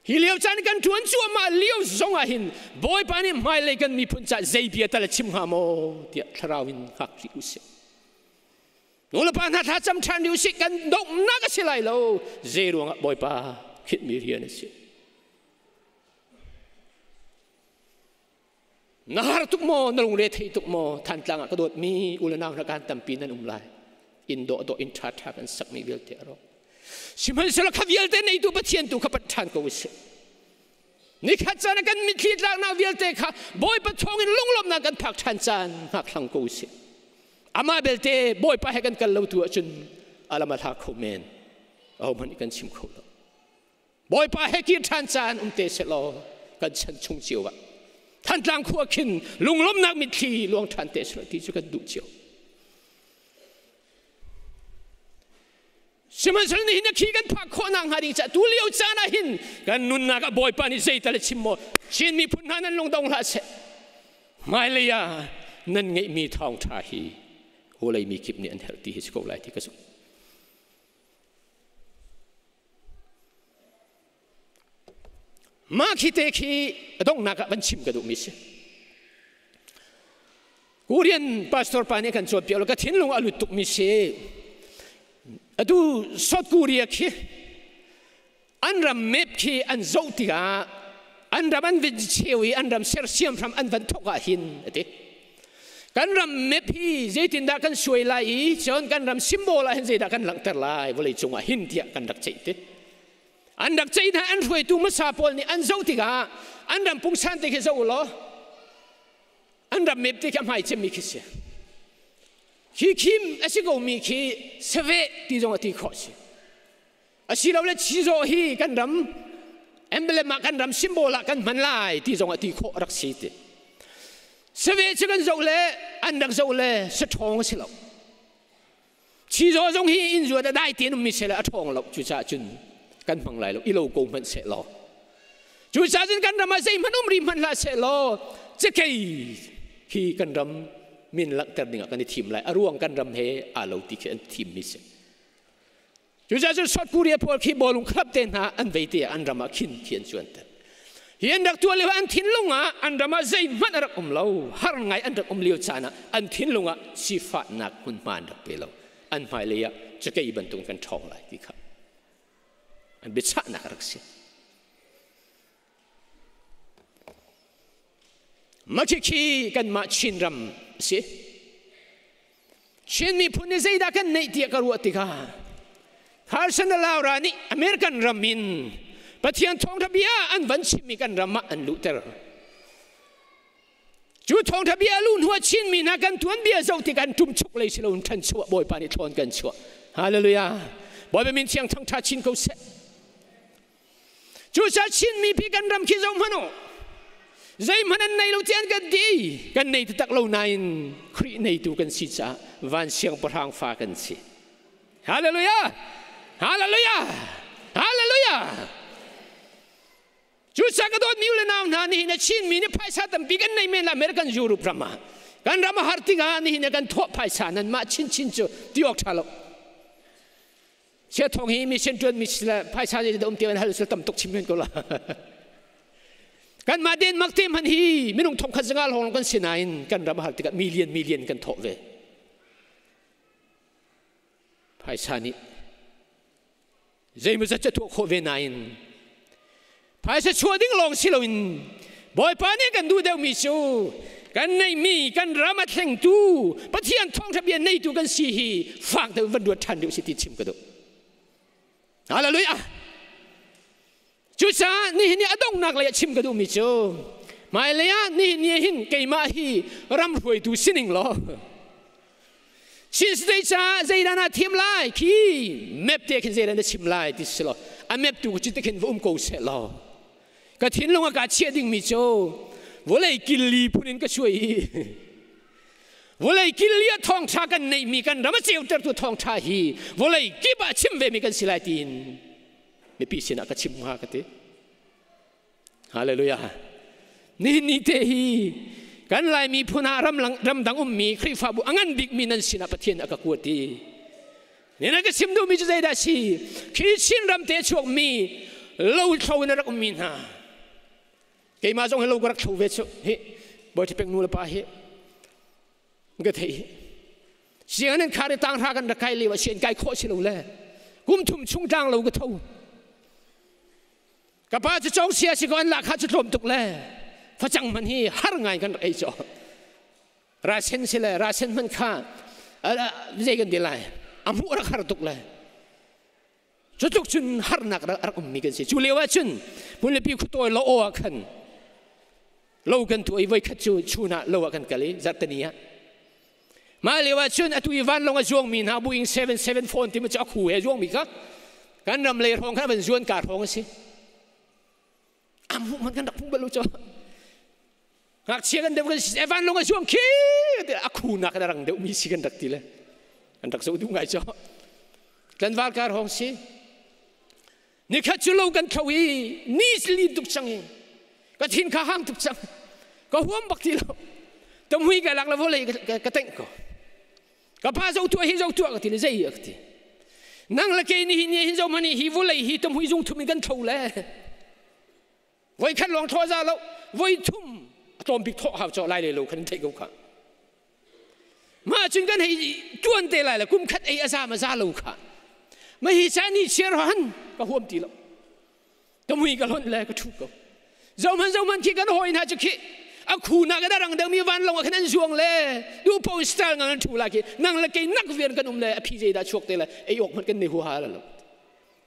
ฮิเลียวจานกันทวนชัวมาเลี้ยวซงหินบ่อยปานไม่เลยกันมีพูนซาใจเบียตละชิมหาโมเดียทราวินหักริอุเสนูละปานถ้าจำชันดิวสิกันดกนักสิไลโลเจรวงบ่อยปาคิดมีเรียนสินาฮาร์ตุกโมนลงเรทีตุกโมทันตลังกระโดดมีอุลนาวนักการตั้มปีนั้นลายอินโดอินทราทากันสักไม่เวลเตอร์ชิมันสลักขวิลเตในตัวปะเทียนตัวขับทันก็วิเศษนี่ขัดจานกันมีขีดลางนาวิลเตค่ะบ่อยปะทองอินลงลมนักกันผักทันจานหักหลังก็วิเศษอามาเบลเตบ่อยปะให้กันกันเลวตัวจนอาลามาทักเขาเมนเอามันกันชิมเขาแล้วบ่อยปะให้กินทันจานเตเสลอกันฉันชงเจียวะท่านต่างขัวขินลุงล้มนักมิตรีลวงทันเตสระที่จะกันดูเจียวสมัยนั้นหินขี้กันพักขนังหาดิจะตัวเลี้ยวจานะหินกันนุนนักบ่อยปานิเซตเลชิมโมชินมีพุนนันลงดงลาเสไม่เลยนั่นไงมีทองทาฮี โหเลยมีคลิปนี้อันเฮลที่ฮิสโกไลที่กระสุนมาคิดเองที่ต้องนักบัญชีกระดูกมิสกูเรียนพาสตอร์ปานี่กันจบเปียแล้วก็ทิ้งลงอลุตุกมิสดูสดกูเรียกอันรำเม็บที่อันโจติกาอันรำอันวิจิเชวีอันรำเซอร์เซียมพรำอันวันทกาหินกันรำเม็บที่เจตินดากันสวยไล่จนกันรำซิมโบลาเห็นเจดากันหลังแต่ไล่วลัยจงหินเดียกันดักใจติอันดักใจนะอันรวยตูมัสาปอลนี่อันโจติกาอันรำปุ่งสันติกเจ้าล้ออันรำเม็บที่ทำให้เจมิคิเสียขี้คิมอาศัยกูมีขี้เสวะที่จงที่ขอสิอาศัยเราเลยชี้โจฮีกันรำเอ็มเบลมากันรำซิมโบลากันมันไล่ที่จงที่ขอรักสิติเสวะจะกันโจเลยอันดักโจเลยสะท้องสิเราชี้โจจงฮีอินจวดได้ที่นุ่มมิเสละท้องเราจุจ่าจุนกันฟังไล่เราอีโลโกมันเสละจุจ่าจุนกันรำมาใจมันริมันละเสละจะเกยฮีกันรำมินลักแต่หนึ่งกันในทีมไรอารวงกันรำเฮอาเราที่คือทีมมิสจู่จะสดกูเรียพอคีบอลลุงครับเต็นหาอันเวทีอันรำมาขินเขียนชวนเตเฮียนดักตัวเลี้ยอันทิ้งลงอ่ะอันรำมาใจมันรักเราหาไงอันรักเลี้ยวชานะอันทิ้งลงอ่ะสิฟ้านักคุณมันรักเปล่าอันหมายเลยอ่ะจะเกี่ยบรรทุกกันทองไรที่ครับอันเบ็ดชานักรักสิมาขี้กันมาชินรำสิชินมีพูนิใจดักกันในที่กรัวติกาฮาร์สันลาวรานี่อเมริกันรามินปะเทียนทองทะเบียอันวันชิมีกันรามาอันลูเตอร์จูทองทะเบียลุนหัวชินมีนักกันทวนเบียเจ้าที่กันทุ่มชุกเลยสิเราทันชัวบอยปานิทอนกันชัวฮาเลลูยาบอยเป็นมินเชียงทั้งท่าชินเขาเสจูชาชินมีพี่กันรำขี้เจ้ามันโอใจมันในเราเทียนกันดีกันในตักเราในครีในตัวกันสิจ้าวันเชียงประทางฟ้ากันสิฮาเลลูยาฮาเลลูยาฮาเลลูยาจุดสักตัวมิวเลนาวนานี่นะชินมีเนี่ยภายษาตั้งปีกันในเมืองอเมริกันยูโรปรามากันรามาฮาร์ติกานี่เนี่ยกันทบภายษานั้นมาชินจูที่ออกทาลเชื่อทองฮีมีเช่นจวนมีสละภายษาที่ดมเตียนฮัลสตัมตกชิมเงินก็ละกันมาเดินมักเต็มหันฮีไม่ต้องทงขัดสังอาลงกันเสียนายกันรามาฮาร์ติกามิลเลียนกันทบเวภายษานี้ใจมันจะถูกโควิด-19ภายษาชัวดิ้งลงสิลวินบอยปานี่กันดูเดามิจูกันในมีกันรามาแข่งตูปะเทียนทองทะเบียนในตูกันสีฮีฝากแต่วันดวดทันเดียวสิติชิมกันดูฮาเลลูยาจุดานี่เนี่ยต้องนักเลยชิมกันดูมิจูไม่เลยนี่เนี่ยหินเกยมาฮีรำรวยดูสินิงล้อชิสเดจ้าใจดานาทีมไล่ขี้เม็บเด็กใจดานาทีมไล่ที่สุดอ่ะเม็บตัวจิตเด็กวุ่นกูเสร็จแล้วก็ทิ้งลงอากาศเชี่ยดิ่งมิโจ้วันเลยกินลีพูนินก็ช่วยวันเลยกินลีทองชากันในมีกันรำเจียวเตอร์ตัวทองชาฮีวันเลยกิบะชิมเวมีกันสิลายตีนไม่ปีเสนาก็ชิมมากันเตฮาเลลูยานี่เตฮีกันไล่มีพูนารำดังมีคริฟาบุอังันบิกมีนันสินาปะเทียนอากาศกวดีนี่นักสิมดูมีจุดใดได้สิคิดชินรำเตชวกมีเล่าเขาในรักมีนาเกี่ยมาจงให้เราก็รักเขาเวชเฮ้บอยที่เป็นนูเลปาเฮ้ก็เทเสียงนั้นขาดต่างทากันรักใครเลยว่าเสียงไก่โคชิเราแลกุมทุ่มชุ่งจางเราก็เท่ากับป้าจะจงเสียสิก่อนหลักขาจะลมตกแลพระจังมันฮีหาไงกันไอ้จ่อราเซนสิเลยราเซนมันข้าใจกันดีเลยอามุรักหาตุกเลยจุดจุนหานักรักมีกันสิจุเลียวจุนมุลปีขุตัวเราโอ้กันเรากันตัวไอ้ไว้ขัดชูน่ะเรากันกันเลยจัตเนียมาเลียวจุนตัวอีวันลงจวงมีนาบุอิง774ที่มันจะขู่ไอ้จวงมีก็กันรำเลยห้องข้าเป็นจวนการห้องสิอามุมันกันดักพุ่งไปรู้จ่อหากเชื่อกันเดี๋ยวกันเอวันลงมาช่วงขี้เดี๋ยวaku nak darangเดี๋ยวมีสิกันดักทีเลยกันดักสู้ดูไงจ่อกันวาลการห้องสินี่ข้าจุลกันเขาอีนี่สลีดุกจังก็ทิ้งข้าห้างดุกจังก็ห่วงบักทีเราต้องหุยกันหลักแล้วเลยก็เต็งก็ ก็พาเจ้าตัวให้เจ้าตัวก็ทีละใจก็ทีนั่งละเกนี่นี่เจ้ามันนี่หิวเลยหิตมหุยจงทุ่มกันเท่าเลยไว้ขันลองทอซาแล้วไว้ทุ่มตอมปิกทอหาเจ้าไล่เลยลูกขันเทกุขะมาจึงกันให้จวนเตะไล่ละกุมขัดไอ้อาซามาซาลูกขะไม่ให้ชานี่เชื่อหันก็ห่วงตีแล้วตมหุยก็ล้นเลยก็ทุกข์เจ้ามันที่กันหอยน่าจะคิดอาคูนักก็ได้รังเดิมมีวันลงกันนั่นช่วงเลยดูโพสต์งานถูกละกี่นั่งละกี่นักเวียนกันเลยพี่เจดาชกเตละไอ้อกมันกันในหัวหาแล้ว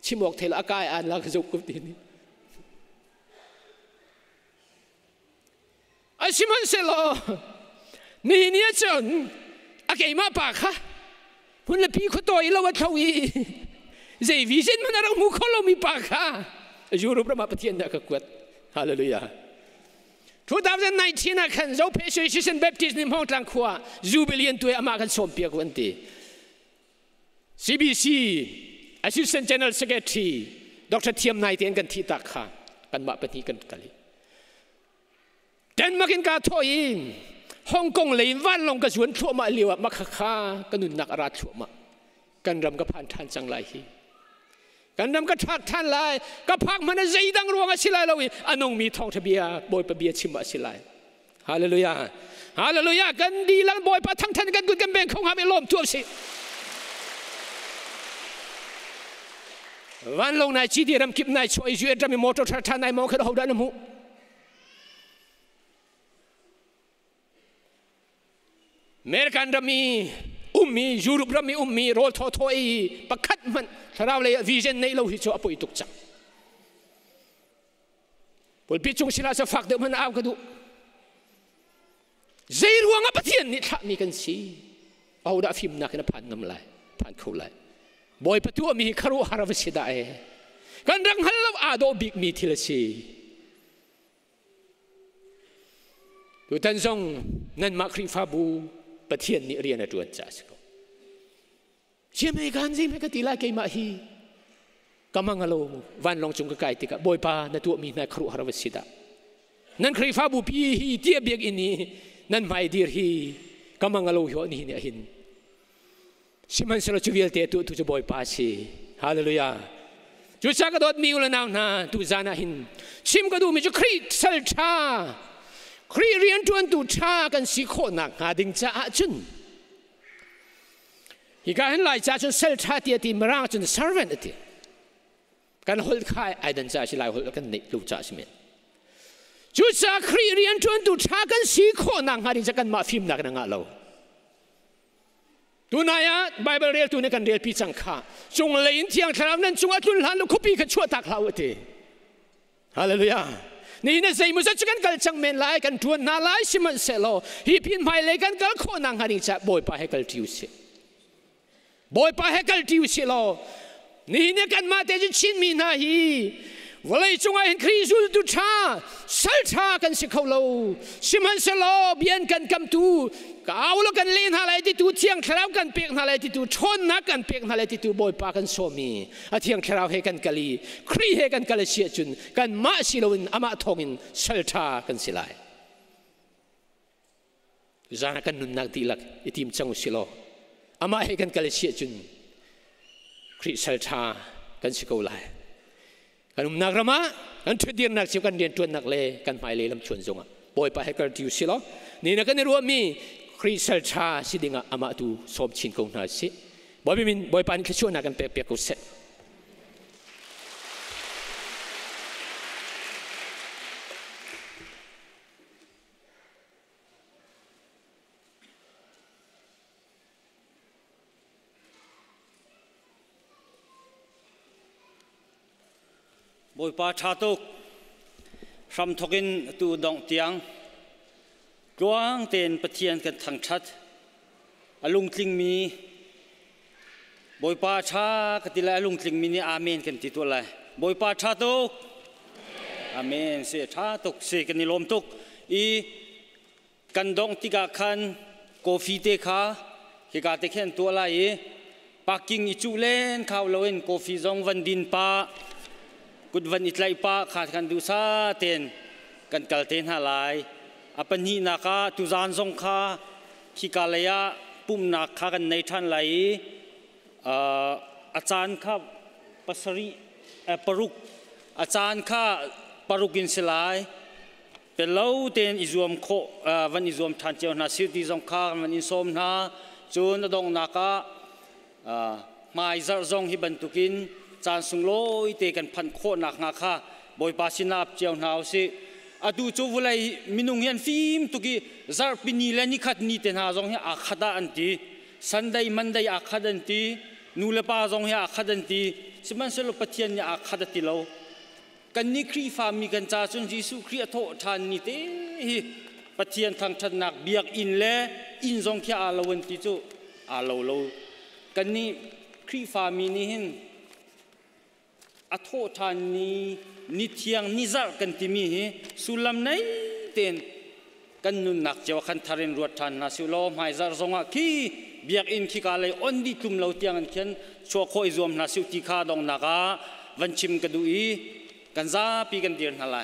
ชิมอกเทละอากายอ่านละก็จุกกุบตีนี่ไอ้ชิมันเสลอนี่เนี่ยจนอากายมาปากค่ะพุ่นละพี่เขาต่อยแล้วว่าเขาอีเจวิเซนมันอะไรมุขเรามีปากค่ะยูรูปมาปฏิญญาก็กวดฮาเลลูยา2019 kan zo Precision Baptist nim hong tlang khwa jubilean tu ama kan som pia kwan ti CBC Assistant General Secretary Dr. Thiam Nai ten kan thi tak kha kan ma pani kan kali den makin ka thoin Hong Kong lei wan long ka suan thua ma liwa ma kha kha kanun nak ara thua ma kan ram ka phan than chang lai hiกันนำกระทักท่านเลยก็พักมันใจดังรวงอาศิลายเราอีอนงมีทองทะเบียบอยปะเบียชิมอาศิลายฮาเลลูยาฮาเลลูยากันดีลังบอยปะทั้งท่านกันกุนกันแบ่งของหาไม่ล้มทั่วสิวันลงในจีดีรำกิบในช่วยช่วยรำมีมอเตอร์ท่านในมองขึ้นเอาด้านมุเมริกันรำมีมียุโรปรำมีมีโรลทอยปักขัดมันถ้าเราเลยวิจัยในเราหิจอปุยตุกจังพอพิจงศิลาจะฝักเดิมมันเอากระดูใจรวงอัปเทียนนี่ถ้ามีกันสิเอาดาฟิมนักนับผ่านน้ำลายผ่านเขาเลยบ่อยประตูมีคารุฮาราวสิได้กันรังฮัลล์อาโดบิกมีทีละสิดูท่านทรงนั่นมาคริฟาบูปฏิญญาเรียนตัวจ้าสิครับเชื่อไหมกันสิไม่ก็ตีลาเกมาฮีกำมังอโลวันลงจงกระไกติกะบอยปาในตัวมีนายครูฮารวสิดานั่นคริฟาบุพีฮีเทียบเบียกอินนี้นั่นไม่ดีฮีกำมังอโลหัวนี่เนี่ยหินสิมันสระจูเวลเตตุตุจะบอยปาสิฮาเลลูยาจุดสักดอดมีอุลนาวนาตุจานาหินชิมก็ดูมีจุคริสเซลชาครีเรียนจวนตุชากันสิโคนักหาดิงจ้าจุนฮีการเห็นหลายจ้าจุนเซลชาเตียตีมร่างจุน servant ตีกันหดค่ายไอเดนจ้าสิหลายหดกันนิลูจ้าสิเมนจุดจ้าครีเรียนจวนตุชากันสิโคนักหาดิงจ้ากันมาฟิมนักนังอาโลตัวนายไบเบิลเรียลตัวนี้กันเรียลปีจังข้าจงเลยอินเทียงคราวนั้นจงอัตุลหันลูกคุปีกันชั่วตักเราตีฮาเลลูยานี่เนี่ยใจมุสลิมกันกัลจังเมนไลกันทวนนาไลสิมันเสลอฮีพินไม่เลยกันกัลโคนังหาริงจะบอยปะให้กัลทิวสิบอยปะให้กัลทิวสิลอนี่เนี่ยกันมาแต่จะชินมีนาฮีวันเลยจงไอ้คริสต์ดูชาสัลชากันสิเขาโลสิมันเสลอเบียนกันกำตูก้าวแล้วกันเล่นอะไรที่ตูเที่ยงคราวกันเปียกอะไรที่ตูชนนักกันเปียกอะไรที่ตูบอยปากันโซมีเที่ยงคราวให้กันกะลีครีให้กันกะเลเชียจุนกันมาสิโลวินอามาทองอินสัลชากันสิไลจากันนุนนักดีลักอิติมจังสิโลอามาให้กันกะเลเชียจุนครีสัลชากันสิเขาไลกันนักรำมากันช่วยเดียนนักเชี่ยวกันเรียนจวนนักเล่กันไม่เล่ลำชวนจงอ่ะบอยปาให้กันทิวสิโลนี่นักกันในรวมมีคริสต์ชาสิดิ่งอามาดูสมชินกงนาสิบอยมินบอยปานคิดชวนนักกันเปียกกุศลบอยปาชาตุกซ้ำทกินตูดองเตียงกวางเต็นปะเทียนกันทั้งชัดอลุงคลิงมีบอยปาชากติละอลุงคลิงมีนี่อาเมนกันติตัวอะไรบอยปาชาตุกอาเมนเสียชาตุกเสียกันนิลมตุกอีกันดองติกาคันโกฟีเตคาฮิกาเตเข็นตัวอะไรปักกิ่งอิจูเลนข้าวเลนโกฟีซองวันดินปากุดวันอิตไลปาขาดกันดูซาเต็นกันกัลเต็นหาลายอปัญญีนักตุจานทรงข้าที่กาลยะป ปุ่มนักขันในท่านไหลอาจารย์ข้าปัสริปรุกอาจารย์ข้าปรุกินสลายเป็นเล่าเต็นอิจวมโควันอิจวมทันเจ้าหน้าสิทธิจงข้าวันอิสมนาจูนดงนักมาอิจารจงฮิบันตุกินจานสุงโลยเตกันพันโคนักนักข้าบอยปาสินาบเจ้าหน้าสิอดูจูวุไลมินุงเฮียนฟิล์มตุกีซาร์ปินีเลนิขัดนีเตนหาจงเฮียอาขัดอันตีสันไดมันไดอาขัดอันตีนูเลปาจงเฮียอาขัดอันตีสิมันเสลปะเทียนเฮียอาขัดติโลกันนี่ครีฟามีกันจ้าจนยิสุครีโตทานนี่เตปะเทียนทางถนักเบียกอินเลอินจงเฮียอาลวันติจูอาลาวโลกันนี่ครีฟามีนี่เห็นอโททานนี้นิทยังนิจากันที่มีสุลัมไหนเต็นกันนุนักเจ้าขันทารินรวดทานนาสุลอมหายจารจงอ่ะขี้เบียกอินขี้กาเลยอันดีตุมเหล่าเตียงกันเขียนชัวโคอิจวมนาสุติคาดองนักาวันชิมกระดูอีกันซาปีกันเดียนฮาไล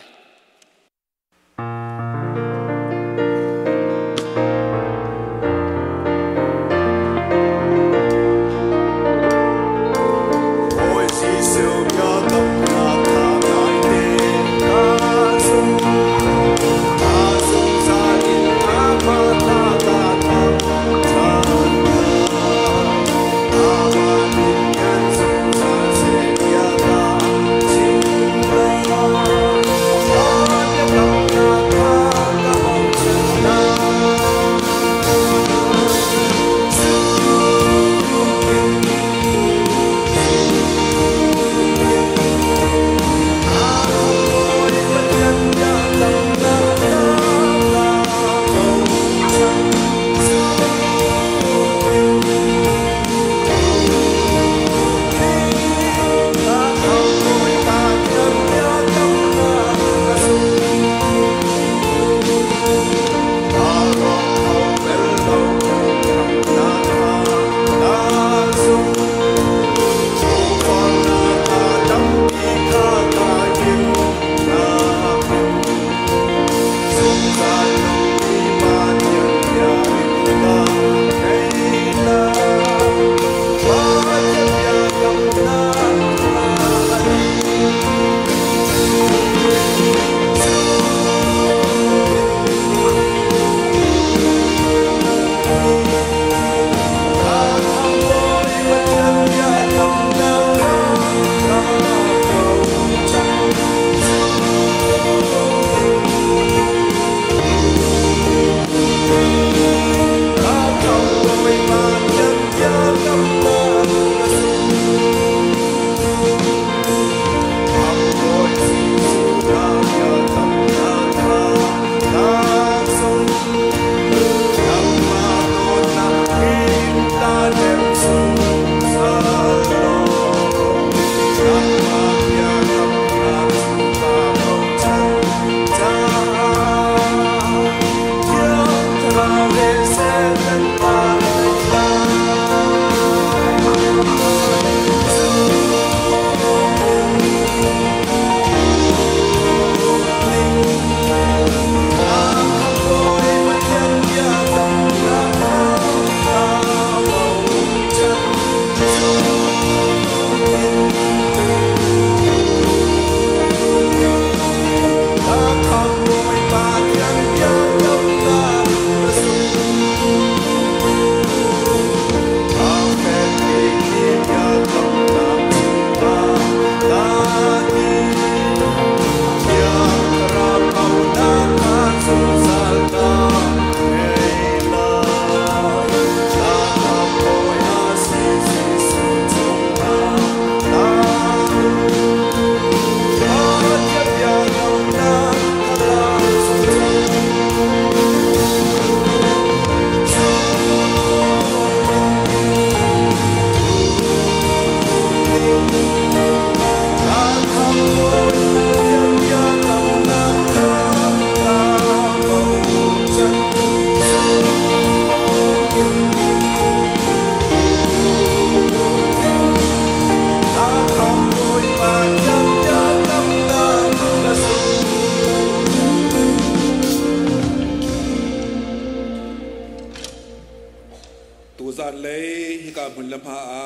tu zan lei hi ka mun lam ha a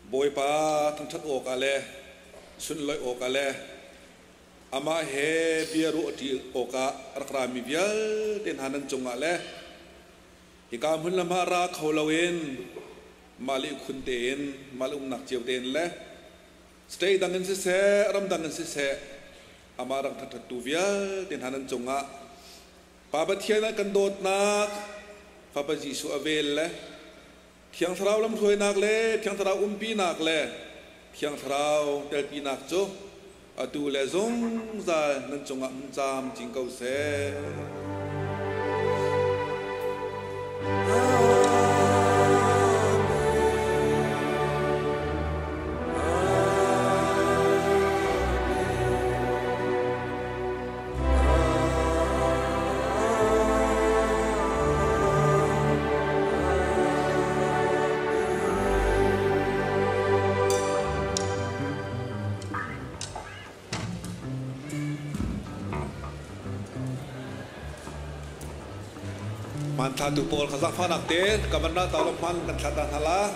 boy pa thang that ok ale sun loi ok ale ama he biaru ti oka rakra mi bial ten hanan chung ale hi ka mun lam ha ra kholawen mali khun ten malum nak chiu ten le stay dangan se ram dangan se ama rang that tu bial ten hanan chunga pa ba thiana kan dot nak Papa Jisu avel le, tiang tharau lam thui nak le, tiang tharau pi nak le, tiang tharau tel pi nak jo, atu le zong za nan chong am jam jing kau se. Mantha tu pol khazak fanak te kamana talom man kan khata hala